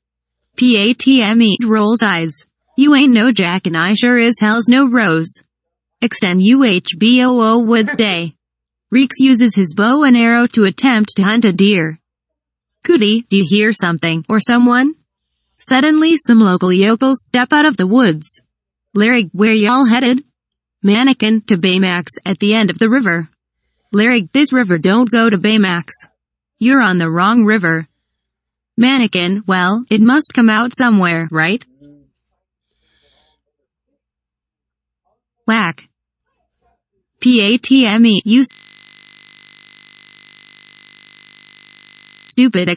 Patme rolls eyes. You ain't no Jack and I sure as hell's no Rose. Extend UHBOO Woods Day. Reeks uses his bow and arrow to attempt to hunt a deer. Cootie, do you hear something, or someone? Suddenly some local yokels step out of the woods. Larry, where y'all headed? Mannequin, to Baymax, at the end of the river. Larry, this river don't go to Baymax. You're on the wrong river. Mannequin, well, it must come out somewhere, right? Whack. Patme, you stupid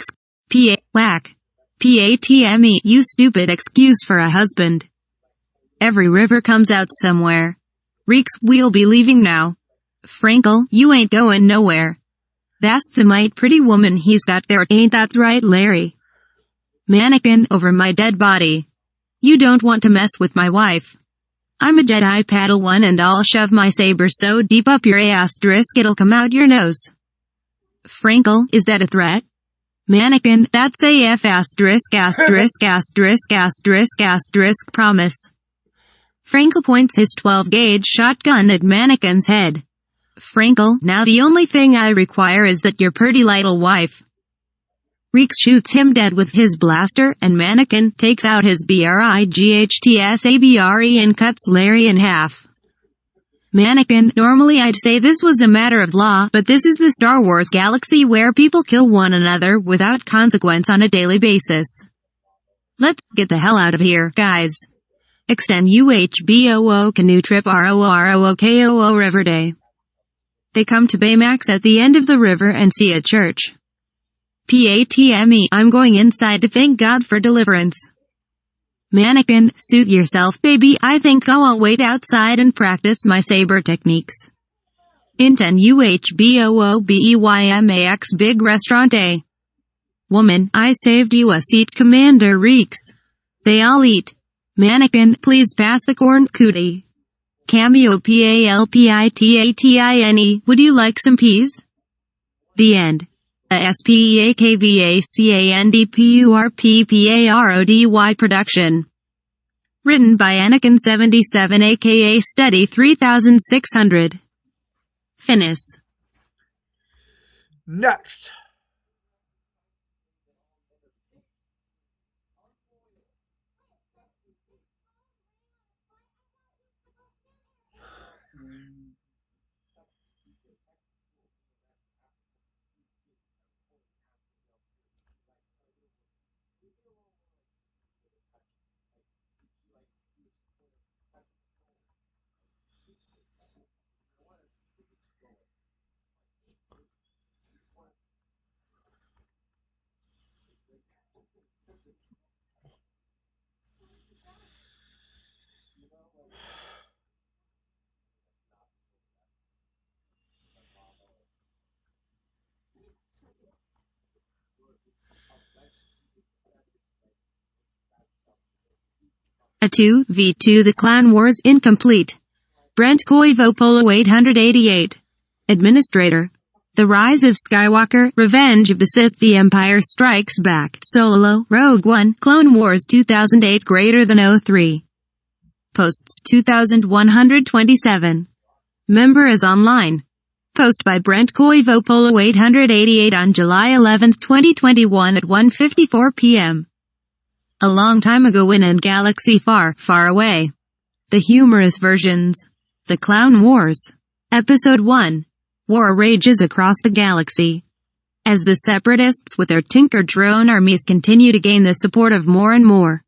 whack. Patme, you stupid excuse for a husband. Every river comes out somewhere. Reeks, we'll be leaving now. Frankel, you ain't going nowhere. That's a might pretty woman he's got there, ain't that's right, Larry? Mannequin, over my dead body. You don't want to mess with my wife. I'm a Jedi Padawan and I'll shove my saber so deep up your asterisk it'll come out your nose. Frankel, is that a threat? Mannequin, that's AF asterisk asterisk asterisk asterisk asterisk promise. Frankel points his 12-gauge shotgun at Mannequin's head. Frankel, now the only thing I require is that your pretty little wife. Reeks shoots him dead with his blaster, and Mannequin takes out his BRIGHTSABRE and cuts Larry in half. Mannequin, normally I'd say this was a matter of law, but this is the Star Wars galaxy where people kill one another without consequence on a daily basis. Let's get the hell out of here, guys. Extend UHBOO canoe trip ROOROOKOO River Day. They come to Baymax at the end of the river and see a church. PATME, I'm going inside to thank God for deliverance. Mannequin, suit yourself baby, I think I'll wait outside and practice my saber techniques. Inten UHBOOBEYMAX Big Restaurant Day. Woman, I saved you a seat Commander Reeks. They all eat. Mannequin, please pass the corn cootie. Cameo PALPITATINE, would you like some peas? The end. A SPEAKVACANDPURPPARODY production. Written by Anakin 77 aka Steady 3600. Finis. Next. A 2v2 The Clan Wars incomplete. Brent Koivopolo 888. Administrator. The Rise of Skywalker, Revenge of the Sith, The Empire Strikes Back, Solo, Rogue One, Clone Wars 2008 greater than 03. Posts 2127. Member is online. Post by Brent Koivopolo 888 on July 11, 2021 at 1:54 p.m. A long time ago in a galaxy far, far away. The Humorous versions. The Clown Wars. Episode 1. War rages across the galaxy. As the Separatists with their Tinker drone armies continue to gain the support of more and more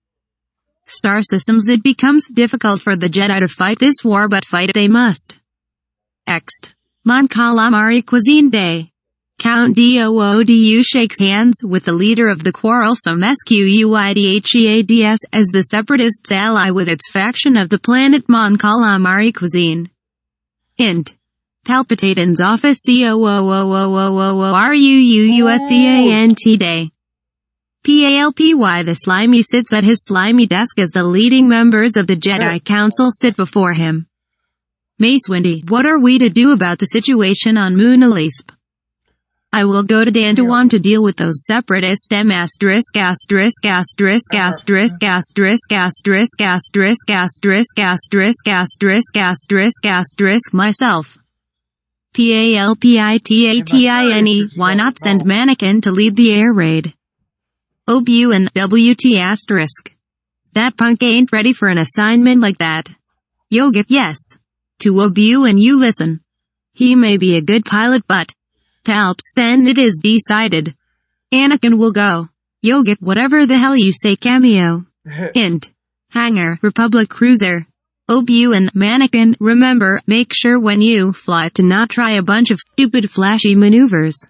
star systems, it becomes difficult for the Jedi to fight this war, but fight they must. Ext. Mon Calamari Cuisine Day. Count Doodu shakes hands with the leader of the quarrelsome Squidheads as the Separatists ally with its faction of the planet Mon Calamari Cuisine. Int. Palpitation's office COOOOOORUUUSCANT Day. PALPY the Slimy sits at his slimy desk as the leading members of the Jedi Council sit before him. Mace Windy, what are we to do about the situation on Moon Alisp? I will go to Dandawan to deal with those separatist myself. PALPITATINE, why not send Mannequin to lead the air raid? OBU and WT*. That punk ain't ready for an assignment like that. Yogic, yes. To OBU and you listen. He may be a good pilot but Palps, then it is decided. Anakin will go. Yogic, whatever the hell you say cameo. Int. Hangar, Republic Cruiser. OBU and Mannequin, remember, make sure when you fly to not try a bunch of stupid flashy maneuvers.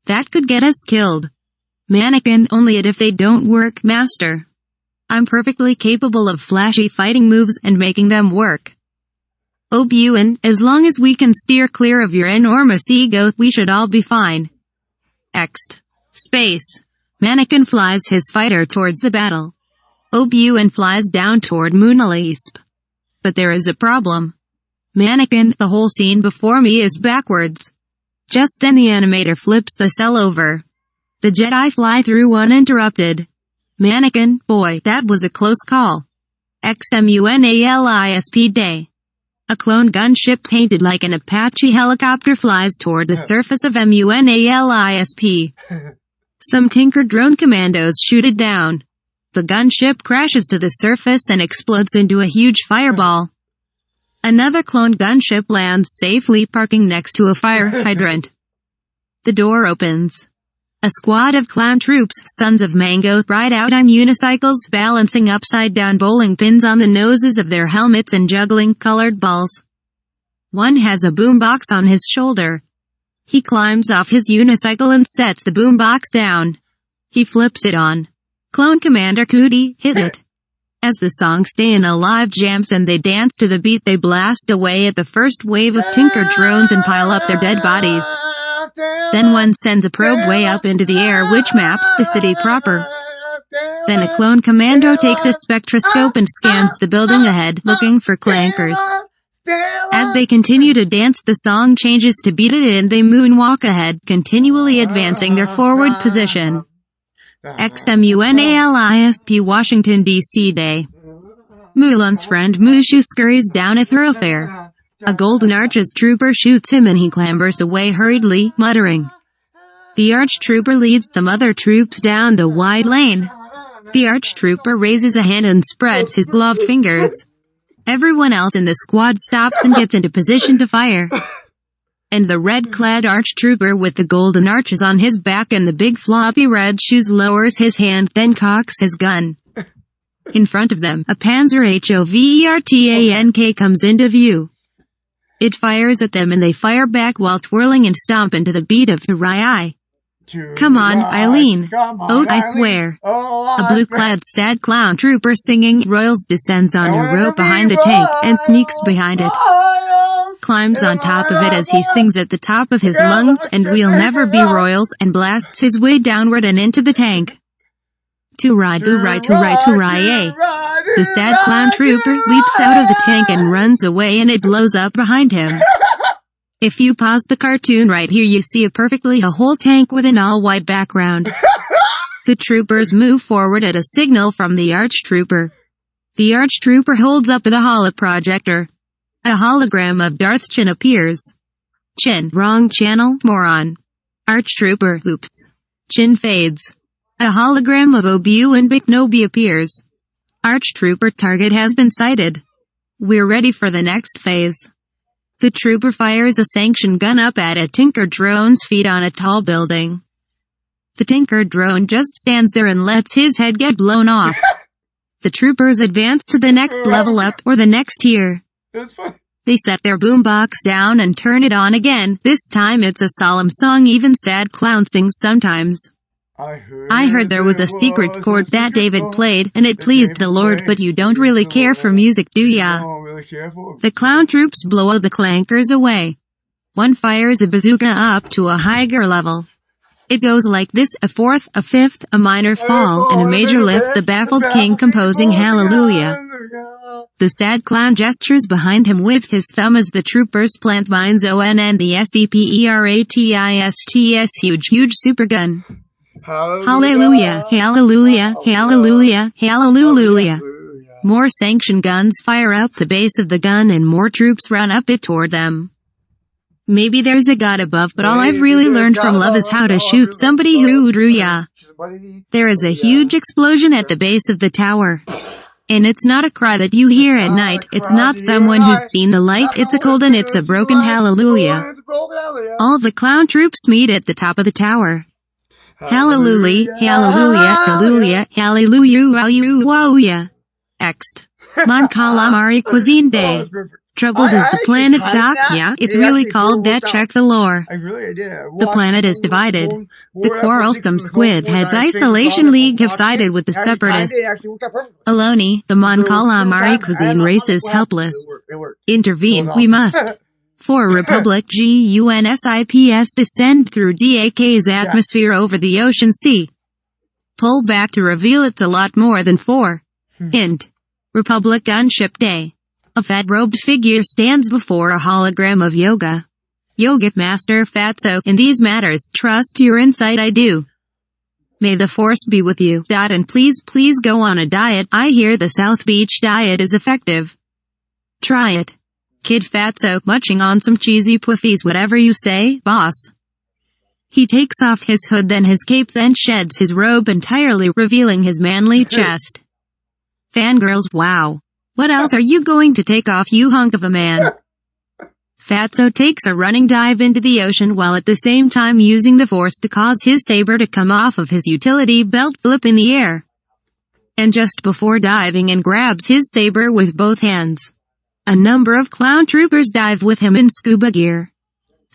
That could get us killed. Mannequin, only if they don't work, Master. I'm perfectly capable of flashy fighting moves and making them work. OBU, as long as we can steer clear of your enormous ego, we should all be fine. Ext. Space. Mannequin flies his fighter towards the battle. OBU flies down toward Moon Alisp. But there is a problem. Mannequin, the whole scene before me is backwards. Just then the animator flips the cell over. The Jedi fly through uninterrupted. Mannequin, boy, that was a close call. XMUNALISP Day. A clone gunship painted like an Apache helicopter flies toward the surface of MUNALISP. Some Tinker drone commandos shoot it down. The gunship crashes to the surface and explodes into a huge fireball. Another cloned gunship lands safely, parking next to a fire hydrant. The door opens. A squad of clown troops, sons of Mango, ride out on unicycles, balancing upside-down bowling pins on the noses of their helmets and juggling colored balls. One has a boombox on his shoulder. He climbs off his unicycle and sets the boombox down. He flips it on. Clone Commander Cootie, hit it. As the song Stayin' Alive jams and they dance to the beat, they blast away at the first wave of Tinker drones and pile up their dead bodies. Then one sends a probe way up into the air which maps the city proper. Then a clone commando takes a spectroscope and scans the building ahead, looking for clankers. As they continue to dance, the song changes to Beat It and they moonwalk ahead, continually advancing their forward position. XMUNALISP Washington, D.C. Day. Mulan's friend Mushu scurries down a thoroughfare. A Golden Arches trooper shoots him and he clambers away hurriedly, muttering. The Archtrooper leads some other troops down the wide lane. The Archtrooper raises a hand and spreads his gloved fingers. Everyone else in the squad stops and gets into position to fire. And the red-clad Archtrooper with the golden arches on his back and the big floppy red shoes lowers his hand, then cocks his gun. In front of them, a Panzer HOVERTANK comes into view. It fires at them and they fire back while twirling and stomping to the beat of Rai. Come on, Eileen. Oh, I swear. A blue-clad sad clown trooper singing Royals descends on a rope behind the tank and sneaks behind it. Climbs on top of it as he sings at the top of his lungs and we'll never be Royals and blasts his way downward and into the tank. To ride, eh? The sad clown trooper leaps out of the tank and runs away and it blows up behind him. If you pause the cartoon right here you see a whole tank with an all-white background. The troopers move forward at a signal from the Archtrooper. The Archtrooper holds up the holoprojector. A hologram of Darth Chin appears. Chin, wrong channel, moron. Archtrooper, oops. Chin fades. A hologram of Obi-Wan Kenobi appears. Archtrooper, target has been sighted. We're ready for the next phase. The trooper fires a sanction gun up at a Tinker drone's feet on a tall building. The Tinker drone just stands there and lets his head get blown off. The troopers advance to the next level up, or the next tier. They set their boombox down and turn it on again. This time it's a solemn song even sad clown sings sometimes. I heard there was a secret chord that David played, and it pleased the Lord, but you don't really care for music, do ya? The clown troops blow the clankers away. One fires a bazooka up to a higher level. It goes like this: a fourth, a fifth, a minor fall, and a major lift, the baffled king composing Hallelujah. The sad clown gestures behind him with his thumb as the troopers plant mines on the SEPERATISTS huge supergun. Hallelujah, hallelujah, hallelujah, hallelujah. More sanction guns fire up the base of the gun and more troops run up it toward them. Maybe there's a God above, but all I've really learned from love is how to shoot somebody who drew ya. There is a huge explosion at the base of the tower. And it's not a cry that you hear at night, it's not someone who's seen the light, it's a cold and it's a broken hallelujah. All the clown troops meet at the top of the tower. Hallelujah, hallelujah, hallelujah, hallelujah, hallelujah. Ext. Mon calamari cuisine day. Troubled is the planet, Doc? Yeah, it's really called that. Check the lore. The planet is divided. The quarrelsome squid heads Isolation League have sided with the separatists. Aloni, the Mon calamari cuisine race is helpless. Intervene, we must. For Republic GUNSIPS descend through DAK's atmosphere over the ocean sea. Pull back to reveal it's a lot more than 4. Int. Republic Gunship Day. A fat-robed figure stands before a hologram of Yoga. Yogic Master Fatso, in these matters, trust your insight I do. May the Force be with you. And please go on a diet. I hear the South Beach diet is effective. Try it. Kid Fatso, munching on some cheesy puffies, whatever you say, boss. He takes off his hood then his cape then sheds his robe entirely revealing his manly chest. Fangirls, wow. What else are you going to take off, you hunk of a man? Fatso takes a running dive into the ocean while at the same time using the force to cause his saber to come off of his utility belt, flip in the air. And just before diving in grabs his saber with both hands. A number of clown troopers dive with him in scuba gear.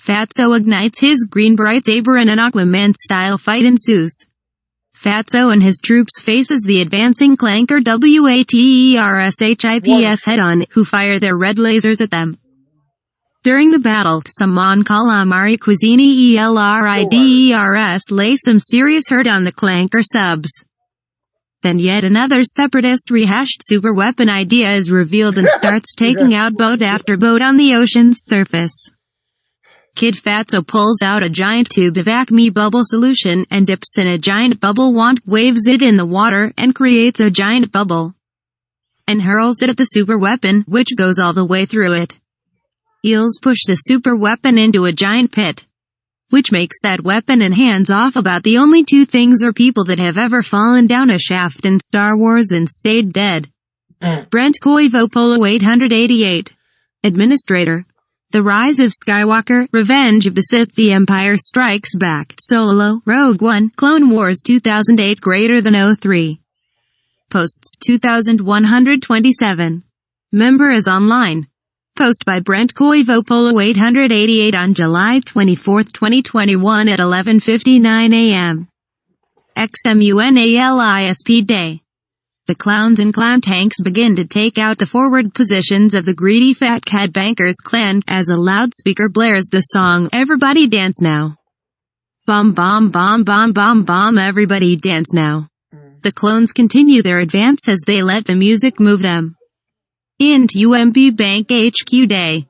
Fatso ignites his green bright saber and an Aquaman-style fight ensues. Fatso and his troops faces the advancing Clanker WATERSHIPS head-on, who fire their red lasers at them. During the battle, some Mon Calamari Cuisine ELRIDERS lay some serious hurt on the Clanker subs. Then yet another separatist rehashed super weapon idea is revealed and starts taking out boat after boat on the ocean's surface. Kid Fatso pulls out a giant tube of Acme bubble solution and dips in a giant bubble wand, waves it in the water, and creates a giant bubble. And hurls it at the super weapon, which goes all the way through it. Eels push the super weapon into a giant pit. Which makes that weapon and hands off about the only two things or people that have ever fallen down a shaft in Star Wars and stayed dead. Brent Koivo Polo 888. Administrator. The Rise of Skywalker, Revenge of the Sith, The Empire Strikes Back, Solo, Rogue One, Clone Wars 2008 greater than 03. Posts 2127. Member is online. Post by Brent Koivo Polo 888 on July 24, 2021 at 11:59 a.m. XMUNALISP Day. The clowns and clown tanks begin to take out the forward positions of the greedy fat cat bankers clan as a loudspeaker blares the song Everybody Dance Now. Bomb bomb bomb bomb bomb bomb everybody dance now. The clones continue their advance as they let the music move them. Int UMB Bank HQ Day.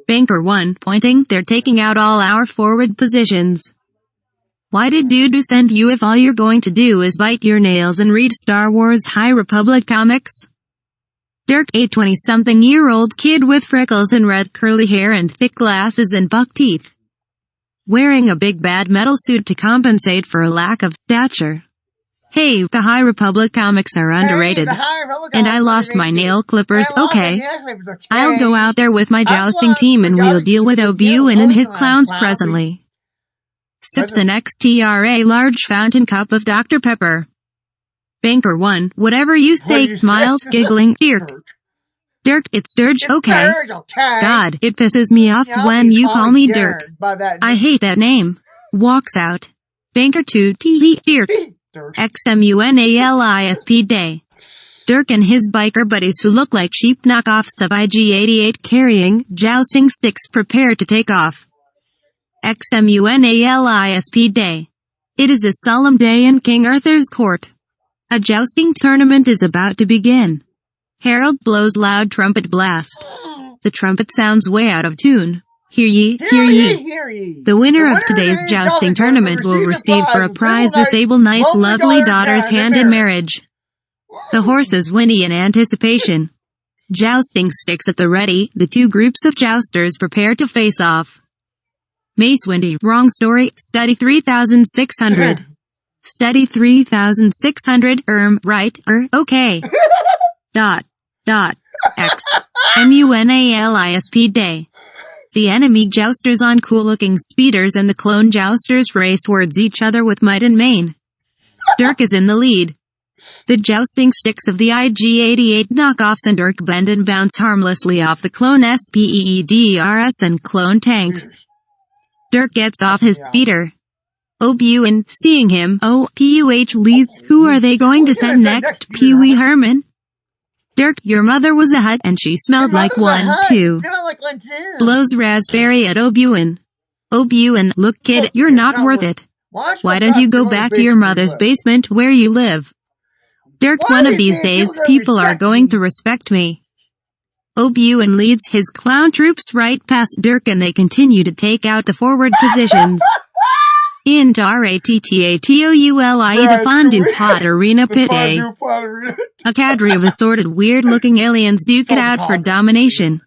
Banker 1, pointing, they're taking out all our forward positions. Why did dude send you if all you're going to do is bite your nails and read Star Wars High Republic comics? Dirk, a 20-something-year-old kid with freckles and red curly hair and thick glasses and buck teeth. Wearing a big bad metal suit to compensate for a lack of stature. Hey, the High Republic comics are underrated. And I lost my nail clippers, okay. I'll go out there with my jousting team and we'll deal with Obi-Wan and his clowns presently. Sips an extra large fountain cup of Dr. Pepper. Banker 1, whatever you say, smiles, giggling, Dirk. Dirk, it's Dirge, okay. God, it pisses me off when you call me Dirk. I hate that name. Walks out. Banker 2, tee Dirk. XMUNALISP Day. Dirk and his biker buddies who look like sheep knockoffs of IG-88 carrying jousting sticks prepare to take off. XMUNALISP Day. It is a solemn day in King Arthur's court. A jousting tournament is about to begin. Herald blows loud trumpet blast. The trumpet sounds way out of tune. Hear ye, hear ye. The winner of today's jousting tournament will receive for a prize the Sable Knight's lovely daughter's hand in marriage. The horses whinny in anticipation. Jousting sticks at the ready, the two groups of jousters prepare to face off. Mace Windy, wrong story, study 3600. Study 3600, right, okay. X. MUNALISP Day. The enemy jousters on cool-looking speeders and the clone jousters race towards each other with might and main. Dirk is in the lead. The jousting sticks of the IG-88 knockoffs and Dirk bend and bounce harmlessly off the clone SPEEDRS and clone tanks. Dirk gets off his speeder. Obi-Wan, seeing him, PUH Lees, who are they going to send next, Pee-wee Herman? Dirk, your mother was a hut and she smelled like one, too. Blows raspberry at Obi-Wan. Obi-Wan, look kid, you're not worth it. Why don't you go back to your mother's basement where you live? Dirk, one of these days, people are going to respect me. Obi-Wan leads his clown troops right past Dirk and they continue to take out the forward positions. Int RATTATOULIE the fondue pot arena pit A. A cadre of assorted weird-looking aliens duke it out for domination.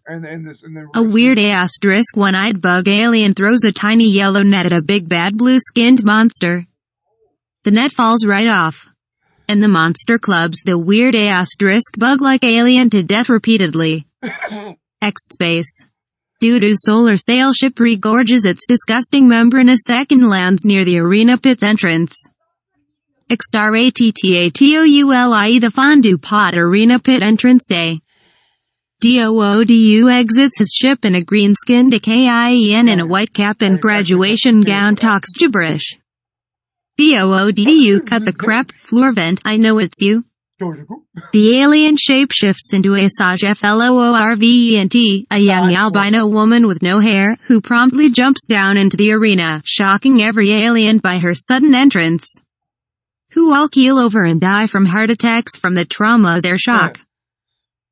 A weird asterisk one-eyed bug alien throws a tiny yellow net at a big bad blue-skinned monster. The net falls right off. And the monster clubs the weird asterisk bug-like alien to death repeatedly. X-Space. Doo-doo solar sail ship regorges its disgusting membranous sac and lands near the arena pit's entrance. XStarATTATOULIE the fondue pot arena pit entrance day. DOODU exits his ship in a green-skinned KIEN in a white cap and graduation gown talks gibberish. DOODU cut the crap, floor vent, I know it's you. The alien shapeshifts into Asajj FLOORVENT, a young albino woman with no hair, who promptly jumps down into the arena, shocking every alien by her sudden entrance. Who all keel over and die from heart attacks from the trauma of their shock.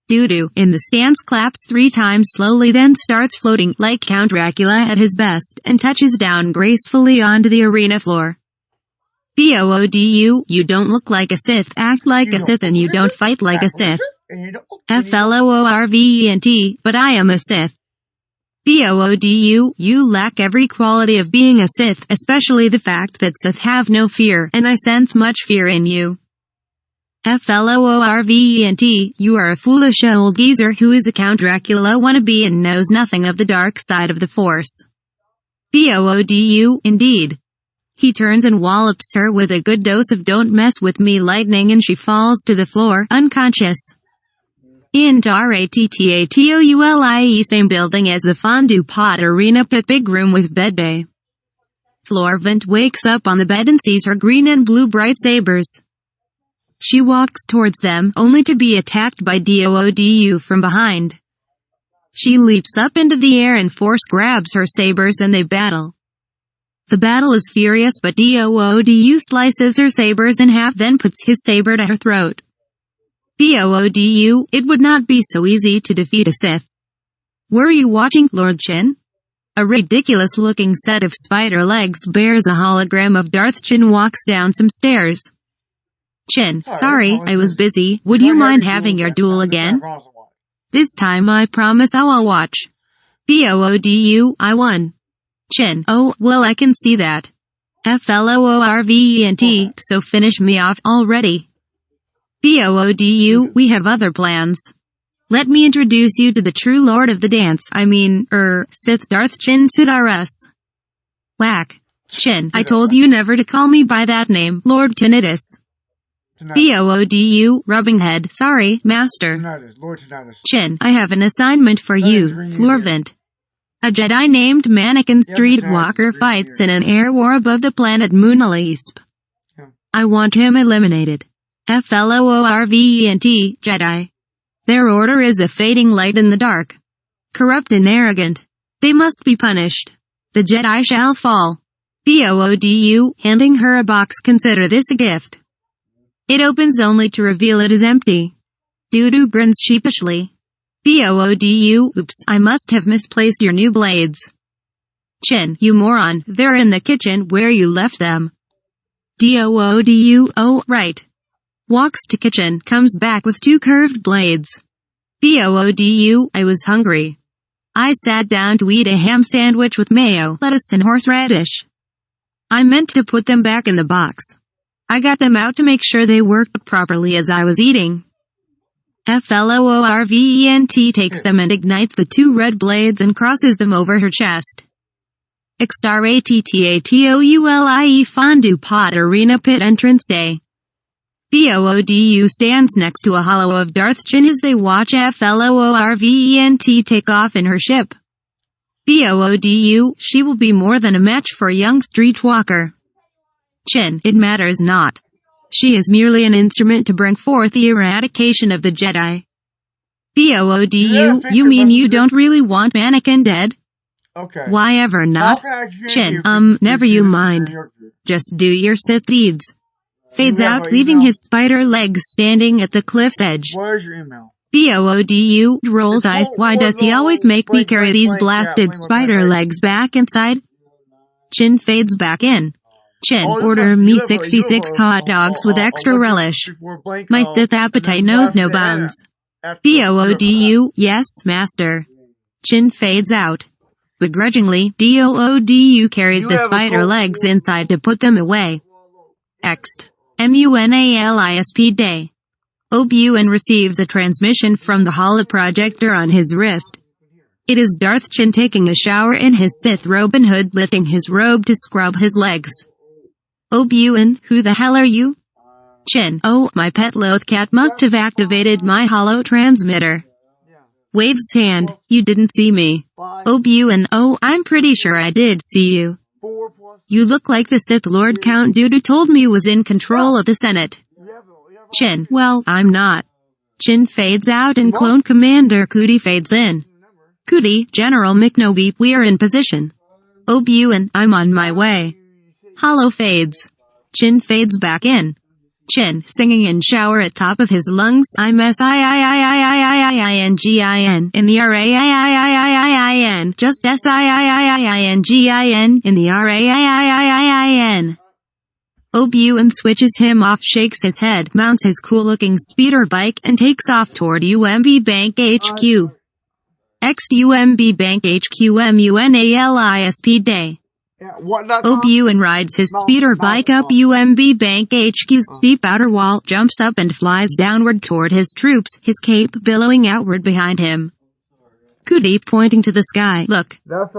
Doo-doo, in the stands claps 3 times slowly then starts floating like Count Dracula at his best, and touches down gracefully onto the arena floor. DOODU, you don't look like a Sith, act like a Sith and you don't fight like a Sith. FLOORVENT, but I am a Sith. DOODU, you lack every quality of being a Sith, especially the fact that Sith have no fear, and I sense much fear in you. FLOORVENT, you are a foolish old geezer who is a Count Dracula wannabe and knows nothing of the dark side of the Force. DOODU, indeed. He turns and wallops her with a good dose of don't mess with me lightning and she falls to the floor, unconscious. Int RATTATOULIE same building as the fondue pot arena pit big room with bed bay. Floor vent wakes up on the bed and sees her green and blue bright sabers. She walks towards them, only to be attacked by DOODU from behind. She leaps up into the air and force grabs her sabers and they battle. The battle is furious but DOODU slices her sabers in half then puts his saber to her throat. DOODU, it would not be so easy to defeat a Sith. Were you watching, Lord Chin? A ridiculous-looking set of spider legs bears a hologram of Darth Chin walks down some stairs. Chin, sorry, I was busy, would you mind having your duel again? This time I promise I will watch. DOODU, I won. Chin, oh, well I can see that. FLOORVENT, so finish me off already. DOODU, we have other plans. Let me introduce you to the true lord of the dance, Sith Darth Chin Sidaris. Whack. Chin, I told you never to call me by that name, Lord Tinnitus. DOODU, rubbing head, sorry, master. Chin, I have an assignment for you, Floorvent. A Jedi named Mannequin Streetwalker fights in an air war above the planet Moonalisp. I want him eliminated. FLOORVENT, Jedi. Their order is a fading light in the dark. Corrupt and arrogant. They must be punished. The Jedi shall fall. DOODU, handing her a box, consider this a gift. It opens only to reveal it is empty. Doo-doo grins sheepishly. DOODU, oops, I must have misplaced your new blades. Chin, you moron, they're in the kitchen where you left them. DOODU, oh, right. Walks to kitchen, comes back with 2 curved blades. DOODU, I was hungry. I sat down to eat a ham sandwich with mayo, lettuce and horseradish. I meant to put them back in the box. I got them out to make sure they worked properly as I was eating. FLOORVENT takes them and ignites the 2 red blades and crosses them over her chest. XStarATTATOULIE fondue pot arena pit entrance day. DOODU stands next to a hollow of Darth Chin as they watch FLOORVENT take off in her ship. DOODU, she will be more than a match for a young streetwalker. Chin, it matters not. She is merely an instrument to bring forth the eradication of the Jedi. DOODU, you mean you don't really want Anakin dead? Okay. Why ever not? Chin, never you mind. Just do your Sith deeds. Fades out, leaving his spider legs standing at the cliff's edge. Where's your email? DOODU rolls eyes. Why does he always make me carry these blasted spider legs back inside? Chin fades back in. Chin, Oh, order you me live 66 hot dogs with extra lunch relish. before blank, My Sith appetite and then knows no after that, bounds. after Doodu, yes, master. Chin fades out. Begrudgingly, Doodu carries You the have a spider cold- legs inside to put them away. Ext. MUNALISP Day. Obi-Wan receives a transmission from the holoprojector on his wrist. It is Darth Chin taking a shower in his Sith robe and hood lifting his robe to scrub his legs. Obi-Wan, who the hell are you? Chin, oh, my pet loath cat must have activated my holo transmitter. Waves hand, you didn't see me. Obi-Wan, oh, I'm pretty sure I did see you. You look like the Sith Lord Count Dooku told me was in control of the Senate. Chin, well, I'm not. Chin fades out and Clone Commander Cootie fades in. Cootie, General McNoby, we are in position. Obi-Wan, I'm on my way. Holo fades. Chin fades back in. Chin, singing in shower at top of his lungs, I'm S-I-I-I-I-I-I-I-I-N-G-I-N, in the R-A-I-I-I-I-I-I-N, just S-I-I-I-I-I-N-G-I-N, in the R-A-I-I-I-I-I-N. Obi-Wan switches him off, shakes his head, mounts his cool-looking speeder bike, and takes off toward UMB Bank HQ. XUMB Bank HQ MUNALISP Day. Obi-Wan rides his speeder bike up UMB Bank HQ's steep outer wall, jumps up and flies downward toward his troops, his cape billowing outward behind him. Cootie pointing to the sky, look,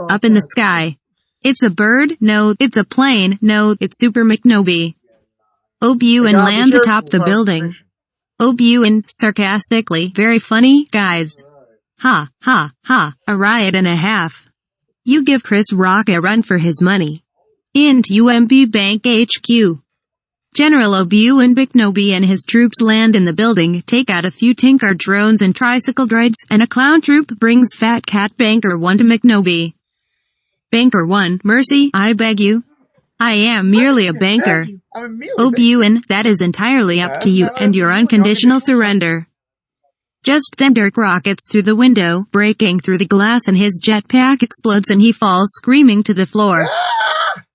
up in the sky. It's a bird? No, it's a plane. No, it's Super McNoby. Obi-Wan lands atop the building. Obi-Wan, sarcastically, very funny, guys. Ha, ha, ha, a riot and a half. You give Chris Rock a run for his money. Int UMB Bank HQ. General Obi-Wan McNoby and his troops land in the building, take out a few Tinker drones and tricycle droids, and a clown troop brings Fat Cat Banker 1 to McNoby. Banker 1, mercy, I beg you. I am merely a banker. Obi-Wan, that is entirely up to you and your unconditional surrender. Just then Dirk rockets through the window, breaking through the glass, and his jetpack explodes and he falls screaming to the floor.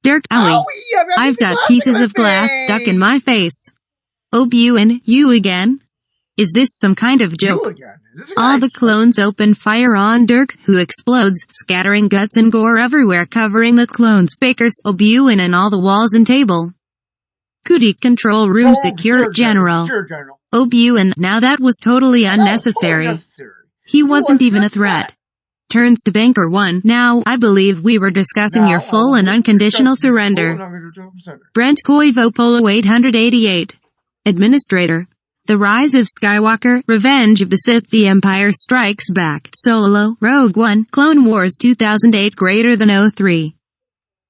Dirk, owie. I've got pieces of glass stuck in my face. Obi-Wan, you again? Is this some kind of joke? All the clones open fire on Dirk, who explodes, scattering guts and gore everywhere, covering the clones, Bakers, Obi-Wan, and all the walls and table. Cootie, control room secure, General. Obi-Wan, now that was totally unnecessary. He wasn't even a threat. Turns to Banker 1, now, I believe we were discussing your full and unconditional surrender. Brent Koivo Polo 888. Administrator. The Rise of Skywalker, Revenge of the Sith, The Empire Strikes Back, Solo, Rogue One, Clone Wars 2008 greater than 03.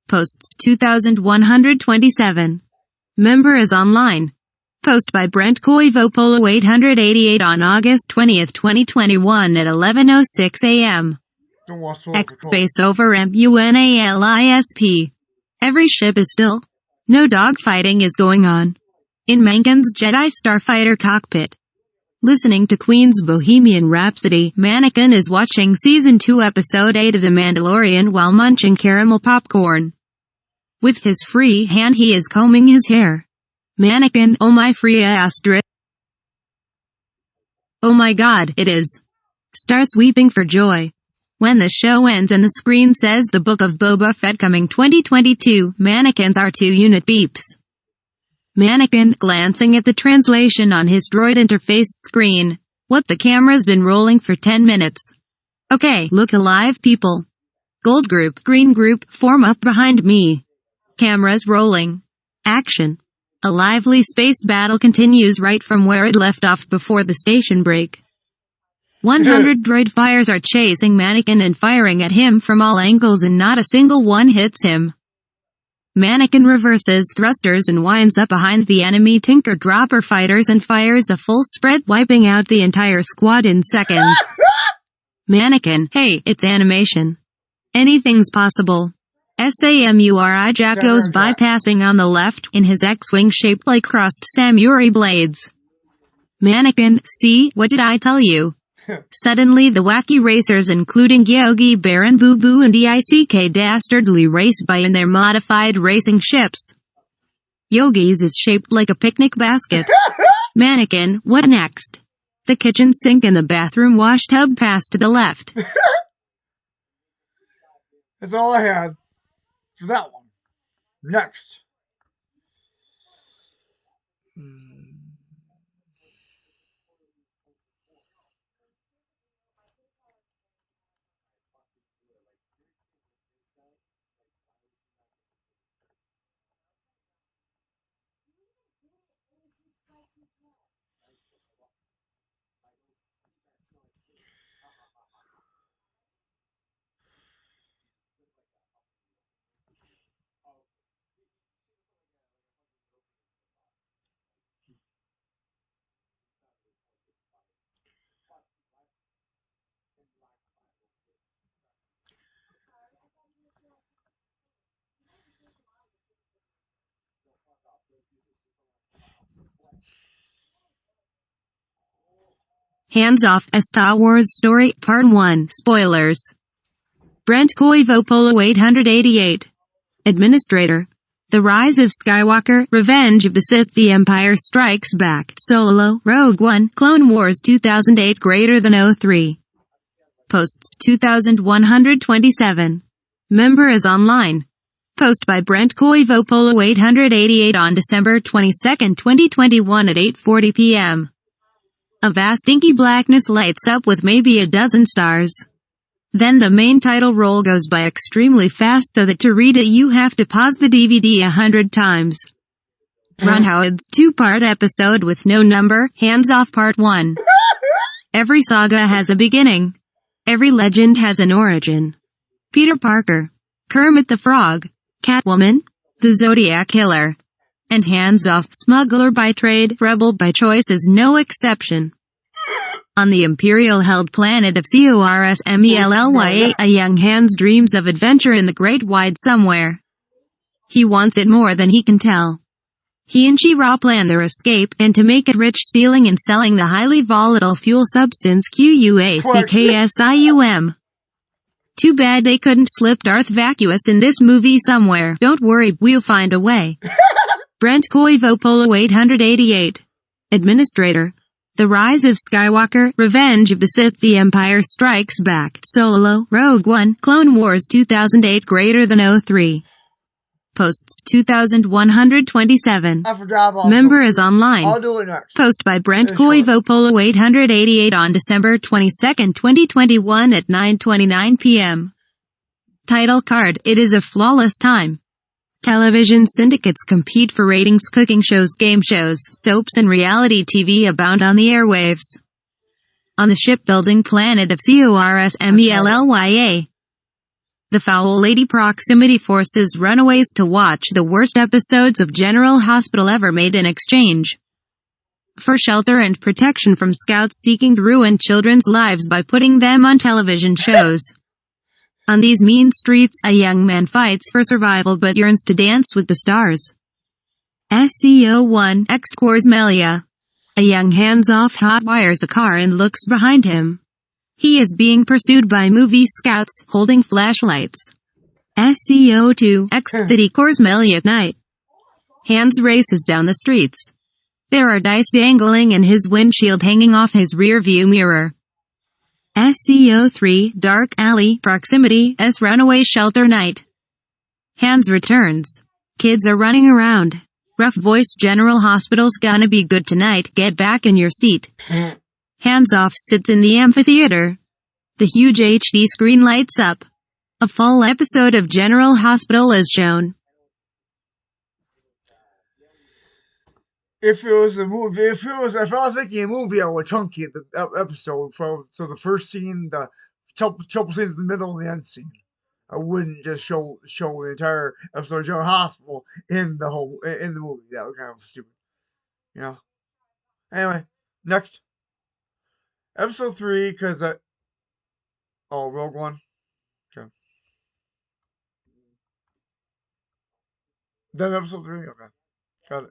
Posts 2127. Member is online. Post by Brent Koivo Polo 888 on August 20th, 2021 at 11:06 a.m. X space over MUNALISP. Every ship is still. No dogfighting is going on. In Menken's Jedi Starfighter cockpit. Listening to Queen's Bohemian Rhapsody, Mannequin is watching Season 2 Episode 8 of The Mandalorian while munching caramel popcorn. With his free hand he is combing his hair. Mannequin, oh my free asterisk. Oh my god, it is. Starts weeping for joy. When the show ends and the screen says The Book of Boba Fett coming 2022, Mannequin's R2 unit beeps. Mannequin, glancing at the translation on his droid interface screen. What, the camera's been rolling for 10 minutes. Okay, look alive people. Gold group, green group, form up behind me. Cameras rolling. Action. A lively space battle continues right from where it left off before the station break. 100 droid fires are chasing Mannequin and firing at him from all angles and not a single one hits him. Mannequin reverses thrusters and winds up behind the enemy Tinker Dropper fighters and fires a full spread, wiping out the entire squad in seconds. Mannequin, hey, it's animation. Anything's possible. SAMURI Jack goes bypassing on the left, in his X-wing shaped like crossed samurai blades. Mannequin, see, what did I tell you? Suddenly the wacky racers including Yogi Bear and Boo Boo and DICK dastardly race by in their modified racing ships. Yogi's is shaped like a picnic basket. Mannequin, what next? The kitchen sink and the bathroom wash tub pass to the left. That's all I had for that one. Next. Hands Off, A Star Wars Story, Part 1. Spoilers. Brent Koivopolo 888. Administrator. The Rise of Skywalker, Revenge of the Sith, The Empire Strikes Back, Solo, Rogue One, Clone Wars 2008 greater than 03. Posts 2127. Member is online. Post by Brent Koivopolo 888 on December 22, 2021 at 8:40 p.m. A vast inky blackness lights up with maybe a dozen stars. Then the main title roll goes by extremely fast so that to read it you have to pause the DVD 100 times. Ron Howard's two-part episode with no number, Hands Off Part 1. Every saga has a beginning. Every legend has an origin. Peter Parker, Kermit the Frog, Catwoman, the Zodiac Killer, and Hands Off, smuggler by trade, rebel by choice is no exception. On the Imperial-held planet of Corsmellia, a young Hans dreams of adventure in the great wide somewhere. He wants it more than he can tell. He and She-Ra plan their escape, and to make it rich stealing and selling the highly volatile fuel substance QUACKSIUM. Too bad they couldn't slip Darth Vacuous in this movie somewhere. Don't worry, we'll find a way. Brent Koivopolo 888. Administrator. The Rise of Skywalker, Revenge of the Sith, The Empire Strikes Back, Solo, Rogue One, Clone Wars 2008 greater than 03. Posts 2127. I forgot about Member is online. I'll do it next. Post by Brent Koivopolo 888 on December 22, 2021 at 9:29 p.m. Title card, It is a flawless time. Television syndicates compete for ratings, cooking shows, game shows, soaps and reality TV abound on the airwaves. On the shipbuilding planet of Corsmellia, the foul lady proximity forces runaways to watch the worst episodes of General Hospital ever made in exchange for shelter and protection from scouts seeking to ruin children's lives by putting them on television shows. On these mean streets, a young man fights for survival but yearns to dance with the stars. SCO-1 X Corsmellia. A young hands-off hotwires a car and looks behind him. He is being pursued by movie scouts, holding flashlights. SCO-2 X City Corsmellia at night. Hans races down the streets. There are dice dangling and his windshield hanging off his rear view mirror. SCO-3 Dark Alley Proximity S Runaway Shelter Night. Hans returns. Kids are running around. Rough voice General Hospital's gonna be good tonight, get back in your seat. Hands Off sits in the amphitheater. The huge HD screen lights up. A full episode of General Hospital is shown. If it was a movie, if I was making a movie, I would truncate the episode. So the first scene, the couple scenes in the middle, and the end scene. I wouldn't just show the entire episode of General Hospital in the movie. That would kind of stupid, you know. Anyway, next episode 3, because Rogue One. Okay. Then episode 3. Okay, got it.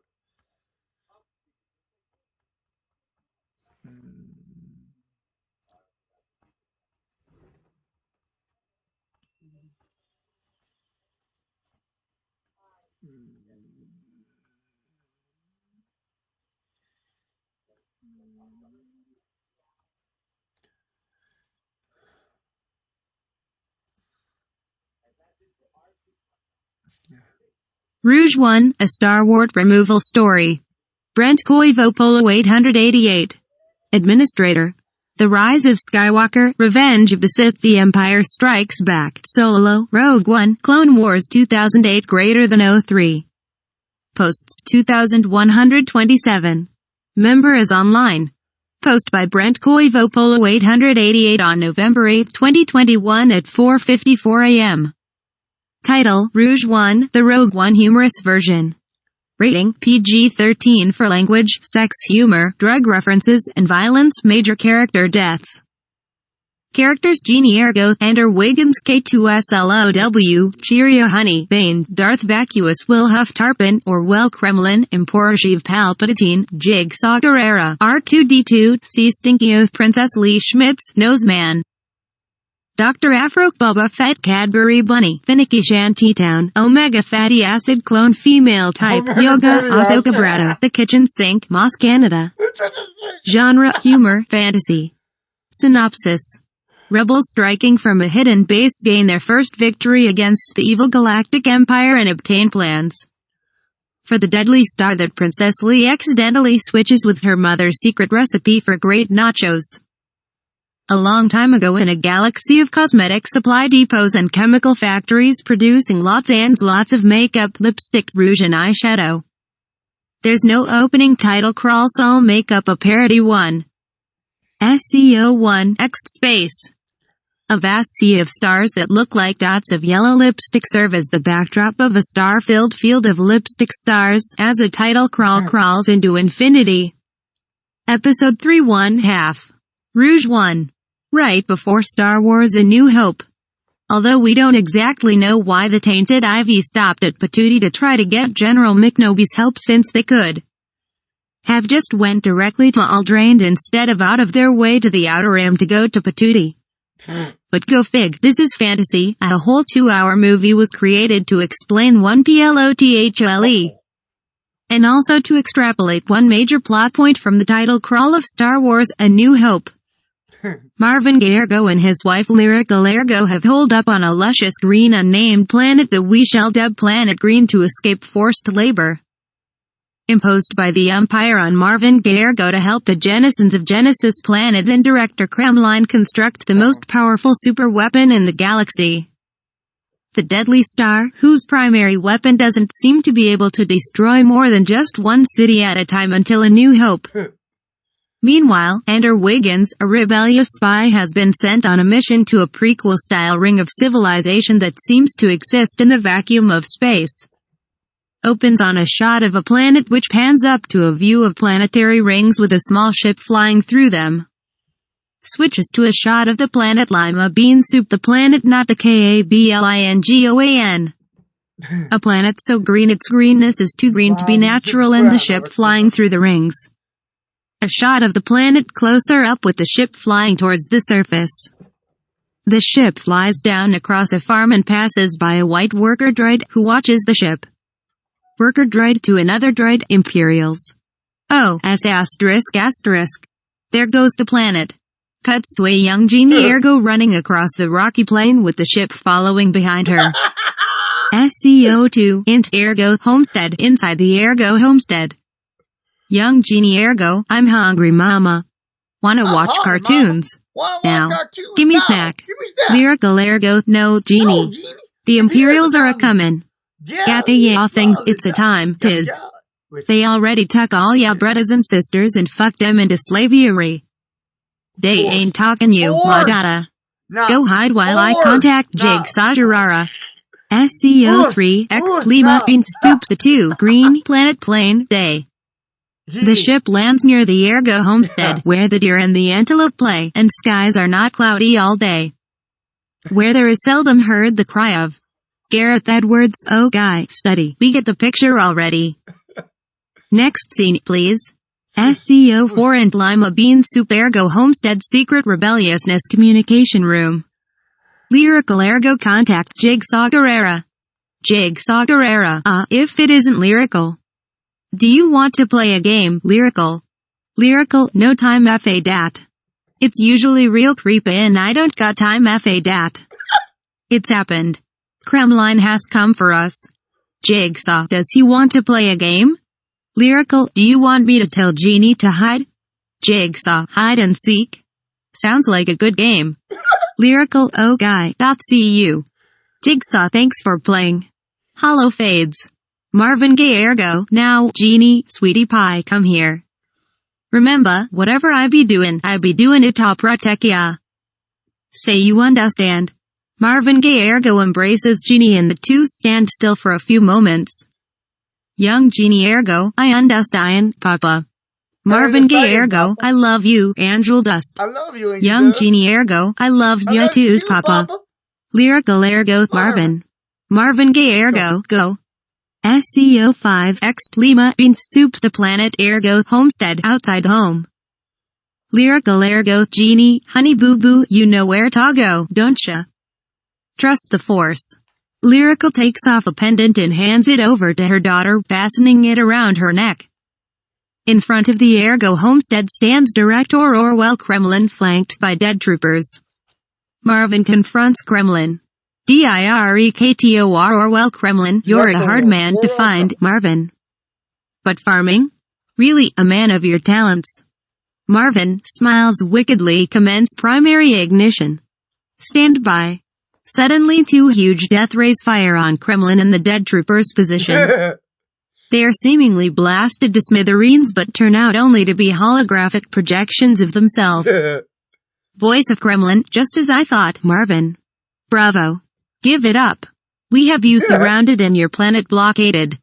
Rouge 1, a Star Wars removal story. Brent Polo 888. Administrator. The Rise of Skywalker, Revenge of the Sith, The Empire Strikes Back, Solo, Rogue One, Clone Wars 2008 >3. Posts 2127. Member is online. Post by Brent Polo 888 on November 8, 2021 at 4:54 a.m. Title, Rouge 1, the Rogue One humorous version. Rating, PG-13 for language, sex, humor, drug references, and violence, major character deaths. Characters Genie Ergo, Ender Wiggins K2SLOW, Cheerio Honey, Bane, Darth Vacuous Will Huff Tarpon, Orwell Kremlin, Emperor Palpatine, Jigsaw Guerrera, R2-D2, C Stinky Oath Princess Lee Schmitz, Noseman. Dr. Afro, Boba Fett, Cadbury Bunny, Finicky Shantytown, Omega Fatty Acid Clone Female Type, Yoga, Ahsoka Bratto, The Kitchen Sink, Moss Canada. Genre, humor, fantasy. Synopsis. Rebels striking from a hidden base gain their first victory against the evil Galactic Empire and obtain plans for the deadly star that Princess Lee accidentally switches with her mother's secret recipe for great nachos. A long time ago, in a galaxy of cosmetic supply depots and chemical factories producing lots and lots of makeup, lipstick, rouge and eyeshadow. There's no opening title crawl, so I'll make up a parody one. SEO1 X space. A vast sea of stars that look like dots of yellow lipstick serve as the backdrop of a star-filled field of lipstick stars as a title crawl crawls into infinity. Episode 3 1/2. Rouge 1. Right before Star Wars A New Hope. Although we don't exactly know why the Tainted Ivy stopped at Patootie to try to get General McNoby's help, since they could have just went directly to Aldrained instead of out of their way to the Outer Rim to go to Patootie. But go fig, this is fantasy. A whole 2-hour movie was created to explain one plothle. And also to extrapolate one major plot point from the title crawl of Star Wars A New Hope. Marvin Gaye Ergo and his wife Lyrical Ergo have holed up on a luscious green unnamed planet that we shall dub Planet Green to escape forced labor imposed by the Empire on Marvin Gaye Ergo to help the Genisons of Genesis Planet and Director Kremlin construct the most powerful super weapon in the galaxy. The Deadly Star, whose primary weapon doesn't seem to be able to destroy more than just one city at a time until A New Hope. Meanwhile, Ender Wiggins, a rebellious spy, has been sent on a mission to a prequel-style ring of civilization that seems to exist in the vacuum of space. Opens on a shot of a planet which pans up to a view of planetary rings with a small ship flying through them. Switches to a shot of the planet Lima Bean Soup, the planet not the Kablingoan. A planet so green its greenness is too green to be natural, and the ship flying through the rings. A shot of the planet closer up with the ship flying towards the surface. The ship flies down across a farm and passes by a white worker droid who watches the ship. Worker droid to another droid, Imperials. Oh, asterisk. There goes the planet. Cuts to a young Genie Ergo running across the rocky plain with the ship following behind her. SEO2 int Ergo homestead. Inside the Ergo homestead. Young Genie Ergo, I'm hungry mama. Wanna watch cartoons? Now, give me snack. Lyrical Ergo, no Genie. The Imperials are a-comin'. Gather ya things, it's a time, tis. They already took all ya brothers and sisters and fucked them into slavery. They ain't talking you, Wadada. Go hide while I contact Jigsaw Guerrera. SEO3 X Lima Bean Soups the 2 Green Planet Plane Day. The ship lands near the Ergo homestead, where the deer and the antelope play, and skies are not cloudy all day. Where there is seldom heard the cry of Gareth Edwards, oh guy, study. We get the picture already. Next scene, please. SEO4 and Lima Bean Soup Ergo Homestead Secret Rebelliousness Communication Room. Lyrical Ergo contacts Jigsaw Guerrera. Jigsaw Guerrera, if it isn't lyrical. Do you want to play a game, Lyrical? Lyrical, no time fa dat. It's usually real creepy and I don't got time fa dat. It's happened. Kremlin has come for us. Jigsaw, does he want to play a game? Lyrical, do you want me to tell Genie to hide? Jigsaw, hide and seek? Sounds like a good game. Lyrical, oh guy, see you. Jigsaw, thanks for playing. Hollow fades. Marvin Gaye ergo, now, Genie, sweetie pie, come here. Remember, whatever I be doing it to protect ya. Say you understand. Marvin Gaye ergo embraces Genie and the two stand still for a few moments. Young Genie ergo, I understand, Papa. Marvin Gaye ergo, I love you, Angel Dust. I love you, Angel Young Dust. Genie ergo, I loves you too, Papa. Lyrical ergo, Marvin. Marvin Gaye ergo, go. SEO5X Lima Bean Soups the planet ergo homestead outside home. Lyrical ergo, Genie, honey boo boo, you know where to go, don't ya? Trust the force. Lyrical takes off a pendant and hands it over to her daughter, fastening it around her neck. In front of the ergo homestead stands Director Orwell Kremlin, flanked by dead troopers. Marvin confronts Kremlin. Director Orwell Kremlin, you're a hard man to find, Marvin. But farming? Really, a man of your talents. Marvin smiles wickedly, commence primary ignition. Stand by. Suddenly two huge death rays fire on Kremlin and the dead trooper's position. They are seemingly blasted to smithereens but turn out only to be holographic projections of themselves. Voice of Kremlin, just as I thought, Marvin. Bravo. Give it up. We have you surrounded and your planet blockaded.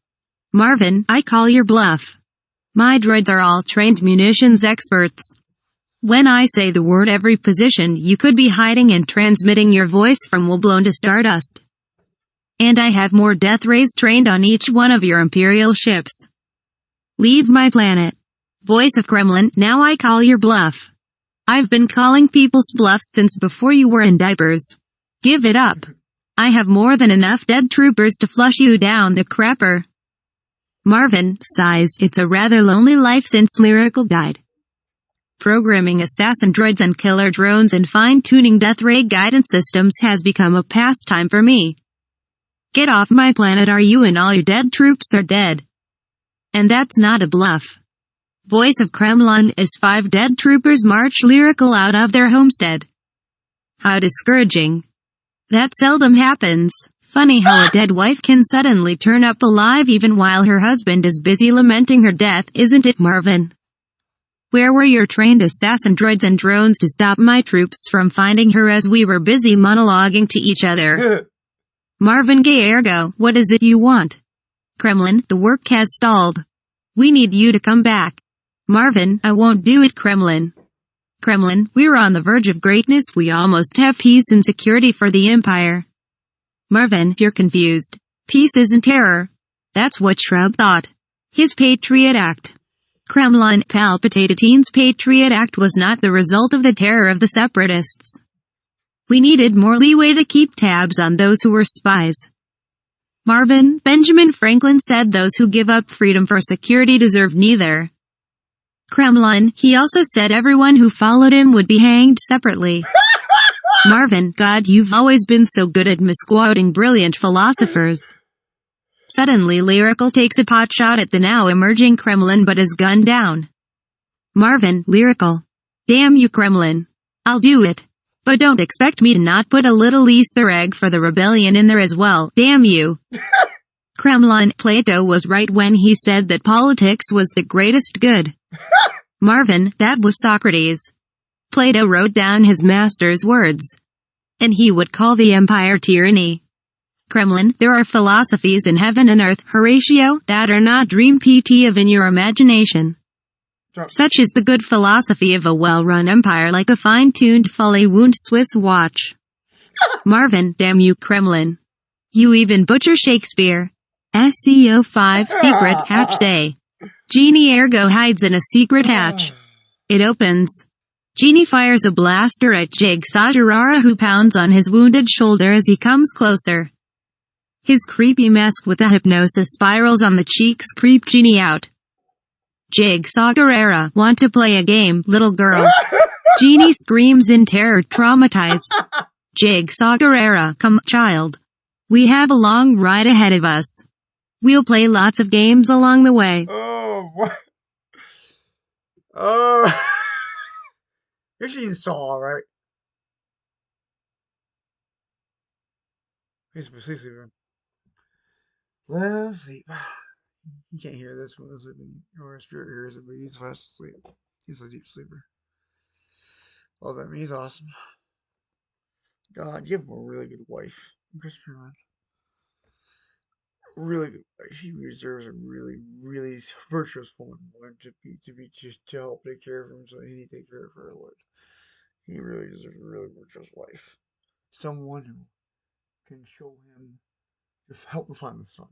Marvin, I call your bluff. My droids are all trained munitions experts. When I say the word every position you could be hiding and transmitting your voice from will blown to stardust. And I have more death rays trained on each one of your Imperial ships. Leave my planet. Voice of Kremlin, now I call your bluff. I've been calling people's bluffs since before you were in diapers. Give it up. I have more than enough dead troopers to flush you down the crapper. Marvin sighs, it's a rather lonely life since Lyrical died. Programming assassin droids and killer drones and fine-tuning death ray guidance systems has become a pastime for me. Get off my planet, are you, and all your dead troops are dead. And that's not a bluff. Voice of Kremlin, as 5 dead troopers march Lyrical out of their homestead. How discouraging. That seldom happens. Funny how a dead wife can suddenly turn up alive even while her husband is busy lamenting her death, isn't it, Marvin? Where were your trained assassin droids and drones to stop my troops from finding her as we were busy monologuing to each other? Marvin Gaye ergo, what is it you want? Kremlin, the work has stalled. We need you to come back. Marvin, I won't do it, Kremlin. Kremlin, we're on the verge of greatness, we almost have peace and security for the Empire. Marvin, you're confused. Peace isn't terror. That's what Shrub thought. His Patriot Act. Kremlin, Palpatine's Patriot Act was not the result of the terror of the Separatists. We needed more leeway to keep tabs on those who were spies. Marvin, Benjamin Franklin said those who give up freedom for security deserve neither. Kremlin, he also said everyone who followed him would be hanged separately. Marvin, God, you've always been so good at misquoting brilliant philosophers. Suddenly Lyrical takes a pot shot at the now emerging Kremlin but is gunned down. Marvin, Lyrical. Damn you, Kremlin. I'll do it. But don't expect me to not put a little Easter egg for the rebellion in there as well, damn you. Kremlin, Plato was right when he said that politics was the greatest good. Marvin, that was Socrates. Plato wrote down his master's words. And he would call the empire tyranny. Kremlin, there are philosophies in heaven and earth, Horatio, that are not dream pt of in your imagination. Such is the good philosophy of a well-run empire like a fine-tuned fully wound Swiss watch. Marvin, damn you, Kremlin. You even butcher Shakespeare. SEO5 secret hatch day. Genie ergo hides in a secret hatch. It opens. Genie fires a blaster at Jigsaw Gerara, who pounds on his wounded shoulder as he comes closer. His creepy mask with a hypnosis spirals on the cheeks creep Genie out. Jigsaw Gerara, want to play a game, little girl? Genie screams in terror, traumatized. Jigsaw Gerara, come, child. We have a long ride ahead of us. We'll play lots of games along the way. Oh, what? Oh. You've seen Saw, right? He's sleeping. Well, sleep. You can't hear this when he's sleeping. Your spirit hears it, but he's fast asleep. He's a deep sleeper. Love him. He's awesome. God, give him a really good wife. Christopher, man. Really good wife. He deserves a really, really virtuous woman to help take care of him, so he need to take care of her. Lord, he really deserves a really virtuous wife. Someone who can show him, help him find the sun.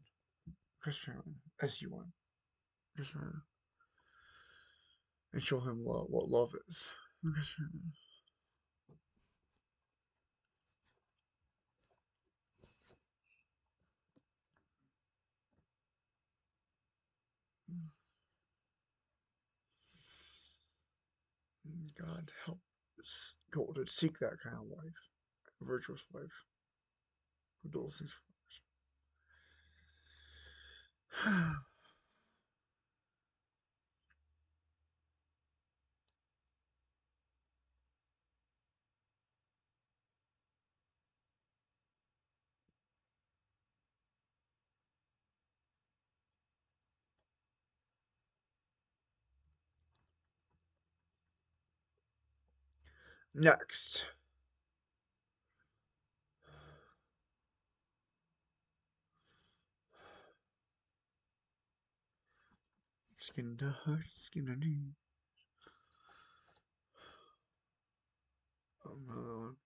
Christopher, S-U-N. Christopher, and show him love, what love is. Christopher. God help us go to seek that kind of wife, a virtuous wife, who does things for us. Next. Skin to heart, skin to knee. Another one.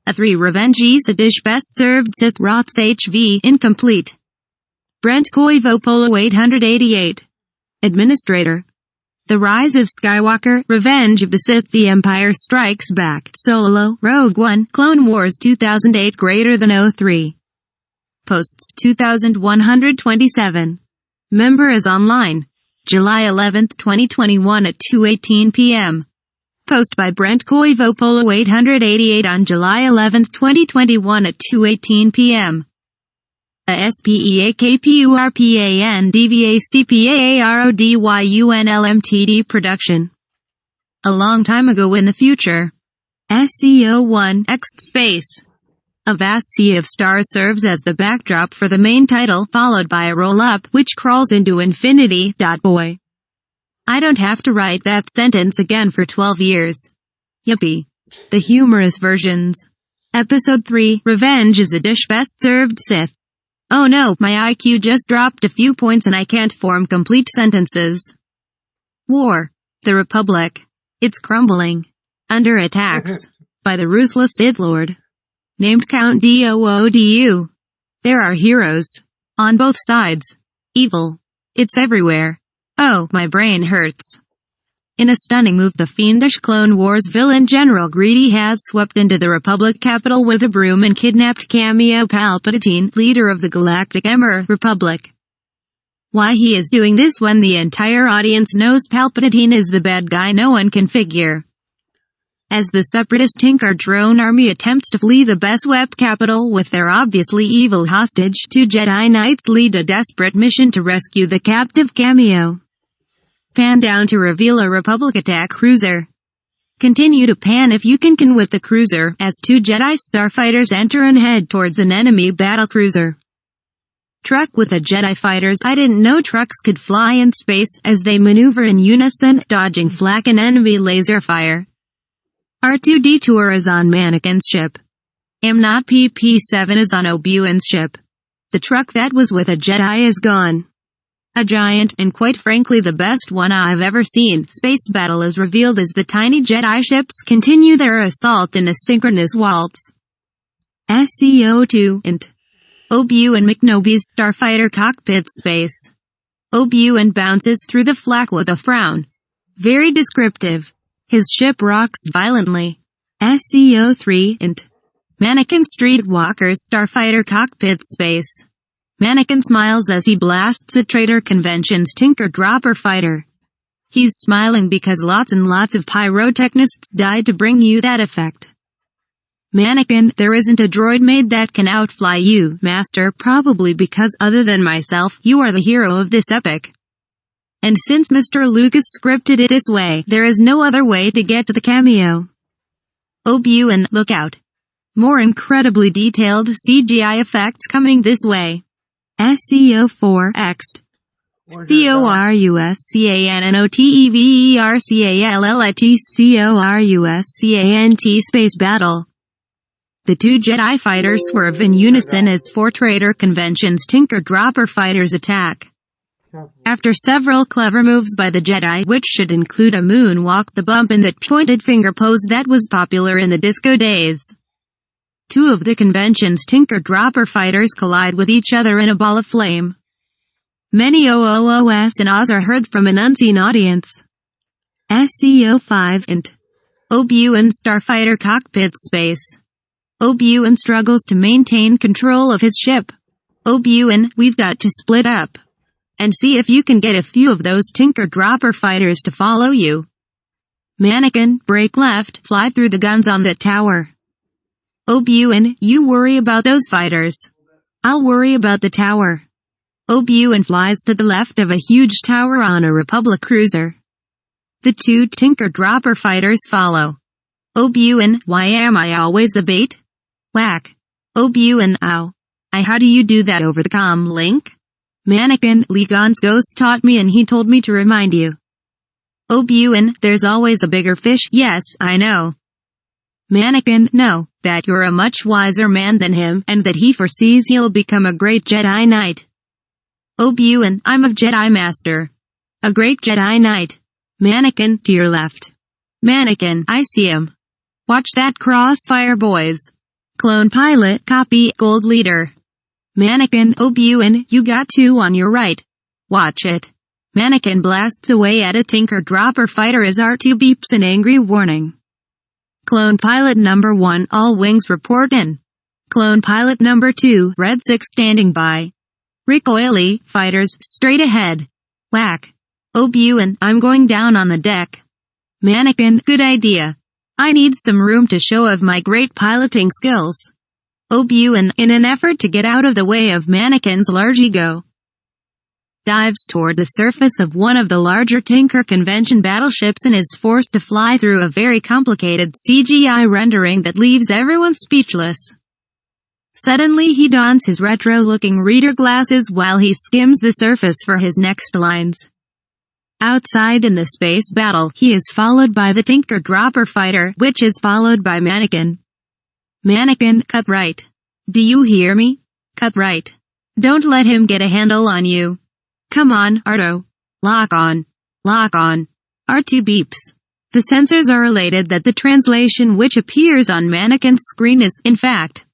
A 3 Revenge is a dish best served Sith Rots HV incomplete. Brent Koivopolo 888. Administrator. The Rise of Skywalker, Revenge of the Sith, The Empire Strikes Back, Solo, Rogue One, Clone Wars 2008 greater than 03. Posts 2127. Member is online. July 11, 2021 at 2:18 p.m. Post by Brent Koivopolo 888 on July 11, 2021 at 2:18 p.m. A SPEAKPURPANDVACPAARODYUNLMTD production. A long time ago in the future. SEO1 Ext Space. A vast sea of stars serves as the backdrop for the main title, followed by a roll-up, which crawls into infinity. Boy. I don't have to write that sentence again for 12 years. Yippee. The humorous versions. Episode 3, Revenge is a dish best served Sith. Oh no, my IQ just dropped a few points and I can't form complete sentences. War. The Republic. It's crumbling. Under attacks. By the ruthless Sith Lord. Named Count Doodu. There are heroes. On both sides. Evil. It's everywhere. Oh, my brain hurts. In a stunning move, the fiendish Clone Wars villain General Greedy has swept into the Republic capital with a broom and kidnapped Cameo Palpatine, leader of the Galactic Emperor Republic. Why he is doing this when the entire audience knows Palpatine is the bad guy, no one can figure. As the Separatist Tinker drone army attempts to flee the best-swept capital with their obviously evil hostage, 2 Jedi Knights lead a desperate mission to rescue the captive Cameo. Pan down to reveal a Republic attack cruiser. Continue to pan if you can with the cruiser, as 2 Jedi starfighters enter and head towards an enemy battlecruiser. Truck with the Jedi fighters. I didn't know trucks could fly in space, as they maneuver in unison, dodging flak and enemy laser fire. R2-D2 is on Mannequin's ship. Am not PP7 is on Obi-Wan's ship. The truck that was with a Jedi is gone. A giant, and quite frankly the best one I've ever seen, space battle is revealed as the tiny Jedi ships continue their assault in a synchronous waltz. SEO2 int. Obi-Wan McNoby's starfighter cockpit space. Obi-Wan bounces through the flak with a frown. Very descriptive. His ship rocks violently. SEO3 int. Mannequin Streetwalkers Starfighter Cockpit Space. Mannequin smiles as he blasts a Trader Convention's Tinker Dropper Fighter. He's smiling because lots and lots of pyrotechnists died to bring you that effect. Mannequin, there isn't a droid made that can outfly you, Master, probably because other than myself, you are the hero of this epic. And since Mr. Lucas scripted it this way, there is no other way to get to the cameo. Obi-Wan, look out. More incredibly detailed CGI effects coming this way. SEO4 Xt. CORUSCANNOTEVERCALLITCORUSCANT Space Battle. The two Jedi fighters swerve in unison as four Trader Convention's Tinker Dropper fighters attack. After several clever moves by the Jedi, which should include a moonwalk, the bump and that pointed finger pose that was popular in the disco days, two of the convention's Tinker Dropper fighters collide with each other in a ball of flame. Many OOOs and ahs are heard from an unseen audience. SEO5 Int. Obi-Wan Starfighter Cockpit Space. Obi-Wan struggles to maintain control of his ship. Obi-Wan, we've got to split up and see if you can get a few of those Tinker Dropper fighters to follow you. Mannequin, break left, fly through the guns on that tower. Obi-Wan, you worry about those fighters. I'll worry about the tower. Obi-Wan flies to the left of a huge tower on a Republic cruiser. The two Tinker Dropper fighters follow. Obi-Wan, why am I always the bait? Whack. Obi-Wan, ow. How do you do that over the comm link? Mannequin, Ligon's ghost taught me and he told me to remind you. Obi-Wan, there's always a bigger fish. Yes, I know. Mannequin, no, that you're a much wiser man than him, and that he foresees you'll become a great Jedi Knight. Obi-Wan, I'm a Jedi Master. A great Jedi Knight. Mannequin, to your left. Mannequin, I see him. Watch that crossfire, boys. Clone pilot, copy, gold leader. Mannequin, Obi-Wan, you got two on your right. Watch it. Mannequin blasts away at a Tinker Dropper fighter as R2 beeps an angry warning. Clone pilot number 1, all wings report in. Clone pilot number 2, Red 6 standing by. Recoily, fighters, straight ahead. Whack. Obi-Wan, I'm going down on the deck. Mannequin, good idea. I need some room to show of my great piloting skills. Obi-Wan, in an effort to get out of the way of Mannequin's large ego, dives toward the surface of one of the larger Tinker Convention battleships and is forced to fly through a very complicated CGI rendering that leaves everyone speechless. Suddenly he dons his retro-looking reader glasses while he skims the surface for his next lines. Outside in the space battle, he is followed by the Tinker Dropper fighter, which is followed by Mannequin. Mannequin, cut right. Do you hear me? Cut right. Don't let him get a handle on you. Come on, R2. Lock on. Lock on. R2 beeps. The sensors are elated that the translation which appears on Mannequin's screen is, in fact,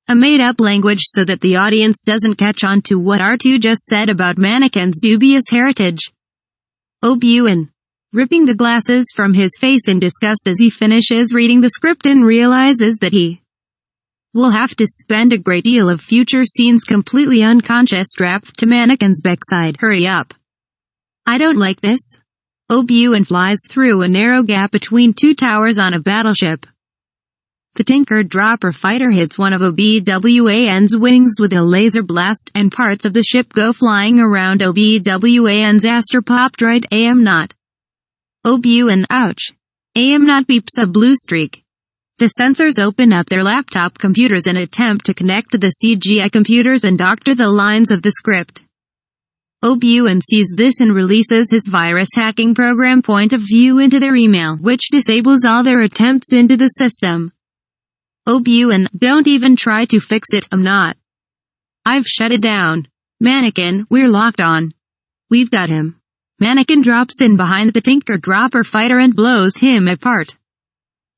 a made-up language so that the audience doesn't catch on to what R2 just said about Mannequin's dubious heritage. Obi-Wan, ripping the glasses from his face in disgust as he finishes reading the script and realizes that he will have to spend a great deal of future scenes completely unconscious strapped to Mannequin's backside. Hurry up. I don't like this. Obi-Wan flies through a narrow gap between two towers on a battleship. The Tinker Dropper fighter hits one of Obi-Wan's wings with a laser blast, and parts of the ship go flying around Obi-Wan's astropop droid AM0. Obi-Wan, ouch. AM0 beeps a blue streak. The sensors open up their laptop computers and attempt to connect to the CGI computers and doctor the lines of the script. Obi-Wan sees this and releases his virus hacking program Point of View into their email, which disables all their attempts into the system. Obi-Wan, don't even try to fix it, I'm not. I've shut it down. Mannequin, we're locked on. We've got him. Mannequin drops in behind the Tinker Dropper fighter and blows him apart.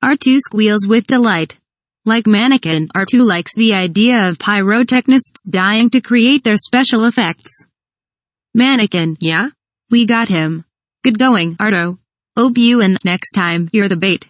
R2 squeals with delight. Like Mannequin, R2 likes the idea of pyrotechnists dying to create their special effects. Mannequin, yeah? We got him. Good going, R2. Obi-Wan, next time, you're the bait.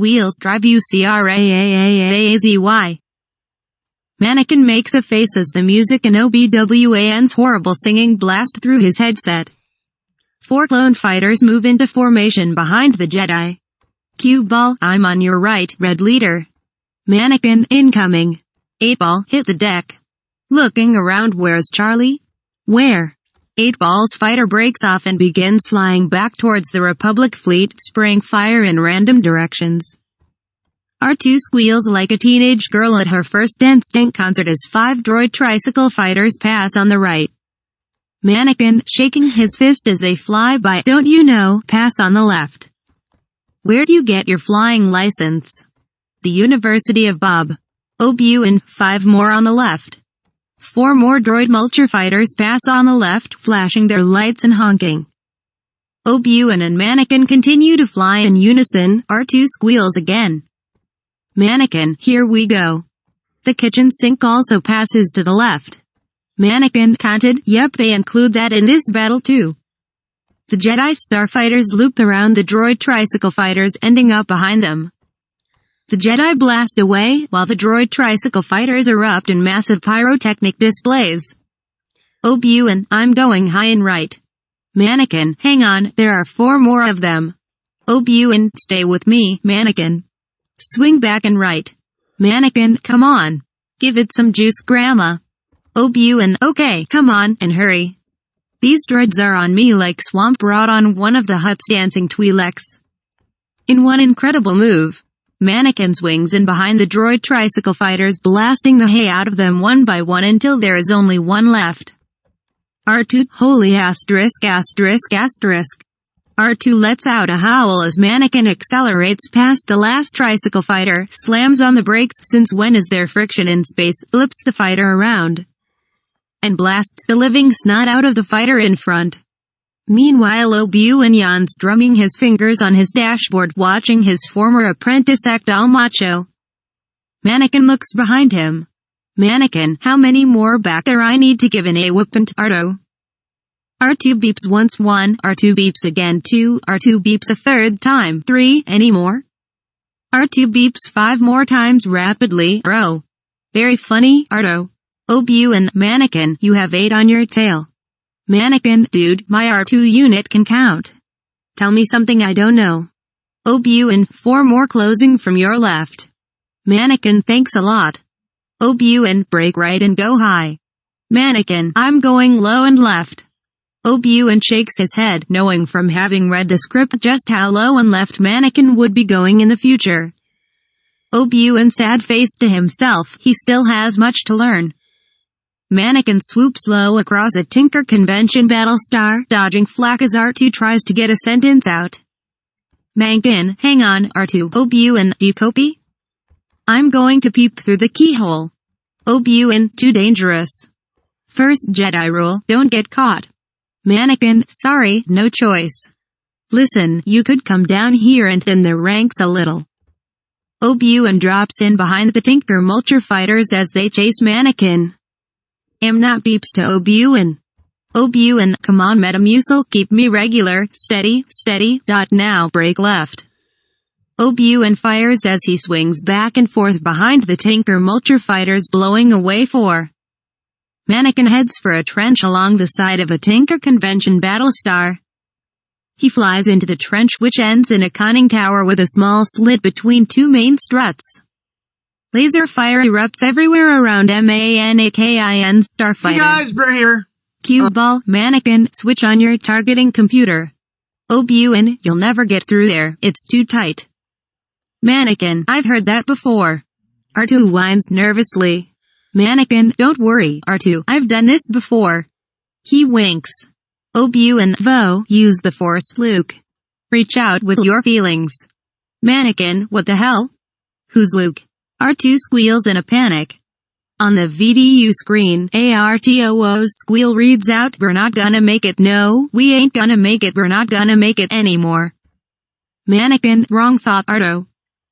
wheels drive UCRAAAAZY. Mannequin makes a face as the music in OBWAN's horrible singing blast through his headset. 4 clone fighters move into formation behind the Jedi. Cue ball, I'm on your right, red leader. Mannequin, incoming. 8 ball, hit the deck. Looking around, where's Charlie? Where? 8 ball's fighter breaks off and begins flying back towards the Republic fleet, spraying fire in random directions. R2 squeals like a teenage girl at her first instinct concert as 5 droid tricycle fighters pass on the right. Mannequin, shaking his fist as they fly by, don't you know, pass on the left. Where'd you get your flying license? The University of Bob. Obi-Wan, 5 more on the left. 4 more droid mulcher fighters pass on the left, flashing their lights and honking. Obi-Wan and Mannequin continue to fly in unison. R2 squeals again. Mannequin, here we go. The kitchen sink also passes to the left. Mannequin counted, yep, they include that in this battle too. The Jedi starfighters loop around the droid tricycle fighters, ending up behind them. The Jedi blast away, while the droid tricycle fighters erupt in massive pyrotechnic displays. Obi-Wan, I'm going high and right. Mannequin, hang on, there are 4 more of them. Obi-Wan, stay with me, Mannequin. Swing back and right. Mannequin, come on. Give it some juice, Grandma. Obi-Wan, okay, come on, and hurry. These droids are on me like Swamp Rot on one of the Hutt's dancing Twi'leks. In one incredible move, Mannequin swings in behind the droid tricycle fighters, blasting the hay out of them one by one until there is only one left. R2, holy asterisk asterisk asterisk. R2 lets out a howl as Mannequin accelerates past the last tricycle fighter, slams on the brakes, since when is there friction in space, flips the fighter around, and blasts the living snot out of the fighter in front. Meanwhile Obi-Wan yawns, drumming his fingers on his dashboard, watching his former apprentice act all macho. Mannequin looks behind him. Mannequin, how many more back there I need to give an a-whoopin' to R2? R2 beeps once, 1, R2 beeps again, 2, R2 beeps a third time, 3, any more? R2 beeps 5 more times rapidly, oh. Very funny, R2. Obi-Wan, Mannequin, you have 8 on your tail. Mannequin, dude, my R2 unit can count. Tell me something I don't know. Obi-Wan, 4 more closing from your left. Mannequin, thanks a lot. Obi-Wan, break right and go high. Mannequin, I'm going low and left. Obi-Wan shakes his head, knowing from having read the script just how low and left Mannequin would be going in the future. Obi-Wan sad-faced to himself, he still has much to learn. Mannequin swoops low across a Tinker Convention Battlestar, dodging flak as R2 tries to get a sentence out. Mannequin, hang on, R2. Obi-Wan, do you copy? I'm going to peep through the keyhole. Obi-Wan, too dangerous. First Jedi rule, don't get caught. Mannequin, sorry, no choice. Listen, you could come down here and thin the ranks a little. Obi-Wan drops in behind the Tinker Mulcher fighters as they chase Mannequin. Not beeps to Obi-Wan. Obi-Wan, come on Metamucil, keep me regular, steady, steady, now break left. Obi-Wan fires as he swings back and forth behind the Tinker Mulcher fighters, blowing away 4. Mannequin heads for a trench along the side of a Tinker Convention Battlestar. He flies into the trench, which ends in a conning tower with a small slit between 2 main struts. Laser fire erupts everywhere around Mannequin Starfighter. Hey guys, Brent here. Cue ball, Mannequin, switch on your targeting computer. Obi-Wan, you'll never get through there, it's too tight. Mannequin, I've heard that before. R2 whines nervously. Mannequin, don't worry, R2, I've done this before. He winks. Obi-Wan, Vo, use the Force, Luke. Reach out with your feelings. Mannequin, what the hell? Who's Luke? R2 squeals in a panic. On the VDU screen, ARTOO's squeal reads out, we're not gonna make it, no, we ain't gonna make it, we're not gonna make it anymore. Mannequin, wrong thought, R2.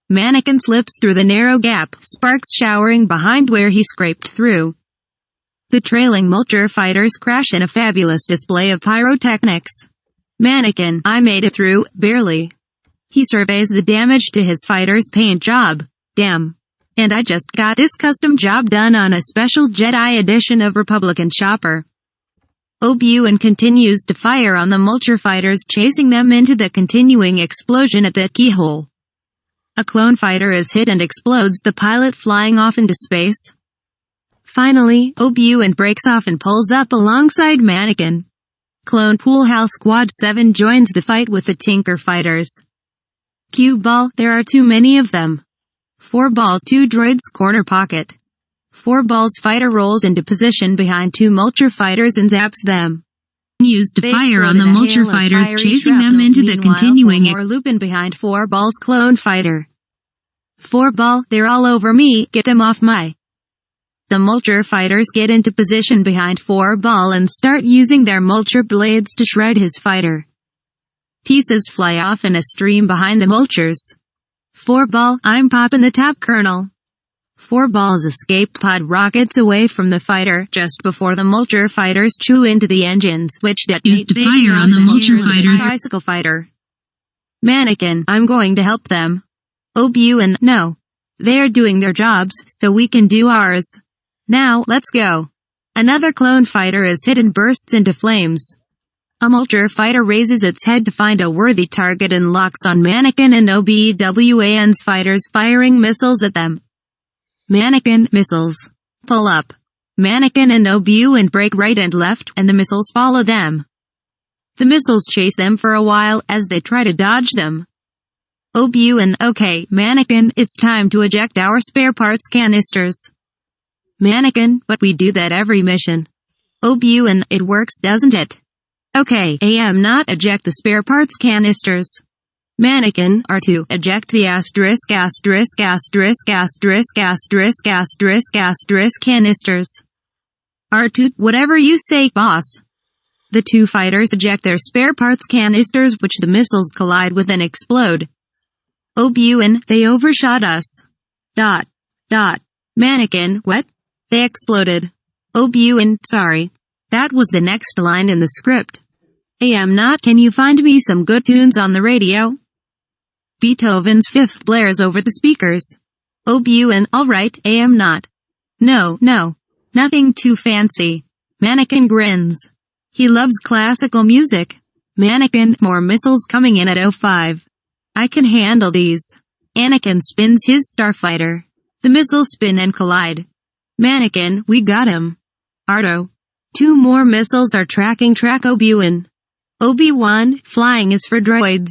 Mannequin slips through the narrow gap, sparks showering behind where he scraped through. The trailing Mulcher fighters crash in a fabulous display of pyrotechnics. Mannequin, I made it through, barely. He surveys the damage to his fighter's paint job. Damn. And I just got this custom job done on a special Jedi edition of Republican Chopper. Obi-Wan continues to fire on the Mulcher fighters, chasing them into the continuing explosion at the keyhole. A clone fighter is hit and explodes, the pilot flying off into space. Finally, Obi-Wan breaks off and pulls up alongside Mannequin. Clone Pool Hal Squad 7 joins the fight with the Tinker fighters. Cue ball, there are too many of them. 4 ball, 2 droids, corner pocket. 4 balls fighter rolls into position behind 2 Mulcher fighters and zaps them. Used to fire on the Mulcher fighters, chasing them into the continuing or looping behind 4 balls clone fighter. 4 ball, they're all over me, get them off my. The Mulcher fighters get into position behind 4 ball and start using their Mulcher blades to shred his fighter. Pieces fly off in a stream behind the Mulchers. 4 ball, I'm popping the top kernel. 4 balls escape pod rockets away from the fighter just before the Mulcher fighters chew into the engines, which detonate to fire on the Mulcher fighters. Tricycle fighter. Mannequin, I'm going to help them. Obi-Wan, no. They're doing their jobs, so we can do ours. Now, let's go. Another clone fighter is hit and bursts into flames. A Mulcher fighter raises its head to find a worthy target and locks on Mannequin and Obi-Wan's fighters, firing missiles at them. Mannequin, missiles. Pull up. Mannequin and Obi-Wan break right and left, and the missiles follow them. The missiles chase them for a while, as they try to dodge them. Obi-Wan, okay, Mannequin, it's time to eject our spare parts canisters. Mannequin, but we do that every mission. Obi-Wan, it works, doesn't it? Okay, not eject the spare parts canisters. Mannequin, R2, eject the canisters. R2, whatever you say, boss. The two fighters eject their spare parts canisters which the missiles collide with and explode. Obi-Wan, they overshot us. Dot. Dot. Mannequin, what? They exploded. Obi-Wan, sorry. That was the next line in the script. Am not, can you find me some good tunes on the radio? Beethoven's Fifth blares over the speakers. Obi-Wan, alright, am not. No, nothing too fancy. Mannequin grins. He loves classical music. Mannequin, more missiles coming in at 05. I can handle these. Anakin spins his starfighter. The missiles spin and collide. Mannequin, we got him. Ardo. 2 more missiles are tracking track Obi-Wan. Obi-Wan, flying is for droids.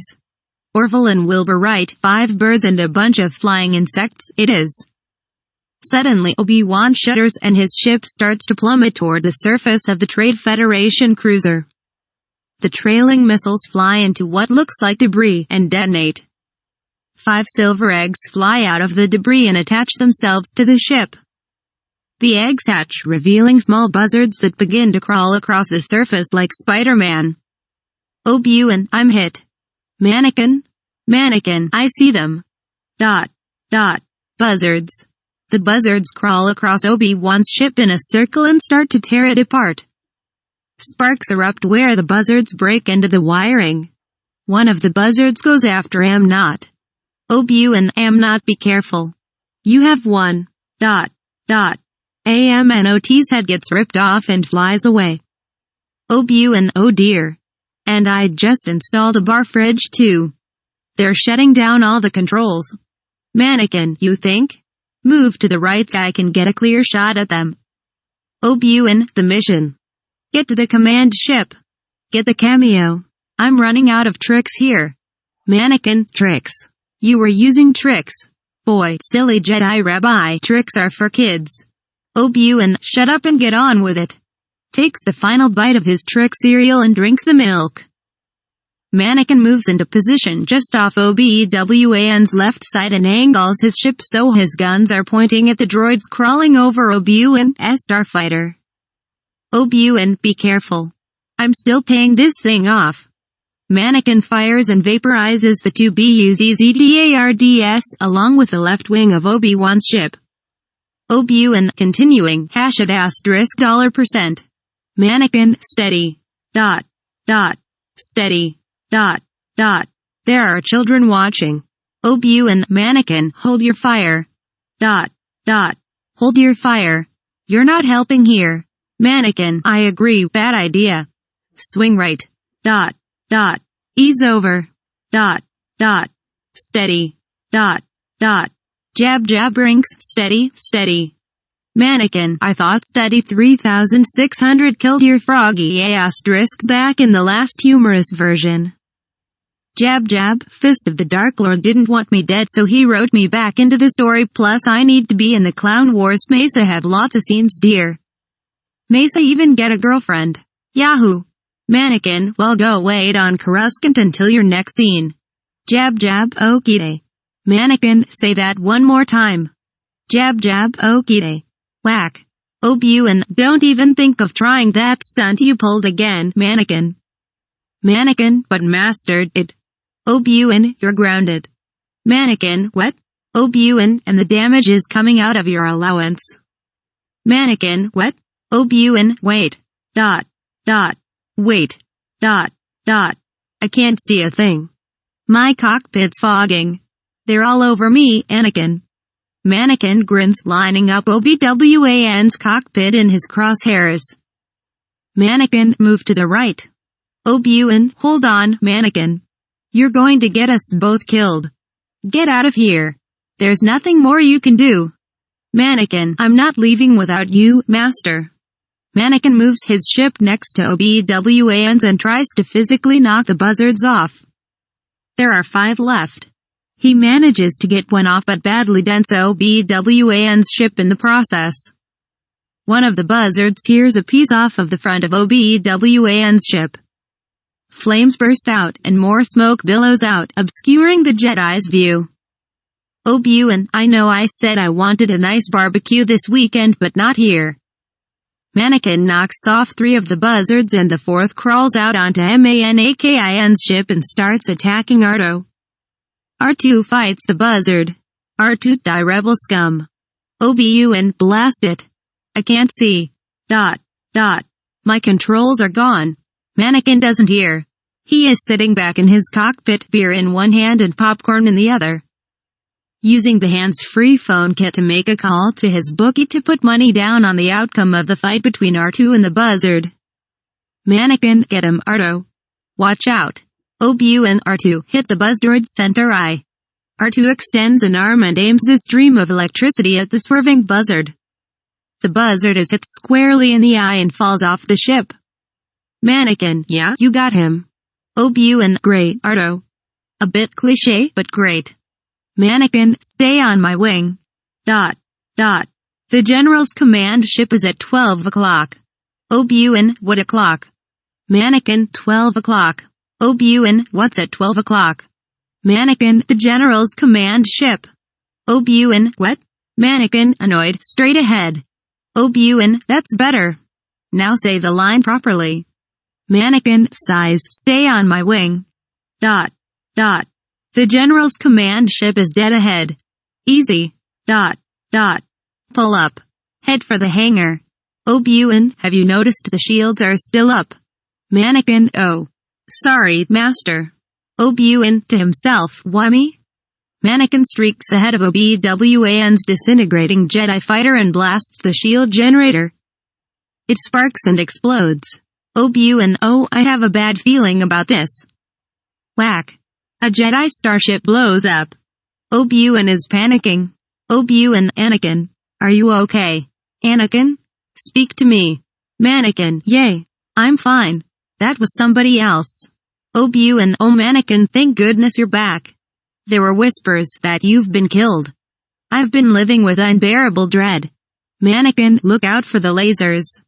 Orville and Wilbur write 5 birds and a bunch of flying insects, it is. Suddenly Obi-Wan shudders and his ship starts to plummet toward the surface of the Trade Federation cruiser. The trailing missiles fly into what looks like debris and detonate. 5 silver eggs fly out of the debris and attach themselves to the ship. The eggs hatch, revealing small buzzards that begin to crawl across the surface like Spider-Man. Obi-Wan, I'm hit. Mannequin, I see them. Dot. Dot. Buzzards. The buzzards crawl across Obi-Wan's ship in a circle and start to tear it apart. Sparks erupt where the buzzards break into the wiring. One of the buzzards goes after Am-Not. Obi-Wan, Am-Not, be careful. You have one. Dot. Dot. Am-Not's head gets ripped off and flies away. Obi-Wan, oh dear. And I just installed a bar fridge too. They're shutting down all the controls. Mannequin, you think? Move to the right so I can get a clear shot at them. Obi-Wan, the mission. Get to the command ship. Get the cameo. I'm running out of tricks here. Mannequin, tricks. You were using tricks. Boy, silly Jedi Rabbi, tricks are for kids. Obi-Wan, shut up and get on with it. Takes the final bite of his trick cereal and drinks the milk. Mannequin moves into position just off Obi-Wan's left side and angles his ship so his guns are pointing at the droids crawling over Obi-Wan's starfighter. Obi-Wan, be careful. I'm still paying this thing off. Mannequin fires and vaporizes the 2 BUZZDARDS along with the left wing of Obi-Wan's ship. Obi-Wan, continuing, $$. Mannequin, steady. Dot. Dot. Steady. Dot. Dot. There are children watching. Obi-Wan, Mannequin, hold your fire. Dot. Dot. Hold your fire. You're not helping here. Mannequin, I agree, bad idea. Swing right. Dot. Dot. Ease over. Dot. Dot. Steady. Dot. Dot. Jab jab rings, steady, steady. Mannequin, I thought steady 3600 killed your froggy asterisk back in the last humorous version. Jab jab, Fist of the Dark Lord didn't want me dead so he wrote me back into the story plus I need to be in the Clown Wars. Mesa have lots of scenes dear. Mesa even get a girlfriend. Yahoo! Mannequin, well go wait on Coruscant until your next scene. Jab jab, okie day. Mannequin, say that one more time. Jab jab, okie day. Whack. Obi-Wan, don't even think of trying that stunt you pulled again, Mannequin. Mannequin, but mastered it. Obi-Wan, you're grounded. Mannequin, what? Obi-Wan, and the damage is coming out of your allowance. Mannequin, what? Obi-Wan, wait. Dot. Dot. Wait. Dot. Dot. I can't see a thing. My cockpit's fogging. They're all over me, Anakin. Mannequin grins, lining up Obi-Wan's cockpit in his crosshairs. Mannequin, move to the right. Obi-Wan, hold on, Mannequin. You're going to get us both killed. Get out of here. There's nothing more you can do. Mannequin, I'm not leaving without you, Master. Mannequin moves his ship next to Obi-Wan's and tries to physically knock the buzzards off. There are 5 left. He manages to get one off but badly dents Obi-Wan's ship in the process. One of the buzzards tears a piece off of the front of Obi-Wan's ship. Flames burst out and more smoke billows out, obscuring the Jedi's view. Obi-Wan, I know I said I wanted a nice barbecue this weekend but not here. Mannequin knocks off 3 of the buzzards and the 4th crawls out onto Manakin's ship and starts attacking R2. R2 fights the buzzard. R2, die rebel scum. OBUN, blast it. I can't see. ... My controls are gone. Mannequin doesn't hear. He is sitting back in his cockpit, beer in one hand and popcorn in the other. Using the hands-free phone kit to make a call to his bookie to put money down on the outcome of the fight between R2 and the buzzard. Mannequin, get him, R2. Watch out. OBUN, R2, hit the buzzard's center eye. R2 extends an arm and aims a stream of electricity at the swerving buzzard. The buzzard is hit squarely in the eye and falls off the ship. Mannequin, yeah, you got him. OBUN, great, R2. A bit cliché, but great. Mannequin, stay on my wing. ... The general's command ship is at 12 o'clock. OBUN, what o'clock? Mannequin, 12 o'clock. OBUN, what's at 12 o'clock? Mannequin, the general's command ship. OBUN, what? Mannequin, annoyed, straight ahead. OBUN, that's better. Now say the line properly. Mannequin, sighs, stay on my wing. ... The general's command ship is dead ahead. Easy. ... Pull up. Head for the hangar. OBUN, have you noticed the shields are still up? Mannequin, oh. Sorry, master. OBUN, to himself, why me? Mannequin streaks ahead of OBWAN's disintegrating Jedi fighter and blasts the shield generator. It sparks and explodes. OBUN, oh, I have a bad feeling about this. Whack. A Jedi starship blows up. OBUN is panicking. OBUN, Anakin. Are you okay? Anakin? Speak to me. Mannequin, yay. I'm fine. That was somebody else. OBUN, oh Mannequin, thank goodness you're back. There were whispers that you've been killed. I've been living with unbearable dread. Mannequin, look out for the lasers.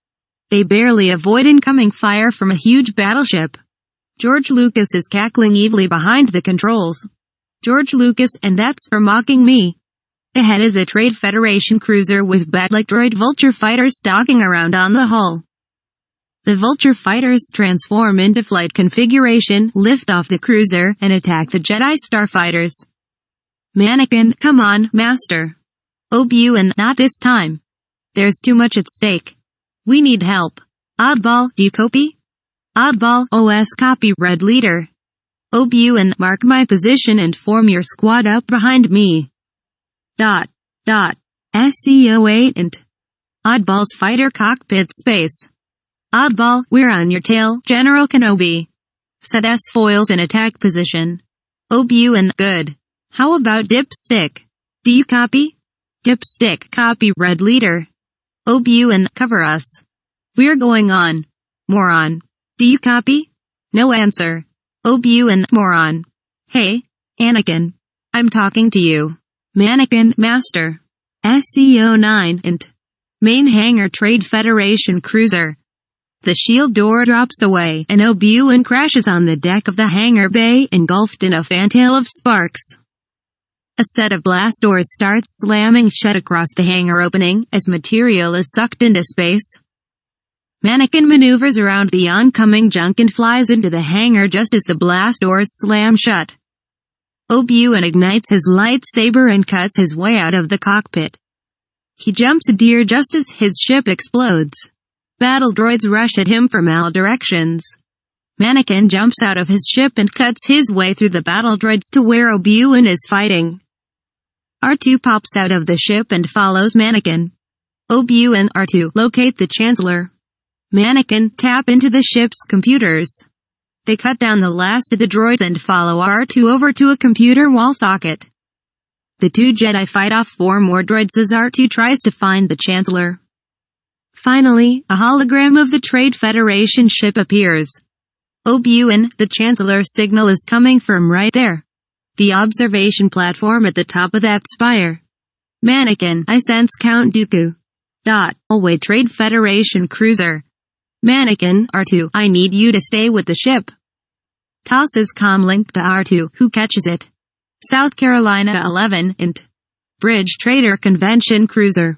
They barely avoid incoming fire from a huge battleship. George Lucas is cackling evilly behind the controls. George Lucas, and that's for mocking me. Ahead is a Trade Federation cruiser with bat-like Vulture fighters stalking around on the hull. The Vulture fighters transform into flight configuration, lift off the cruiser, and attack the Jedi starfighters. Mannequin, come on, master. OBUN, not this time. There's too much at stake. We need help. Oddball, do you copy? Oddball, OS copy, Red Leader. OBUN, mark my position and form your squad up behind me. ... SEO8 and Oddball's fighter cockpit space. Oddball, we're on your tail, General Kenobi. Set S foils in attack position. OBUN, good. How about Dipstick? Do you copy? Dipstick, copy, Red Leader. OBUN, cover us. We're going on. Moron. Do you copy? No answer. OBUN, moron. Hey, Anakin. I'm talking to you. Mannequin, master. SEO9 and main hangar Trade Federation cruiser. The shield door drops away and OBUN crashes on the deck of the hangar bay, engulfed in a fantail of sparks. A set of blast doors starts slamming shut across the hangar opening as material is sucked into space. Mannequin maneuvers around the oncoming junk and flies into the hangar just as the blast doors slam shut. OBUN ignites his lightsaber and cuts his way out of the cockpit. He jumps a deer just as his ship explodes. Battle droids rush at him from all directions. Mannequin jumps out of his ship and cuts his way through the battle droids to where OBUN is fighting. R2 pops out of the ship and follows Mannequin. OBUN, R2, locate the Chancellor. Mannequin, tap into the ship's computers. They cut down the last of the droids and follow R2 over to a computer wall socket. The two Jedi fight off 4 more droids as R2 tries to find the Chancellor. Finally, a hologram of the Trade Federation ship appears. OBUN, the Chancellor's signal is coming from right there. The observation platform at the top of that spire. Mannequin, I sense Count Dooku. ... Away Trade Federation cruiser. Mannequin, R2, I need you to stay with the ship. Tosses comlink to R2, who catches it. South Carolina 11 int. Bridge Trader Convention cruiser.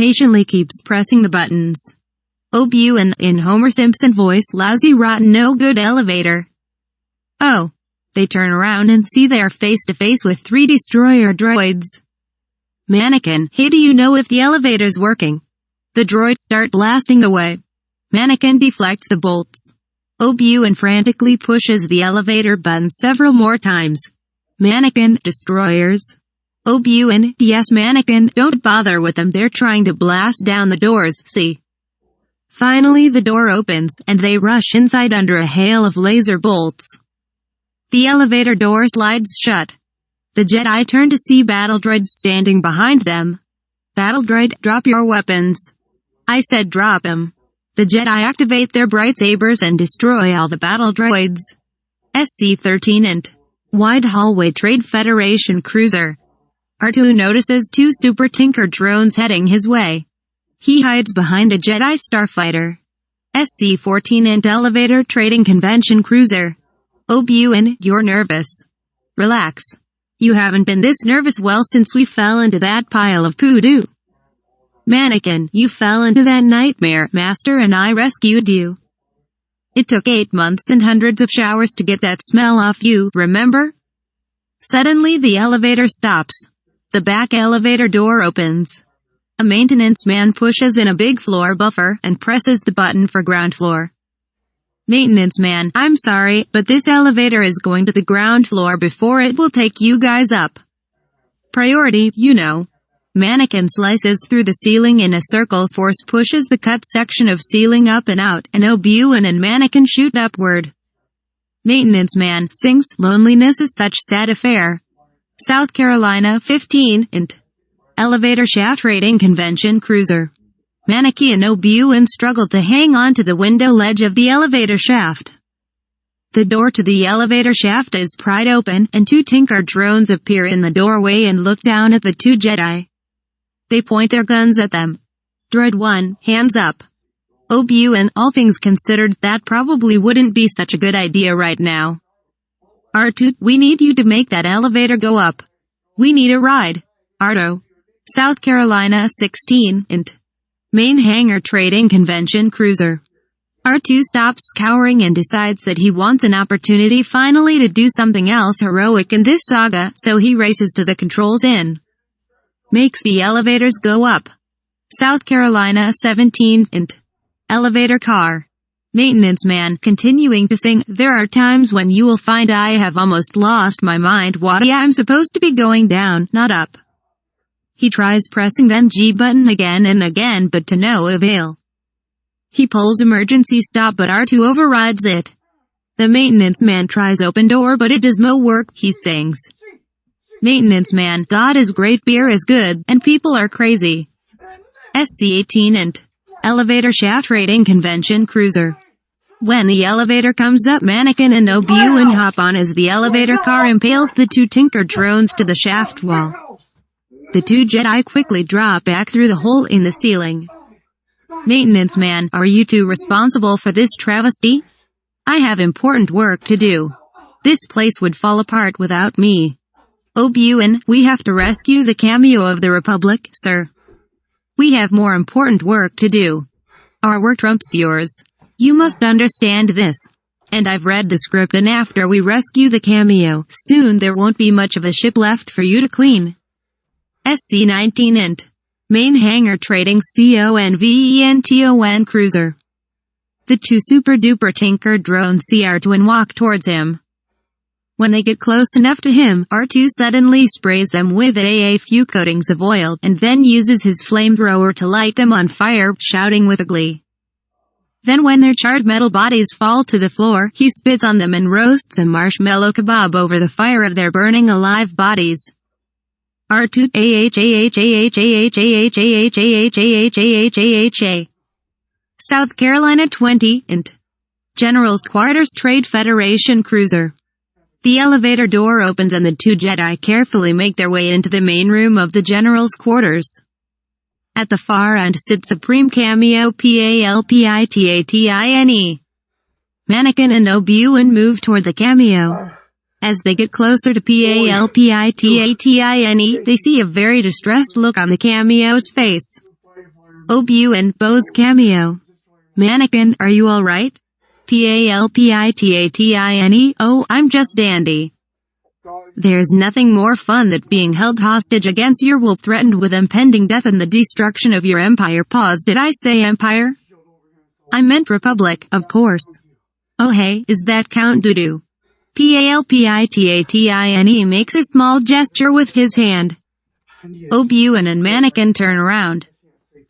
impatiently keeps pressing the buttons. Obi-Wan, in Homer Simpson voice, lousy rotten no good elevator. Oh. They turn around and see they are face to face with 3 destroyer droids. Mannequin, hey, do you know if the elevator's working? The droids start blasting away. Mannequin deflects the bolts. Obi-Wan frantically pushes the elevator button several more times. Mannequin, destroyers. Obi-Wan, yes Mannequin, don't bother with them, they're trying to blast down the doors, see? Finally the door opens, and they rush inside under a hail of laser bolts. The elevator door slides shut. The Jedi turn to see battle droids standing behind them. Battle droid, drop your weapons. I said drop 'em. The Jedi activate their bright sabers and destroy all the battle droids. SC-13 int. Wide hallway Trade Federation cruiser. R2 notices 2 super tinker drones heading his way. He hides behind a Jedi starfighter. SC-14 int elevator trading convention cruiser. Obi-Wan, you're nervous. Relax. You haven't been this nervous well since we fell into that pile of poo-doo. Mannequin, you fell into that nightmare, Master, and I rescued you. It took 8 months and hundreds of showers to get that smell off you, remember? Suddenly the elevator stops. The back elevator door opens. A maintenance man pushes in a big floor buffer and presses the button for ground floor. Maintenance man, I'm sorry, but this elevator is going to the ground floor before it will take you guys up. Priority, you know. Mannequin slices through the ceiling in a circle, force pushes the cut section of ceiling up and out, and Obi-Wan and Mannequin shoot upward. Maintenance man sings, loneliness is such sad affair. South Carolina 15 int. Elevator shaft rating convention cruiser. Mannequin and Obi-Wan struggle to hang on to the window ledge of the elevator shaft. The door to the elevator shaft is pried open, and 2 tinker drones appear in the doorway and look down at the 2 Jedi. They point their guns at them. Droid 1, hands up. Obi-Wan, all things considered, that probably wouldn't be such a good idea right now. R2, we need you to make that elevator go up. We need a ride. Ardo. South Carolina 16 int. Main hangar trading convention cruiser. R2 stops cowering and decides that he wants an opportunity finally to do something else heroic in this saga, so he races to the controls in. Makes the elevators go up. South Carolina 17 int. Elevator car. Maintenance man, continuing to sing, there are times when you will find I have almost lost my mind, what I'm supposed to be going down, not up. He tries pressing the G button again and again, but to no avail. He pulls emergency stop, but R2 overrides it. The maintenance man tries open door, but it does no work, he sings. Maintenance man, God is great, beer is good, and people are crazy. SC-18 int. Elevator shaft rating convention cruiser. When the elevator comes up, Mannequin and Obi-Wan hop on as the elevator car impales the 2 tinker drones to the shaft wall. The 2 Jedi quickly drop back through the hole in the ceiling. Maintenance man, are you 2 responsible for this travesty? I have important work to do. This place would fall apart without me. Obi-Wan, we have to rescue the cameo of the Republic, sir. We have more important work to do. Our work trumps yours. You must understand this. And I've read the script, and after we rescue the cameo, soon there won't be much of a ship left for you to clean. SC-19 Int. Main hangar trading CONVENTON cruiser. The two super-duper tinker drones CR2 and walk towards him. When they get close enough to him, R2 suddenly sprays them with a few coatings of oil, and then uses his flamethrower to light them on fire, shouting with glee. Then when their charred metal bodies fall to the floor, he spits on them and roasts a marshmallow kebab over the fire of their burning alive bodies. R2 South Carolina 20 Int. General's Quarters Trade Federation cruiser. The elevator door opens and the two Jedi carefully make their way into the main room of the General's quarters. At the far end sits Supreme Cameo PALPITATINE. Mannequin and Obi-Wan move toward the cameo. As they get closer to PALPITATINE, they see a very distressed look on the cameo's face. Obi-Wan bows cameo. Mannequin, are you alright? PALPITATINE, oh, I'm just dandy. There's nothing more fun than being held hostage against your will, threatened with impending death and the destruction of your empire. Pause. Did I say empire? I meant republic, of course. Oh hey, is that Count Dooku? PALPITATINE makes a small gesture with his hand. Obi-Wan and Mannequin turn around.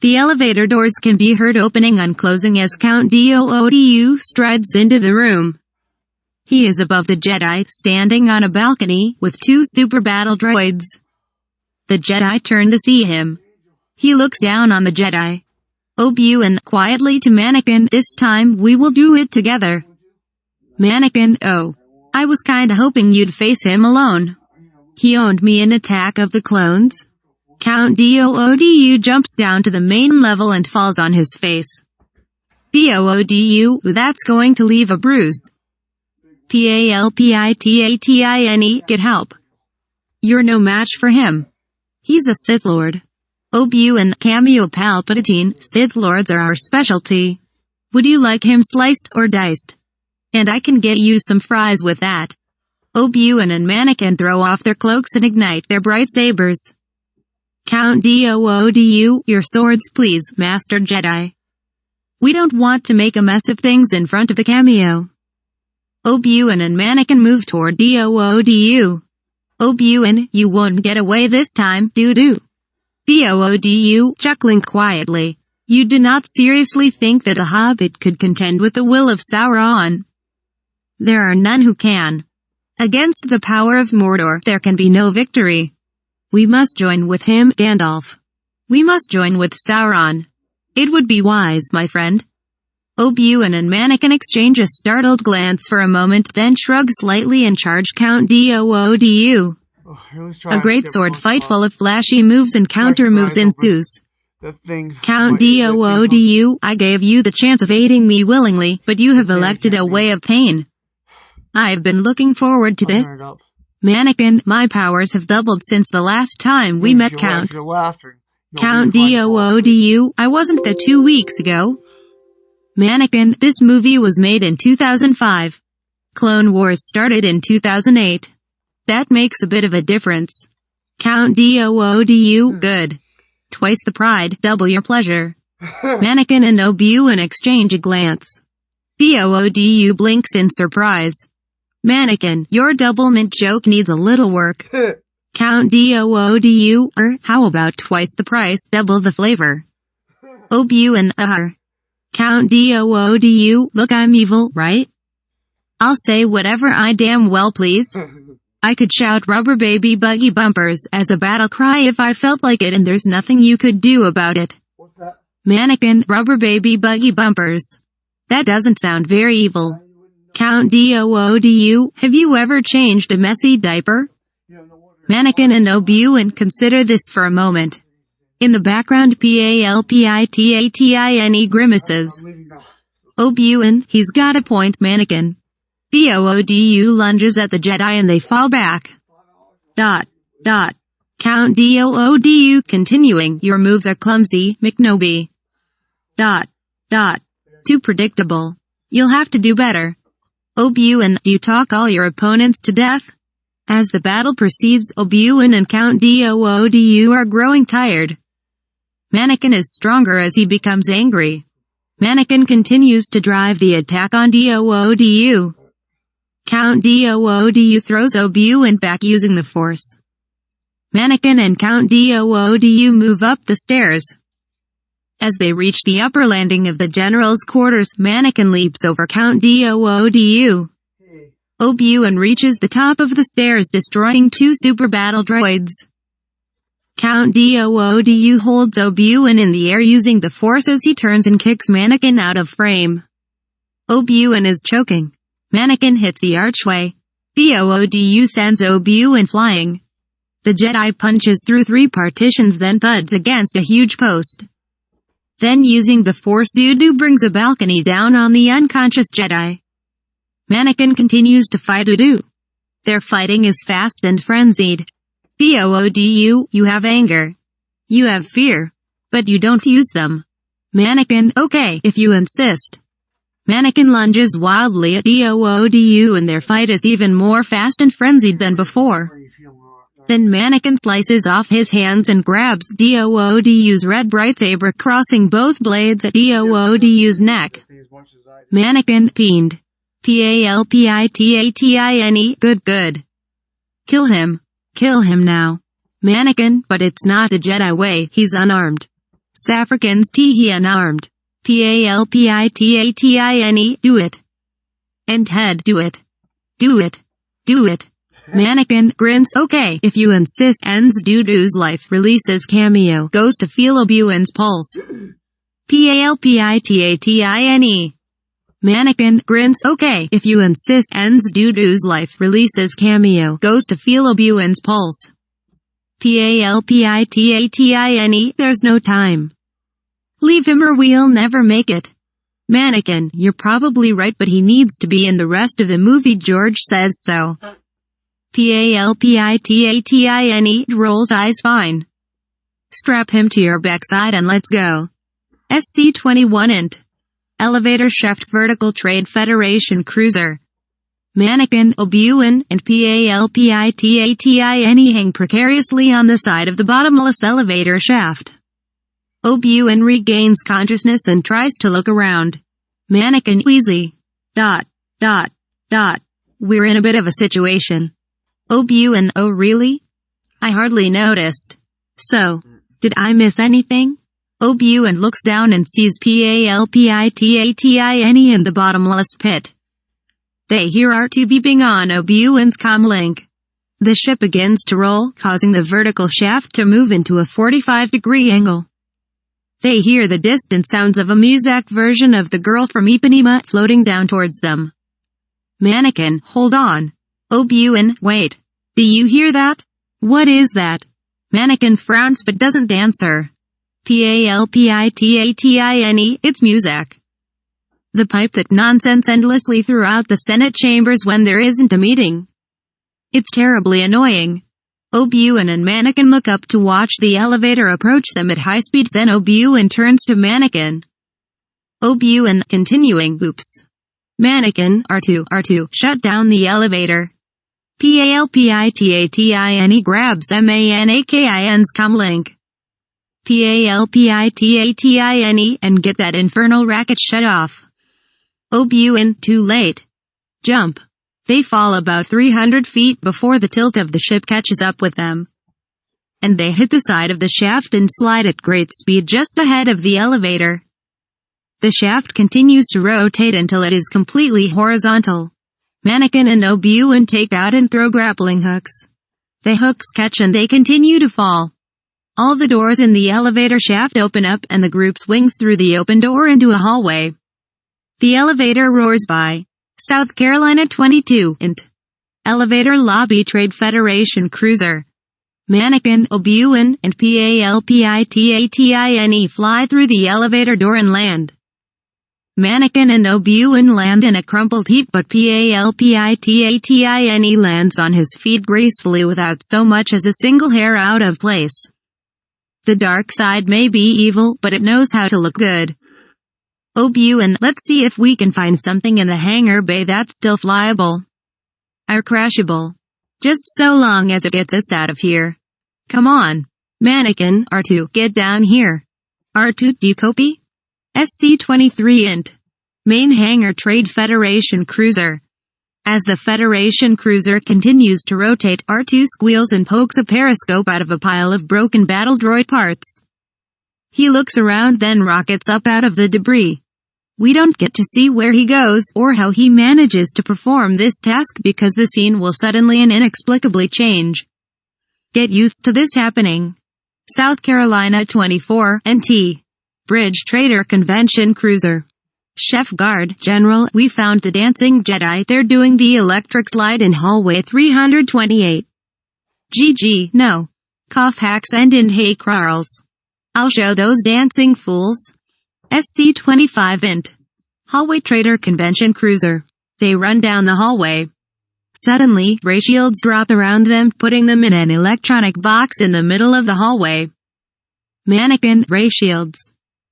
The elevator doors can be heard opening and closing as Count Dooku strides into the room. He is above the Jedi, standing on a balcony, with two super battle droids. The Jedi turn to see him. He looks down on the Jedi. Obi-Wan quietly to Mannequin, this time we will do it together. Mannequin, oh. I was kinda hoping you'd face him alone. He owned me in Attack of the Clones. Count Dooku jumps down to the main level and falls on his face. Dooku, that's going to leave a bruise. PALPITATINE, get help. You're no match for him. He's a Sith Lord. Obi-Wan, cameo Palpatine, Sith Lords are our specialty. Would you like him sliced or diced? And I can get you some fries with that. Obi-Wan and Mannequin throw off their cloaks and ignite their bright sabers. Count Dooku, your swords please, Master Jedi. We don't want to make a mess of things in front of the cameo. Obi-Wan and Mannequin move toward Dooku. Obi-Wan, you won't get away this time, doo-doo. Dooku, chuckling quietly. You do not seriously think that a hobbit could contend with the will of Sauron? There are none who can. Against the power of Mordor, there can be no victory. We must join with him, Gandalf. We must join with Sauron. It would be wise, my friend. Obi-Wan and Mannequin exchange a startled glance for a moment, then shrug slightly and charge Count Dooku. A great sword fight full of flashy moves and counter moves ensues. Count Dooku, I gave you the chance of aiding me willingly, but you have elected a way of pain. I've been looking forward to this. Mannequin, my powers have doubled since the last time we met, Count. Count Dooku, I wasn't there 2 weeks ago. Mannequin, this movie was made in 2005. Clone Wars started in 2008. That makes a bit of a difference. Count Dooku, good. Twice the pride, double your pleasure. Mannequin and Obi-Wan exchange a glance. Dooku blinks in surprise. Mannequin, your doublemint joke needs a little work. Count Dooku, how about twice the price, double the flavor? Obi-Wan, Count Dooku, look, I'm evil, right? I'll say whatever I damn well please. I could shout rubber baby buggy bumpers as a battle cry if I felt like it, and there's nothing you could do about it. What's that? Mannequin, rubber baby buggy bumpers. That doesn't sound very evil. Count Dooku, have you ever changed a messy diaper? Mannequin and Obi-Wan consider this for a moment. In the background, Palpitine grimaces. Obi-Wan, he's got a point, Mannequin. Dooku lunges at the Jedi and they fall back. Dot. Count DOODU continuing. Your moves are clumsy, McNoby. Dot. Dot. Too predictable. You'll have to do better. Obuin, do you talk all your opponents to death? As the battle proceeds, Obuin and Count Doodu are growing tired. Mannequin is stronger as he becomes angry. Mannequin continues to drive the attack on Doodu. Count Doodu throws Obuin back using the force. Mannequin and Count Doodu move up the stairs. As they reach the upper landing of the general's quarters, Mannequin leaps over Count Doodu. Obuin reaches the top of the stairs, destroying 2 super battle droids. Count Doodu holds Obuin in the air using the force as he turns and kicks Mannequin out of frame. Obuin is choking. Mannequin hits the archway. Doodu sends Obuin flying. The Jedi punches through 3 partitions, then thuds against a huge post. Then using the force, Dudu brings a balcony down on the unconscious Jedi. Mannequin continues to fight Dudu. Their fighting is fast and frenzied. Doodu, you have anger. You have fear. But you don't use them. Mannequin, okay, if you insist. Mannequin lunges wildly at Doodu and their fight is even more fast and frenzied than before. Then Mannequin slices off his hands and grabs Doodu's red lightsaber, crossing both blades at Doodu's neck. Mannequin fiend. Palpitatine, good. Kill him. Kill him now. Mannequin, but it's not the Jedi way, he's unarmed. Saffrikins he unarmed. Palpitatine, do it. And head, do it. Do it. Do it. Mannequin grins, okay, if you insist. Ends Dudu's life, releases cameo, goes to feel Obuin's pulse. Palpitatine. Mannequin grins, okay, if you insist. Ends Dudu's life, releases cameo, goes to feel Obuin's pulse. Palpitatine, there's no time. Leave him or we'll never make it. Mannequin, you're probably right, but he needs to be in the rest of the movie. George says so. Palpitatine rolls eyes, fine. Strap him to your backside and let's go. SC-21 int. Elevator shaft vertical trade Federation cruiser. Mannequin, Obuin, and Palpitatine hang precariously on the side of the bottomless elevator shaft. Obuin regains consciousness and tries to look around. Mannequin, wheezy. We're in a bit of a situation. Obuin, oh really? I hardly noticed. So, did I miss anything? Obuin looks down and sees Palpitatine in the bottomless pit. They hear R2 beeping on Obuin's comlink. The ship begins to roll, causing the vertical shaft to move into a 45-degree angle. They hear the distant sounds of a Muzak version of the girl from Ipanema floating down towards them. Mannequin, hold on. Obuin, wait. Do you hear that? What is that? Mannequin frowns but doesn't answer. Palpitatine, it's Muzak. The pipe that nonsense endlessly throughout the Senate chambers when there isn't a meeting. It's terribly annoying. Obuin and Mannequin look up to watch the elevator approach them at high speed, then Obuin turns to Mannequin. Obuin, continuing, oops. Mannequin, R2, shut down the elevator. Palpitatine grabs Mannequin's comlink. Palpitatine, and get that infernal racket shut off. Obuin, too late. Jump. They fall about 300 feet before the tilt of the ship catches up with them. And they hit the side of the shaft and slide at great speed just ahead of the elevator. The shaft continues to rotate until it is completely horizontal. Mannequin and Obuin take out and throw grappling hooks. The hooks catch and they continue to fall. All the doors in the elevator shaft open up and the group swings through the open door into a hallway. The elevator roars by. South Carolina 22 int. Elevator lobby Trade Federation cruiser. Mannequin, Obuin, and Palpitatine fly through the elevator door and land. Mannequin and Obi-Wan land in a crumpled heap, but Palpatine lands on his feet gracefully without so much as a single hair out of place. The dark side may be evil, but it knows how to look good. Obi-Wan, let's see if we can find something in the hangar bay that's still flyable. Or crashable. Just so long as it gets us out of here. Come on. Mannequin, R2, get down here. R2, do you copy? SC-23 int. Main hangar Trade Federation cruiser. As the Federation cruiser continues to rotate, R2 squeals and pokes a periscope out of a pile of broken battle droid parts. He looks around, then rockets up out of the debris. We don't get to see where he goes, or how he manages to perform this task because the scene will suddenly and inexplicably change. Get used to this happening. South Carolina 24 NT. Bridge Trader Convention Cruiser. Chef Guard, General, we found the dancing Jedi. They're doing the electric slide in hallway 328. GG, no. Cough hacks and in hey Carls. I'll show those dancing fools. SC-25 int. Hallway Trader Convention Cruiser. They run down the hallway. Suddenly, ray shields drop around them, putting them in an electronic box in the middle of the hallway. Mannequin, ray shields.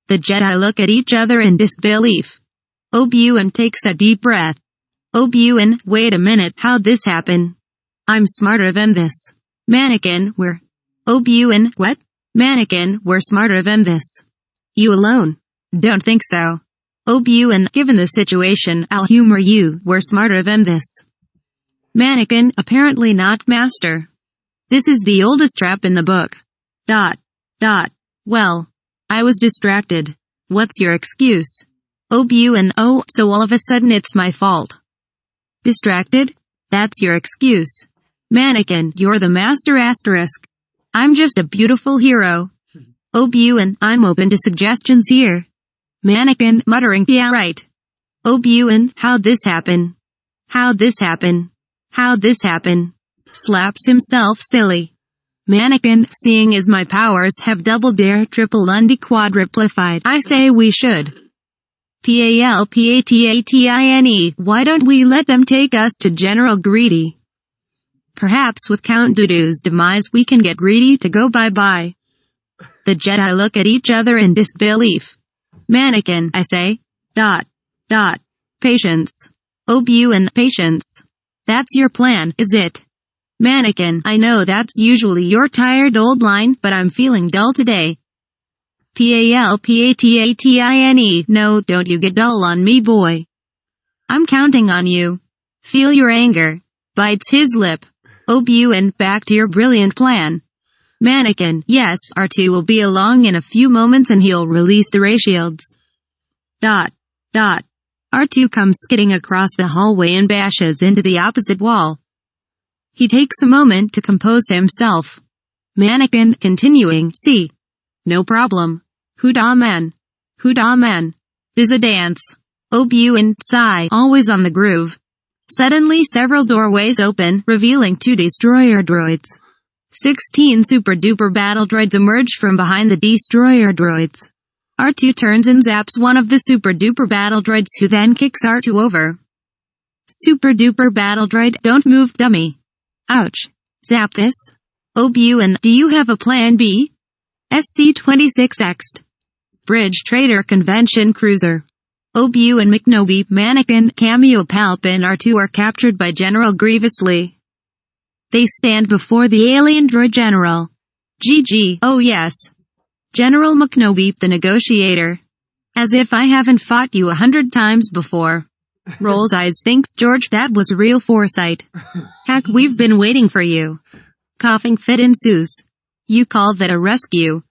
The Jedi look at each other in disbelief. Obi-Wan takes a deep breath. Obi-Wan, wait a minute, how'd this happen? I'm smarter than this. Mannequin, we're... Obi-Wan, what? Mannequin, we're smarter than this. You alone? Don't think so. Obi-Wan, given the situation, I'll humor you, we're smarter than this. Mannequin, apparently not, Master. This is the oldest trap in the book. ... Well, I was distracted. What's your excuse? Obi-Wan, oh, so all of a sudden it's my fault. Distracted? That's your excuse. Mannequin, you're the master asterisk. I'm just a beautiful hero. Obi-Wan, I'm open to suggestions here. Mannequin, muttering, yeah right. Obi-Wan, how'd this happen? How'd this happen? How'd this happen? Slaps himself silly. Mannequin, seeing as my powers have double dare triple undy quadruplified, I say we should. Palpatine, why don't we let them take us to General Greedy? Perhaps with Count Dooku's demise we can get Greedy to go bye-bye. The Jedi look at each other in disbelief. Mannequin, I say. ... Patience. Obi-Wan, patience. That's your plan, is it? Mannequin, I know that's usually your tired old line, but I'm feeling dull today. Palpatine, no, don't you get dull on me, boy. I'm counting on you. Feel your anger. Bites his lip. Obi-Wan, back to your brilliant plan. Mannequin, yes, R2 will be along in a few moments and he'll release the ray shields. ... R2 comes skidding across the hallway and bashes into the opposite wall. He takes a moment to compose himself. Mannequin, continuing, see. No problem. Huda man. There's a dance. Obi-Wan, sigh, always on the groove. Suddenly several doorways open, revealing 2 destroyer droids. 16 super-duper battle droids emerge from behind the destroyer droids. R2 turns and zaps one of the super-duper battle droids, who then kicks R2 over. Super-duper battle droid, don't move, dummy. Ouch. Zap this. Obi-Wan, do you have a plan B? SC-26X. Bridge Trader Convention Cruiser. Obi-Wan McNobi, Mannequin, Cameo Palp and R2 are captured by General Grievously. They stand before the alien droid general. GG, oh yes. General McNobi, the negotiator. As if I haven't fought you 100 times before. Rolls eyes, thanks George, that was real foresight. Heck, we've been waiting for you. Coughing fit ensues. You call that a rescue?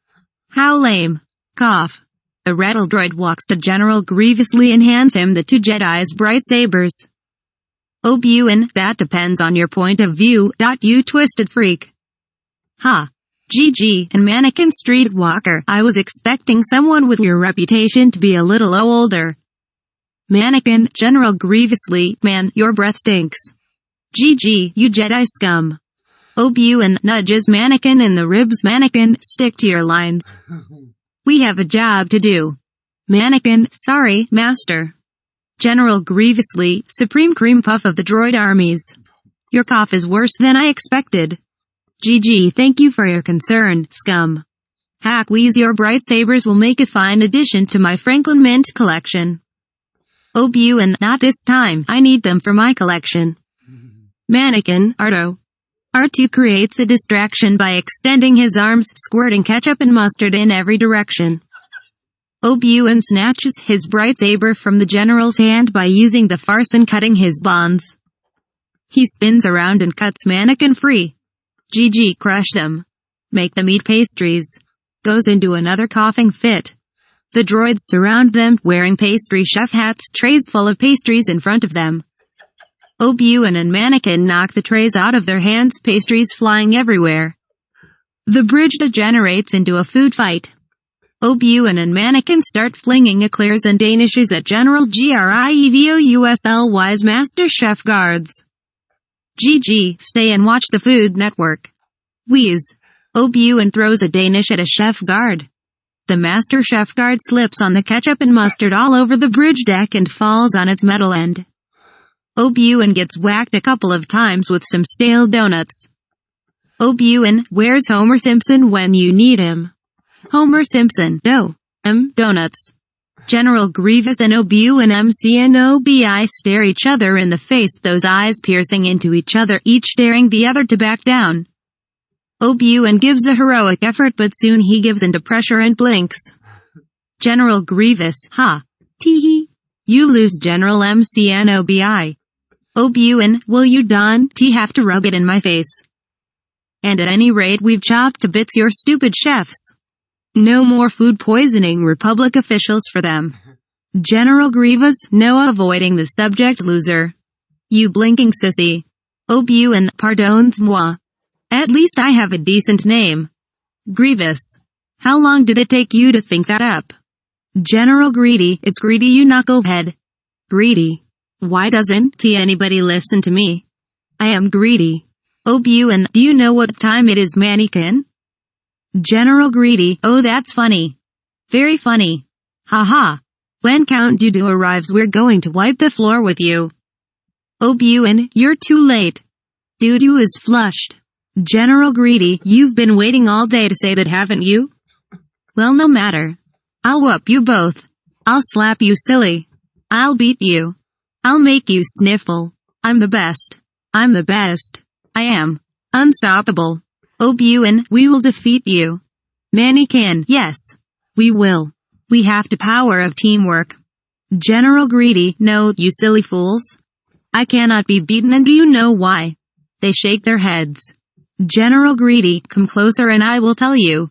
How lame. Cough. The rattle droid walks to General Grievously and hands him the 2 Jedi's bright sabers. Obi-Wan, that depends on your point of view, you twisted freak. Ha. GG, and Mannequin Streetwalker, I was expecting someone with your reputation to be a little older. Mannequin, General Grievously, man, your breath stinks. GG, you Jedi scum. Obi-Wan nudges Mannequin in the ribs. Mannequin, stick to your lines. We have a job to do. Mannequin, sorry, master. General grievously, supreme cream puff of the droid armies. Your cough is worse than I expected. GG, thank you for your concern, scum. Hackwheeze, your bright sabers will make a fine addition to my Franklin Mint collection. Obi-Wan, not this time, I need them for my collection. Mannequin, Arto. R2 creates a distraction by extending his arms, squirting ketchup and mustard in every direction. Obi-Wan snatches his bright saber from the general's hand by using the farce and cutting his bonds. He spins around and cuts Mannequin free. GG, crush them. Make them eat pastries. Goes into another coughing fit. The droids surround them, wearing pastry chef hats, trays full of pastries in front of them. Obi-Wan and Mannequin knock the trays out of their hands, pastries flying everywhere. The bridge degenerates into a food fight. Obi-Wan and Mannequin start flinging eclairs and danishes at General Grievously's Master Chef guards. GG, stay and watch the Food Network. Wheeze. Obi-Wan throws a Danish at a chef guard. The Master Chef guard slips on the ketchup and mustard all over the bridge deck and falls on its metal end. Obi-Wan gets whacked a couple of times with some stale donuts. Obi-Wan, where's Homer Simpson when you need him? Homer Simpson, donuts. General Grievous and Obi-Wan MCNOBI stare each other in the face, those eyes piercing into each other, each daring the other to back down. Obi-Wan gives a heroic effort, but soon he gives into pressure and blinks. General Grievous, ha. Tee-hee. You lose, General MCNOBI. Obi-Wan, will you have to rub it in my face. And at any rate, we've chopped to bits your stupid chefs. No more food poisoning Republic officials for them. General Grievous, no avoiding the subject, loser. You blinking sissy. Obi-Wan, pardons-moi. At least I have a decent name. Grievous. How long did it take you to think that up? General Greedy, it's Greedy, you knucklehead. Greedy. Why doesn't anybody listen to me? I am Greedy. Obi-Wan, do you know what time it is, Mannequin? General Greedy, oh that's funny. Very funny. Haha. When Count Dooku arrives, we're going to wipe the floor with you. Obi-Wan, you're too late. Dooku is flushed. General Greedy, you've been waiting all day to say that, haven't you? Well, no matter. I'll whoop you both. I'll slap you silly. I'll beat you. I'll make you sniffle. I'm the best. I'm the best. I am. Unstoppable. Obi-Wan, we will defeat you. Mannequin, yes. We will. We have the power of teamwork. General Greedy, no, you silly fools. I cannot be beaten, and do you know why? They shake their heads. General Greedy, come closer and I will tell you.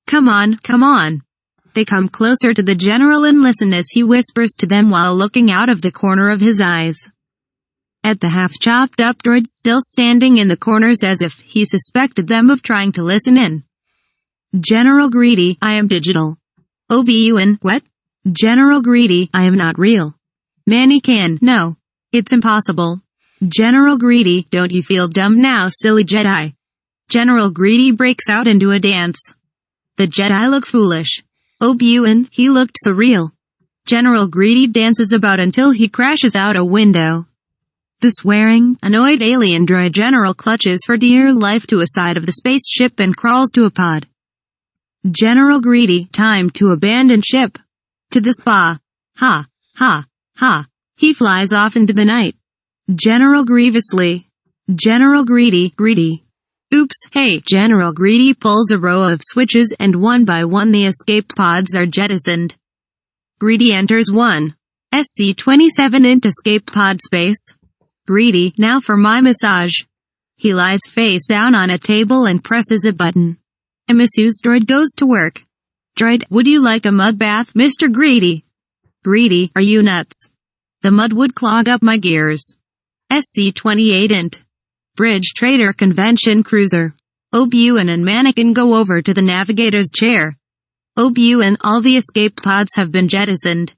Come on, come on. They come closer to the general and listen as he whispers to them while looking out of the corner of his eyes. At the half-chopped-up droids still standing in the corners as if he suspected them of trying to listen in. General Greedy, I am digital. Obi-Wan, what? General Greedy, I am not real. Mannequin, no. It's impossible. General Greedy, don't you feel dumb now, silly Jedi? General Greedy breaks out into a dance. The Jedi look foolish. Obi-Wan, he looked surreal. General Greedy dances about until he crashes out a window. The swearing, annoyed alien droid general clutches for dear life to a side of the spaceship and crawls to a pod. General Greedy, time to abandon ship. To the spa. Ha, ha, ha. He flies off into the night. General Grievously. General Greedy, greedy. Oops, hey, General Greedy pulls a row of switches and one by one the escape pods are jettisoned. Greedy enters one. SC-27 into escape pod space. Greedy, now for my massage. He lies face down on a table and presses a button. A masseuse droid goes to work. Droid, would you like a mud bath, Mr. Greedy? Greedy, are you nuts? The mud would clog up my gears. SC-28 int. Bridge Trader Convention Cruiser. Obi-Wan and Mannequin go over to the navigator's chair. Obi-Wan, all the escape pods have been jettisoned.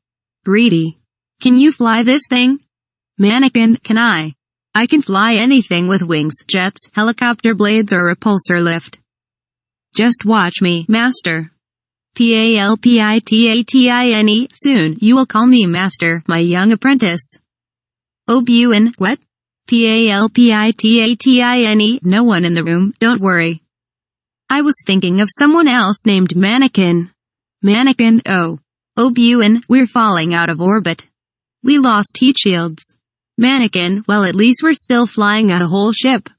Greedy. Can you fly this thing? Mannequin, can I? I can fly anything with wings, jets, helicopter blades or repulsor lift. Just watch me, master. Palpitane. Soon you will call me master, my young apprentice. Obuin, what? Palpitane. No one in the room, don't worry. I was thinking of someone else named Mannequin. Mannequin, oh. Obuin, we're falling out of orbit. We lost heat shields. Mannequin, well at least we're still flying a whole ship.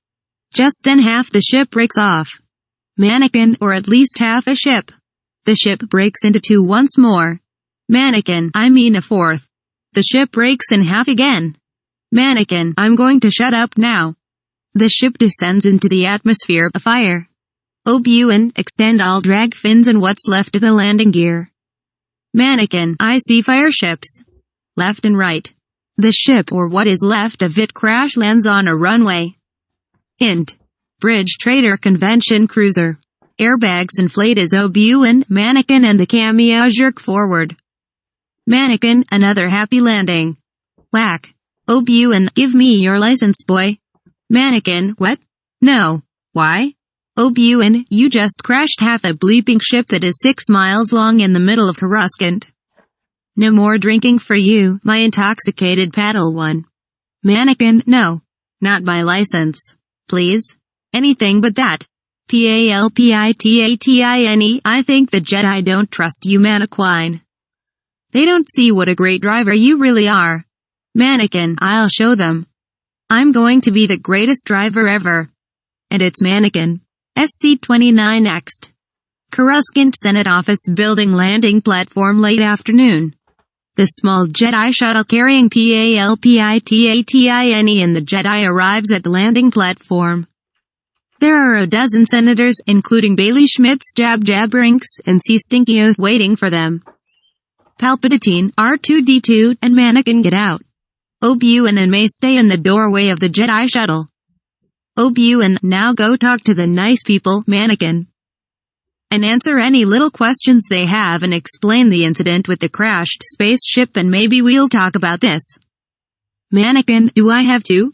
Just then half the ship breaks off. Mannequin, or at least half a ship. The ship breaks into two once more. Mannequin, I mean a fourth. The ship breaks in half again. Mannequin, I'm going to shut up now. The ship descends into the atmosphere, afire. Obuin, extend all drag fins and what's left of the landing gear. Mannequin, I see fire ships. Left and right. The ship or what is left of it crash lands on a runway. Int. Bridge Trader Convention Cruiser. Airbags inflate as Obuin, Mannequin and the cameo jerk forward. Mannequin, another happy landing. Whack. Obuin, give me your license, boy. Mannequin, what? No. Why? Obuin, you just crashed half a bleeping ship that is 6 miles long in the middle of Coruscant. No more drinking for you, my intoxicated Padawan. Mannequin, no. Not my license. Please? Anything but that. Palpitane. I think the Jedi don't trust you, Mannequin. They don't see what a great driver you really are. Mannequin, I'll show them. I'm going to be the greatest driver ever. And it's Mannequin. SC-29 next. Coruscant Senate Office Building landing platform late afternoon. The small Jedi shuttle carrying Palpitane and the Jedi arrives at the landing platform. There are a dozen senators, including Bailey Schmitz, Jab Rinks, and C. Stinkio, waiting for them. Palpatine, R2-D2, and Mannequin get out. Obuin and May stay in the doorway of the Jedi shuttle. Obuin, now go talk to the nice people, Mannequin. And answer any little questions they have and explain the incident with the crashed spaceship and maybe we'll talk about this. Mannequin, do I have to?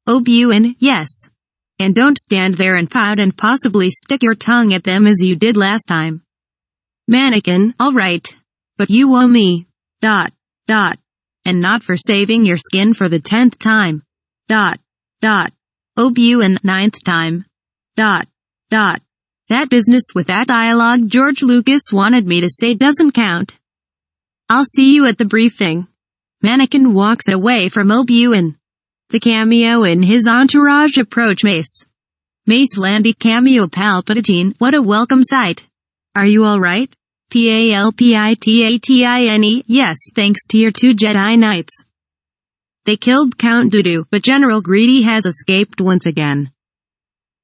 Obuin, yes. And don't stand there and pout and possibly stick your tongue at them as you did last time. Mannequin, alright. But you owe me. ... And not for saving your skin for the 10th time. ... Obuin, 9th time. ... That business with that dialogue George Lucas wanted me to say doesn't count. I'll see you at the briefing. Mannequin walks away from Obuin. The cameo and his entourage approach Mace. Mace Landy cameo Palpatine, what a welcome sight. Are you alright? Palpitane, yes, thanks to your 2 Jedi Knights. They killed Count Dooku, but General Greedy has escaped once again.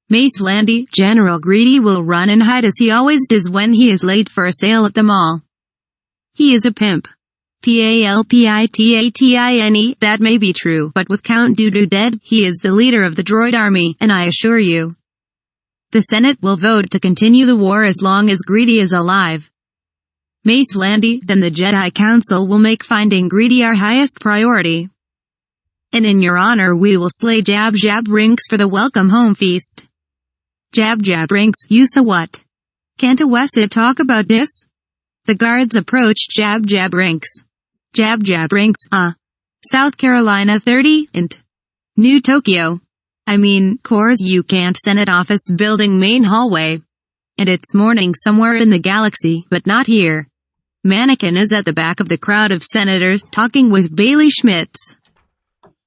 Mace Landy, General Greedy will run and hide as he always does when he is late for a sale at the mall. He is a pimp. Palpitane, that may be true, but with Count Dooku dead, he is the leader of the droid army, and I assure you, the Senate will vote to continue the war as long as Greedy is alive. Mace Landy, then the Jedi Council will make finding Greedy our highest priority. And in your honor we will slay Jab Rinks for the welcome home feast. Jab Rinks, you so what? Can't a Wessa talk about this? The guards approached Jab Rinks. Jab Rinks, South Carolina 30, int. New Tokyo. I mean, course you can't Senate Office Building main hallway. And it's morning somewhere in the galaxy, but not here. Mannequin is at the back of the crowd of senators talking with Bailey Schmitz.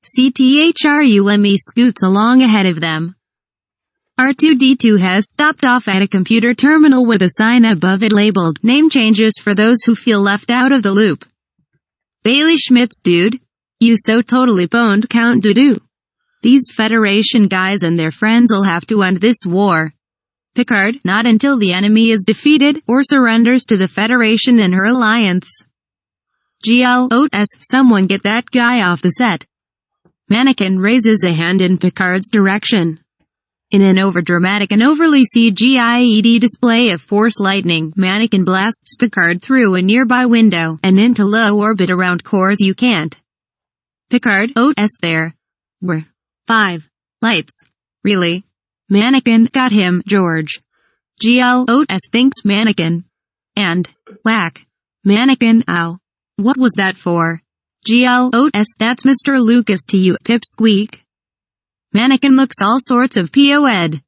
CTHRUME scoots along ahead of them. R2-D2 has stopped off at a computer terminal with a sign above it labeled, name changes for those who feel left out of the loop. Bailey Schmitz, dude. You so totally boned Count Dooku. These Federation guys and their friends will have to end this war. Picard, not until the enemy is defeated, or surrenders to the Federation and her alliance. GLOS, someone get that guy off the set. Mannequin raises a hand in Picard's direction. In an overdramatic and overly CGI-ed display of Force lightning, Mannequin blasts Picard through a nearby window, and into low orbit around cores you can't. Picard, there were 5 lights. Really? Mannequin, got him, George. GLOS thinks Mannequin. and whack. Mannequin, ow. What was that for? GLOS, that's Mr. Lucas to you, pipsqueak. Mannequin looks all sorts of PO'd.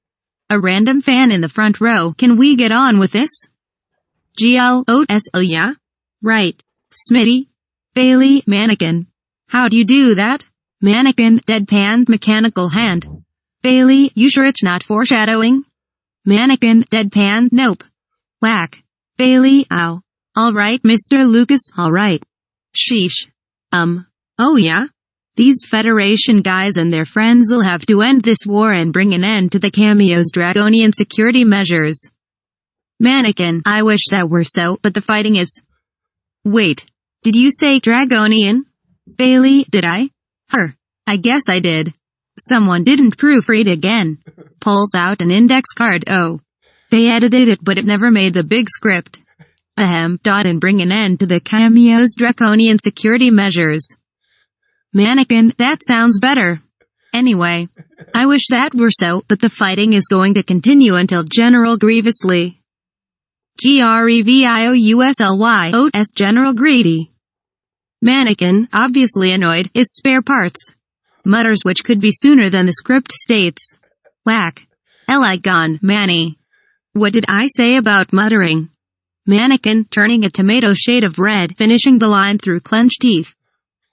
A random fan in the front row, can we get on with this? GLOS, oh yeah? Right. Smitty. Bailey, mannequin. How'd you do that? Mannequin, deadpan, mechanical hand. Bailey, you sure it's not foreshadowing? Mannequin, deadpan, nope. Whack. Bailey, ow. Alright, Mr. Lucas, alright. Sheesh. Oh yeah? These Federation guys and their friends'll have to end this war and bring an end to the Cameo's draconian security measures. Mannequin, I wish that were so, but the fighting is... Wait. Did you say dragonian? Bailey, did I? I guess I did. Someone didn't proofread again. Pulls out an index card, oh. They edited it but it never made the big script. And bring an end to the Cameo's draconian security measures. Mannequin, that sounds better. Anyway, I wish that were so, but the fighting is going to continue until General Grievously. GREVIOUSLYOS General Greedy. Mannequin, obviously annoyed, is spare parts. Mutters which could be sooner than the script states. Whack. Eligon, Manny. What did I say about muttering? Mannequin, turning a tomato shade of red, finishing the line through clenched teeth.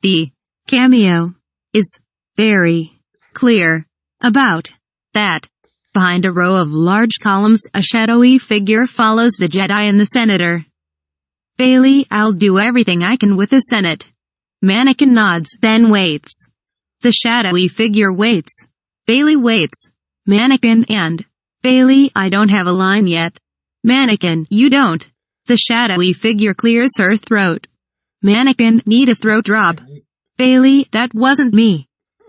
The cameo is very clear about that. Behind a row of large columns, a shadowy figure follows the Jedi and the Senator. Bailey, I'll do everything I can with the Senate. Mannequin nods, then waits. The shadowy figure waits. Bailey waits. Mannequin and Bailey, I don't have a line yet. Mannequin, you don't. The shadowy figure clears her throat. Mannequin, need a throat drop. Bailey, that wasn't me.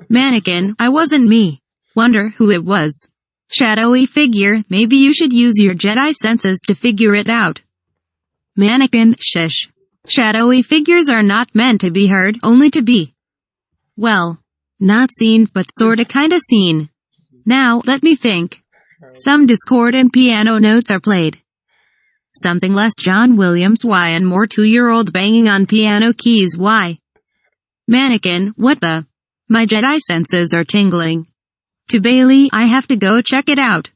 Mannequin, I wasn't me. Wonder who it was. Shadowy figure, maybe you should use your Jedi senses to figure it out. Mannequin, shush. Shadowy figures are not meant to be heard, only to be. Well, not seen, but sorta kinda seen. Now, let me think. Some discordant piano notes are played. Something less John Williams why and more 2-year-old banging on piano keys why. Mannequin, what the? My Jedi senses are tingling. To Bailey, I have to go check it out.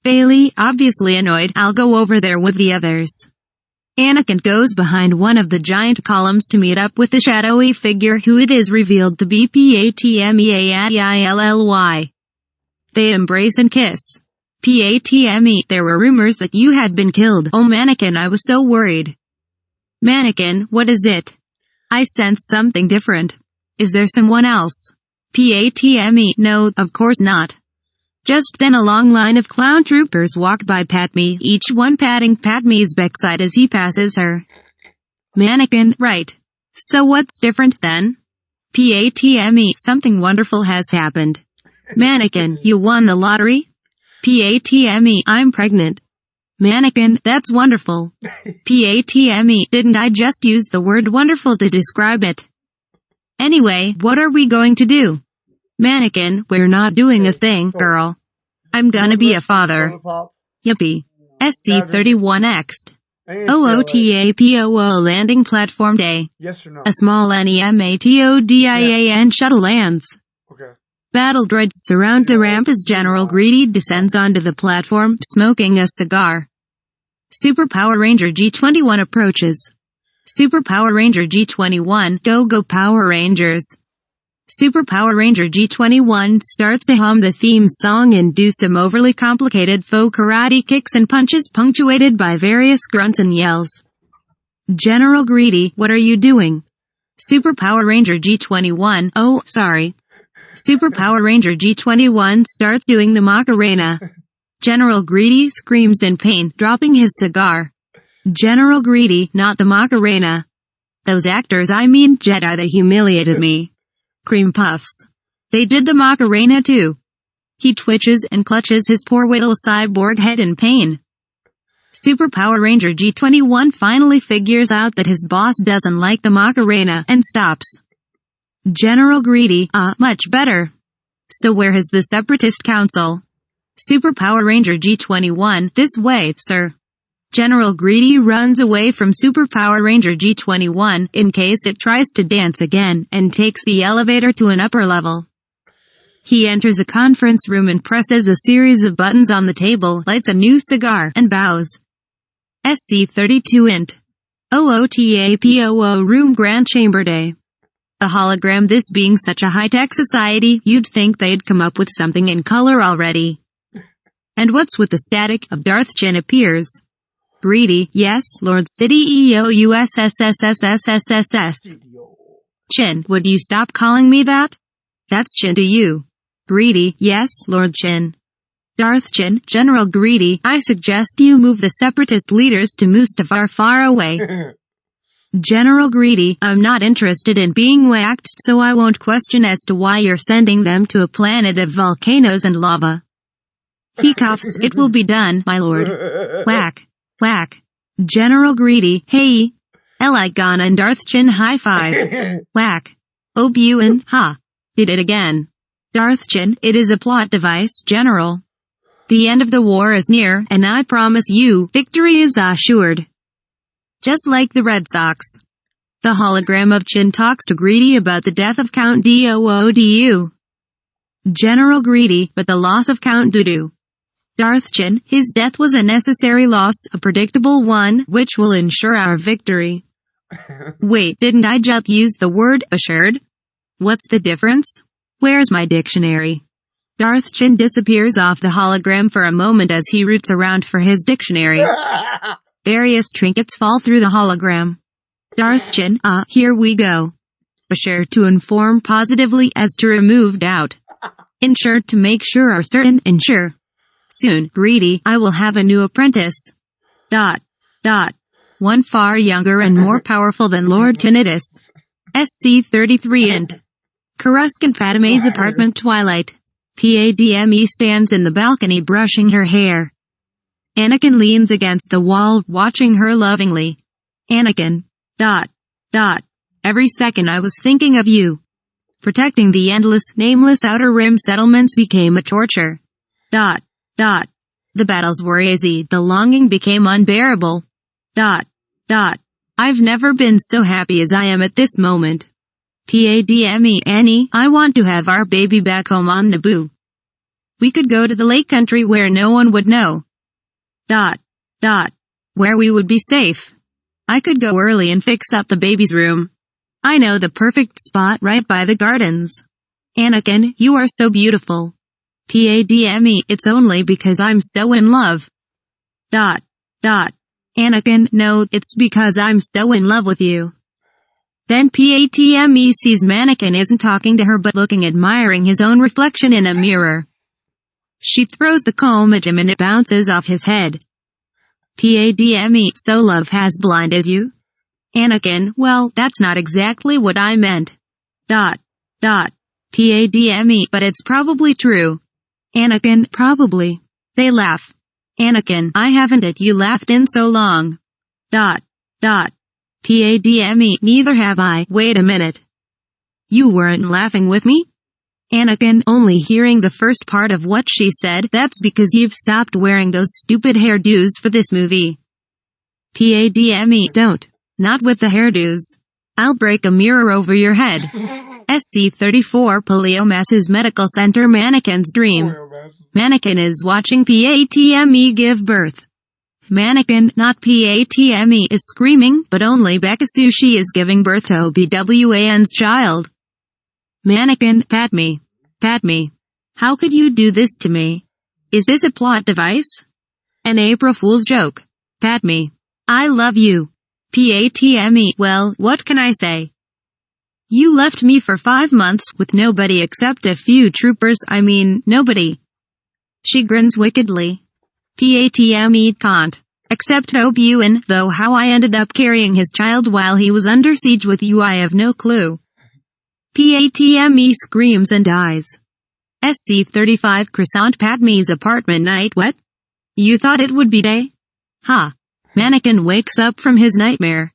Bailey, obviously annoyed, I'll go over there with the others. Anakin goes behind one of the giant columns to meet up with the shadowy figure who it is revealed to be Patmeilly. They embrace and kiss. Patme, there were rumors that you had been killed. Oh Mannequin, I was so worried. Mannequin, what is it? I sense something different. Is there someone else? Patme, no, of course not. Just then a long line of clown troopers walk by Padme, each one patting Padme's backside as he passes her. Mannequin, right. So what's different then? Patme, something wonderful has happened. Mannequin, you won the lottery? Patme, I'm pregnant. Mannequin, that's wonderful. Patme, didn't I just use the word wonderful to describe it? Anyway, what are we going to do? Mannequin, we're not doing a thing, girl. I'm gonna be a father. Yippee. SC-31X'd. OOTAPOO landing platform day. Yes or no? A small NEMATODIAN shuttle lands. Okay. Battle droids surround the ramp as General Greedy descends onto the platform, smoking a cigar. Super Power Ranger G21 approaches. Super Power Ranger G21, go Power Rangers. Super Power Ranger G21 starts to hum the theme song and do some overly complicated faux karate kicks and punches punctuated by various grunts and yells. General Greedy, what are you doing? Super Power Ranger G21, oh, sorry. Super Power Ranger G21 starts doing the Macarena. General Greedy screams in pain, dropping his cigar. General Greedy, not the Macarena. Those actors, I mean Jedi, they humiliated me. Cream puffs. They did the Macarena too. He twitches and clutches his poor little cyborg head in pain. Super Power Ranger G21 finally figures out that his boss doesn't like the Macarena and stops. General Greedy, much better. So where is the Separatist Council? Super Power Ranger G21, this way, sir. General Greedy runs away from Super Power Ranger G21 in case it tries to dance again and takes the elevator to an upper level. He enters a conference room and presses a series of buttons on the table, lights a new cigar, and bows. SC32 int. OOTAPOO Room Grand Chamber Day. A hologram. This being such a high-tech society, you'd think they'd come up with something in color already. And what's with the static of Darth Chin appears? Greedy, yes, Lord City EOUSSSSSSSS. Chin, would you stop calling me that? That's Chin to you. Greedy, yes, Lord Chin. Darth Chin, General Greedy, I suggest you move the separatist leaders to Mustafar far away. General Greedy, I'm not interested in being whacked, so I won't question as to why you're sending them to a planet of volcanoes and lava. He coughs, it will be done, my lord. Whack. Whack. General Greedy, hey. Eligana and Darth Chin high five. Whack. Obi-Wan, ha. Did it again. Darth Chin, it is a plot device, General. The end of the war is near, and I promise you, victory is assured. Just like the Red Sox. The hologram of Chin talks to Greedy about the death of Count Doodu. General Greedy, but the loss of Count Doodu. Darth Chin, his death was a necessary loss, a predictable one, which will ensure our victory. Wait, didn't I just use the word assured? What's the difference? Where's my dictionary? Darth Chin disappears off the hologram for a moment as he roots around for his dictionary. Various trinkets fall through the hologram. Darth Chin, here we go. Assure to inform positively as to remove doubt. Ensure to make sure or certain, ensure. Soon, Greedy, I will have a new apprentice. One far younger and more powerful than Lord Tinnitus. SC33 int. Coruscant Padme's apartment Twilight. Padme stands in the balcony brushing her hair. Anakin leans against the wall, watching her lovingly. Anakin. Every second I was thinking of you. Protecting the endless, nameless Outer Rim settlements became a torture. The battles were easy, the longing became unbearable. I've never been so happy as I am at this moment. Padme, Annie, I want to have our baby back home on Naboo. We could go to the lake country where no one would know. Where we would be safe. I could go early and fix up the baby's room. I know the perfect spot right by the gardens. Anakin, you are so beautiful. Padme, it's only because I'm so in love. Anakin, no, it's because I'm so in love with you. Then Padme sees Mannequin isn't talking to her but looking admiring his own reflection in a mirror. She throws the comb at him and it bounces off his head. Padme, so love has blinded you? Anakin, well, that's not exactly what I meant. Padme, but it's probably true. Anakin, probably. They laugh. Anakin, I haven't at you laughed in so long. Padme, neither have I. Wait a minute. You weren't laughing with me? Anakin, only hearing the first part of what she said, that's because you've stopped wearing those stupid hairdos for this movie. Padme, don't. Not with the hairdos. I'll break a mirror over your head. SC34 Poliomasses Medical Center Mannequin's dream. Mannequin is watching Padme give birth. Mannequin, not Padme, is screaming, but only Bekasushi is giving birth to Obi-Wan's child. Mannequin, Padme. How could you do this to me? Is this a plot device? An April Fool's joke. Padme. I love you. Padme, well, what can I say? You left me for 5 months with nobody except a few troopers, nobody. She grins wickedly. Padme can't. Except Obi-Wan, though how I ended up carrying his child while he was under siege with you I have no clue. Padme screams and dies. SC35 Croissant Padme's apartment night. What? You thought it would be day? Ha. Mannequin wakes up from his nightmare.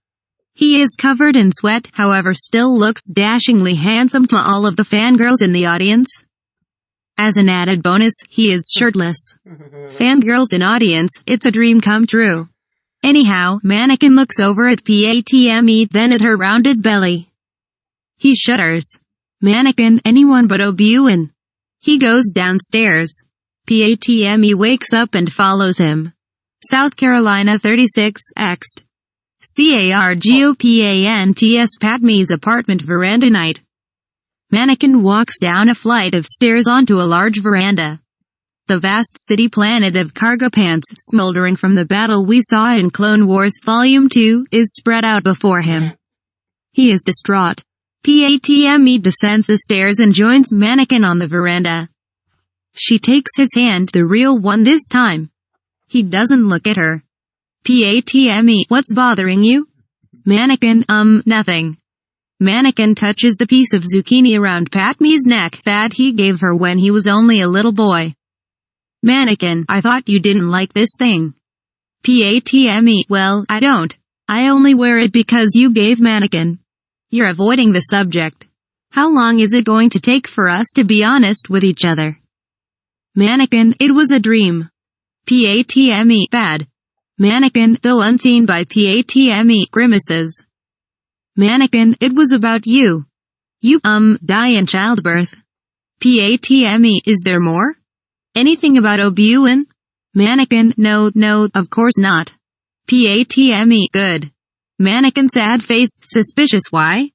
He is covered in sweat, however still looks dashingly handsome to all of the fangirls in the audience. As an added bonus, he is shirtless. Fangirls in audience, it's a dream come true. Anyhow, Mannequin looks over at Patme, then at her rounded belly. He shudders. Mannequin, anyone but Obuin. He goes downstairs. Patme wakes up and follows him. South Carolina 36, Ext. CARGOPANTS Padme's apartment veranda night. Mannequin walks down a flight of stairs onto a large veranda. The vast city planet of cargo pants, smoldering from the battle we saw in Clone Wars Volume 2, is spread out before him. He is distraught. Patme descends the stairs and joins Mannequin on the veranda. She takes his hand, the real one this time. He doesn't look at her. Patme, what's bothering you? Mannequin, nothing. Mannequin touches the piece of zucchini around Padme's neck that he gave her when he was only a little boy. Mannequin, I thought you didn't like this thing. Patme, well, I don't. I only wear it because you gave Mannequin. You're avoiding the subject. How long is it going to take for us to be honest with each other? Mannequin, it was a dream. Patme, bad. Mannequin, though unseen by Patme, grimaces. Mannequin, it was about you. You, die in childbirth. Patme, is there more? Anything about Obuin? Mannequin, no, of course not. Patme, good. Mannequin sad-faced suspicious why?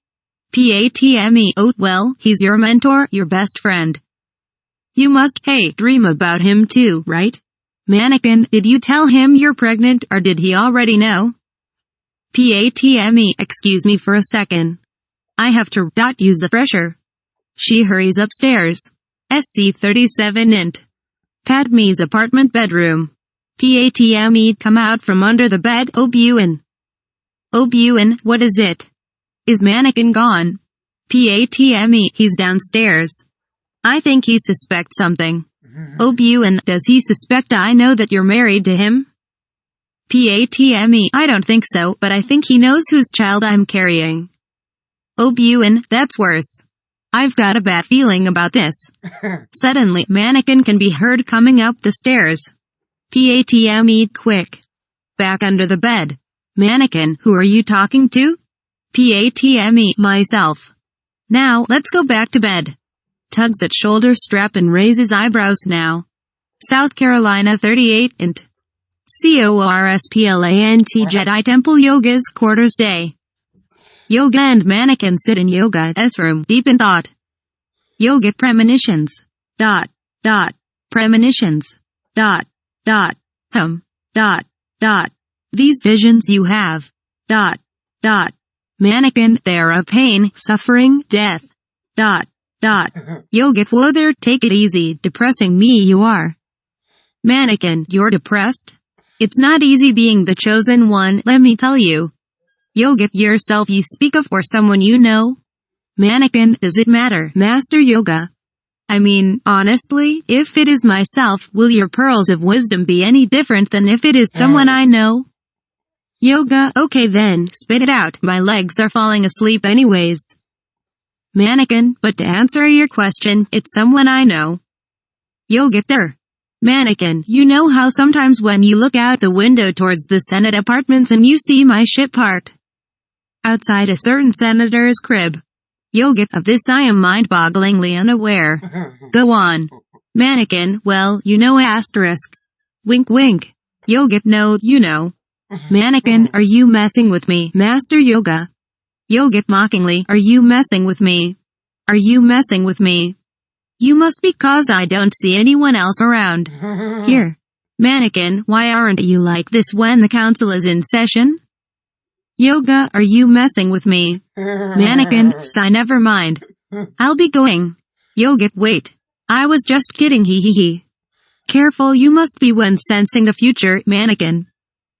Patme, oh, well, he's your mentor, your best friend. You must, dream about him too, right? Mannequin, did you tell him you're pregnant or did he already know? Patme, excuse me for a second. I have to, use the fresher. She hurries upstairs. SC37 int. Padme's apartment bedroom. Patme come out from under the bed, Obuin. Obuin, what is it? Is Mannequin gone? Patme, he's downstairs. I think he suspects something. Obuin, does he suspect I know that you're married to him? Patme, I don't think so, but I think he knows whose child I'm carrying. Obuin, that's worse. I've got a bad feeling about this. Suddenly, Mannequin can be heard coming up the stairs. Patme, quick. Back under the bed. Mannequin, who are you talking to? Patme, myself. Now, let's go back to bed. Tugs at shoulder strap and raises eyebrows now. South Carolina 38 int. CORSPLANT Jedi Temple Yoga's quarters day. Yoga and Mannequin sit in Yoga's room, deep in thought. Yoga premonitions. Premonitions. These visions you have. Mannequin, they're of pain, suffering, death. Yoga, whoa there, take it easy, depressing me you are. Mannequin, you're depressed? It's not easy being the chosen one, let me tell you. Yoga, yourself you speak of or someone you know? Mannequin, does it matter, Master Yoga? I mean, honestly, if it is myself, will your pearls of wisdom be any different than if it is someone I know? Yoga, okay then, spit it out, my legs are falling asleep anyways. Mannequin, but to answer your question, it's someone I know. Yoga, there. Mannequin, you know how sometimes when you look out the window towards the Senate apartments and you see my ship parked outside a certain senator's crib. Yoga, of this I am mind-bogglingly unaware. Go on. Mannequin, well, you know asterisk. Wink wink. Yoga, no, you know. Mannequin, are you messing with me, Master Yoga? Yoga, mockingly, are you messing with me? Are you messing with me? You must be cause I don't see anyone else around. Here. Mannequin, why aren't you like this when the council is in session? Yoga, are you messing with me? Mannequin, sigh, never mind. I'll be going. Yoga, wait. I was just kidding, hee. Careful you must be when sensing the future, Mannequin.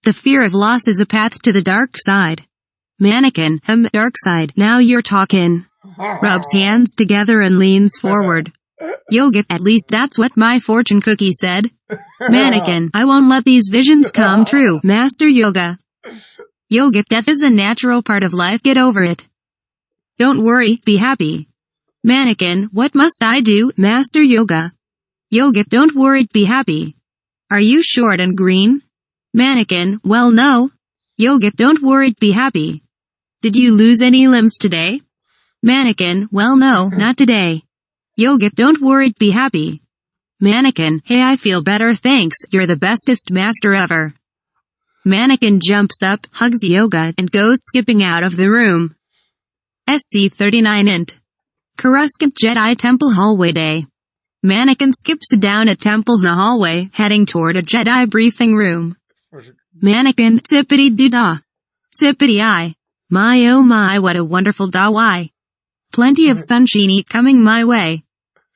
The fear of loss is a path to the dark side. Mannequin, dark side, now you're talking. Rubs hands together and leans forward. Yoga, at least that's what my fortune cookie said. Mannequin, I won't let these visions come true, Master Yoga. Yoga, death is a natural part of life, get over it. Don't worry, be happy. Mannequin, what must I do, Master Yoga? Yoga, don't worry, be happy. Are you short and green? Mannequin, well no. Yoga, don't worry, be happy. Did you lose any limbs today? Mannequin, well no, not today. Yoga, don't worry, be happy. Mannequin, hey, I feel better thanks, you're the bestest master ever. Mannequin jumps up, hugs Yoga, and goes skipping out of the room. SC39 int. Coruscant Jedi Temple Hallway Day. Mannequin skips down a temple in the hallway, heading toward a Jedi briefing room. Mannequin, zippity-doo-dah. Zippity-I. My oh my, what a wonderful da-why. Plenty of sunshiny coming my way.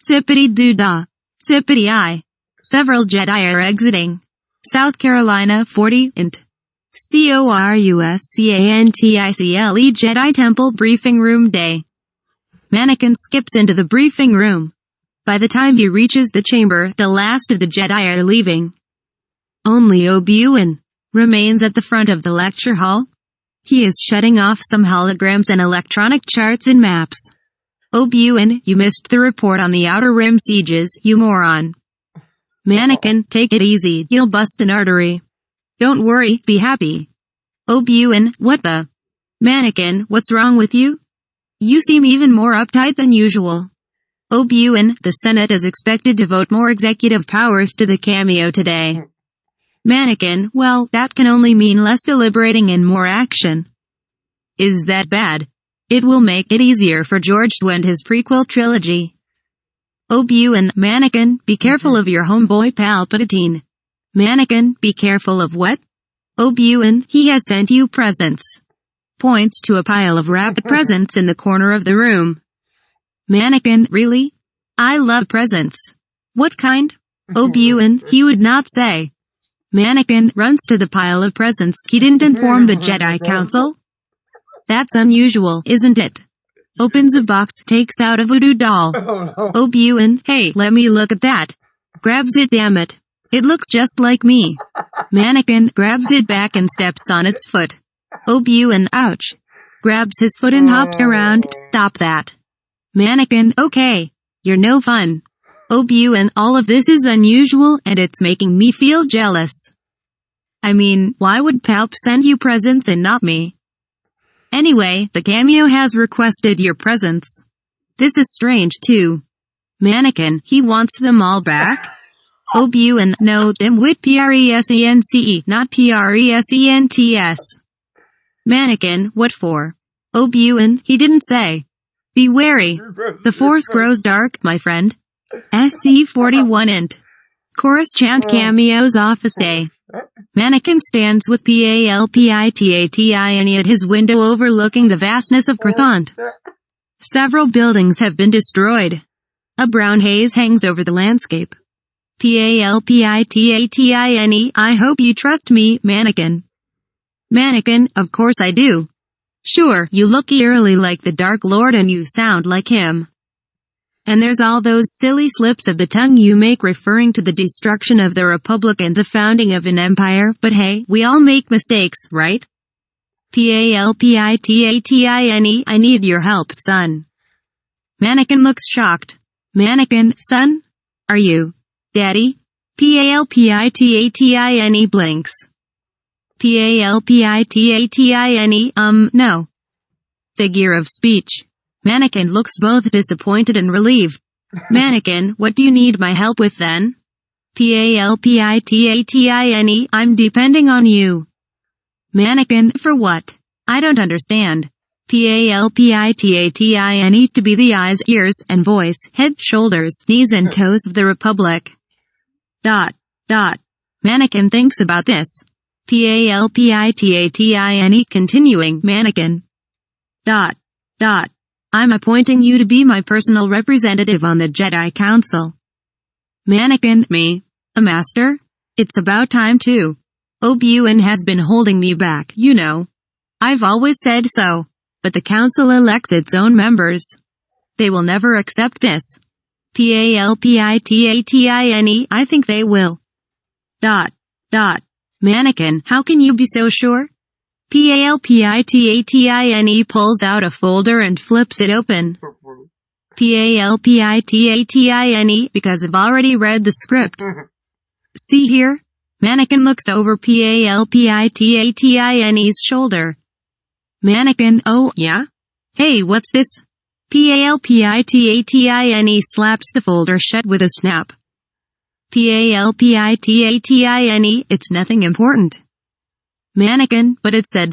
Zippity-doo-dah. Zippity-I. Several Jedi are exiting. South Carolina 40 int. CORUSCANTICLE Jedi Temple Briefing Room Day. Mannequin skips into the briefing room. By the time he reaches the chamber, the last of the Jedi are leaving. Only Obi-Wan remains at the front of the lecture hall. He is shutting off some holograms and electronic charts and maps. Obi-Wan, you missed the report on the Outer Rim sieges, you moron. Mannequin, take it easy, you'll bust an artery. Don't worry, be happy. Obi-Wan, what the? Mannequin, what's wrong with you? You seem even more uptight than usual. Obi-Wan, the Senate is expected to vote more executive powers to the cameo today. Mannequin, well, that can only mean less deliberating and more action. Is that bad? It will make it easier for George to end his prequel trilogy. Obi-Wan, Mannequin, be careful of your homeboy Palpatine. Mannequin, be careful of what? Obi-Wan, he has sent you presents. Points to a pile of wrapped presents in the corner of the room. Mannequin, really? I love presents. What kind? Obi-Wan, he would not say. Mannequin runs to the pile of presents. He didn't inform the Jedi Council? That's unusual, isn't it? Opens a box, takes out a voodoo doll. Obi-Wan, hey, let me look at that. Grabs it, damn it. It looks just like me. Mannequin grabs it back and steps on its foot. Obi-Wan, ouch. Grabs his foot and hops around, stop that. Mannequin, okay. You're no fun. Obi-Wan, all of this is unusual and it's making me feel jealous. I mean, why would Palp send you presents and not me? Anyway, the cameo has requested your presents. This is strange too. Mannequin, he wants them all back? Obi-Wan, no, dimwit presence, not presents. Mannequin, what for? Obi-Wan, he didn't say. Be wary. The Force grows dark, my friend. SC41 int. Chorus chant cameos office day. Mannequin stands with PALPITATINE at his window overlooking the vastness of Croissant. Several buildings have been destroyed. A brown haze hangs over the landscape. PALPITATINE, I hope you trust me, Mannequin. Mannequin, of course I do. Sure, you look eerily like the Dark Lord and you sound like him. And there's all those silly slips of the tongue you make referring to the destruction of the Republic and the founding of an empire, but hey, we all make mistakes, right? PALPITATINE, I need your help, son. Mannequin looks shocked. Mannequin, son? Are you? Daddy? PALPITATINE blinks. PALPITATINE, no. Figure of speech. Mannequin looks both disappointed and relieved. Mannequin, what do you need my help with then? PALPITATINE, I'm depending on you. Mannequin, for what? I don't understand. PALPITATINE, to be the eyes, ears, and voice, head, shoulders, knees and toes of the Republic. Mannequin thinks about this. PALPITATINE, continuing, Mannequin. I'm appointing you to be my personal representative on the Jedi Council. Mannequin, me? A master? It's about time too. Obi-Wan has been holding me back, you know. I've always said so. But the council elects its own members. They will never accept this. PALPITATINE, I think they will. Mannequin, how can you be so sure? PALPITATINE pulls out a folder and flips it open. PALPITATINE, because I've already read the script. See here? Mannequin looks over Palpitine's shoulder. Mannequin, oh, yeah? Hey, what's this? Palpitine slaps the folder shut with a snap. Palpitine, it's nothing important. Mannequin, but it said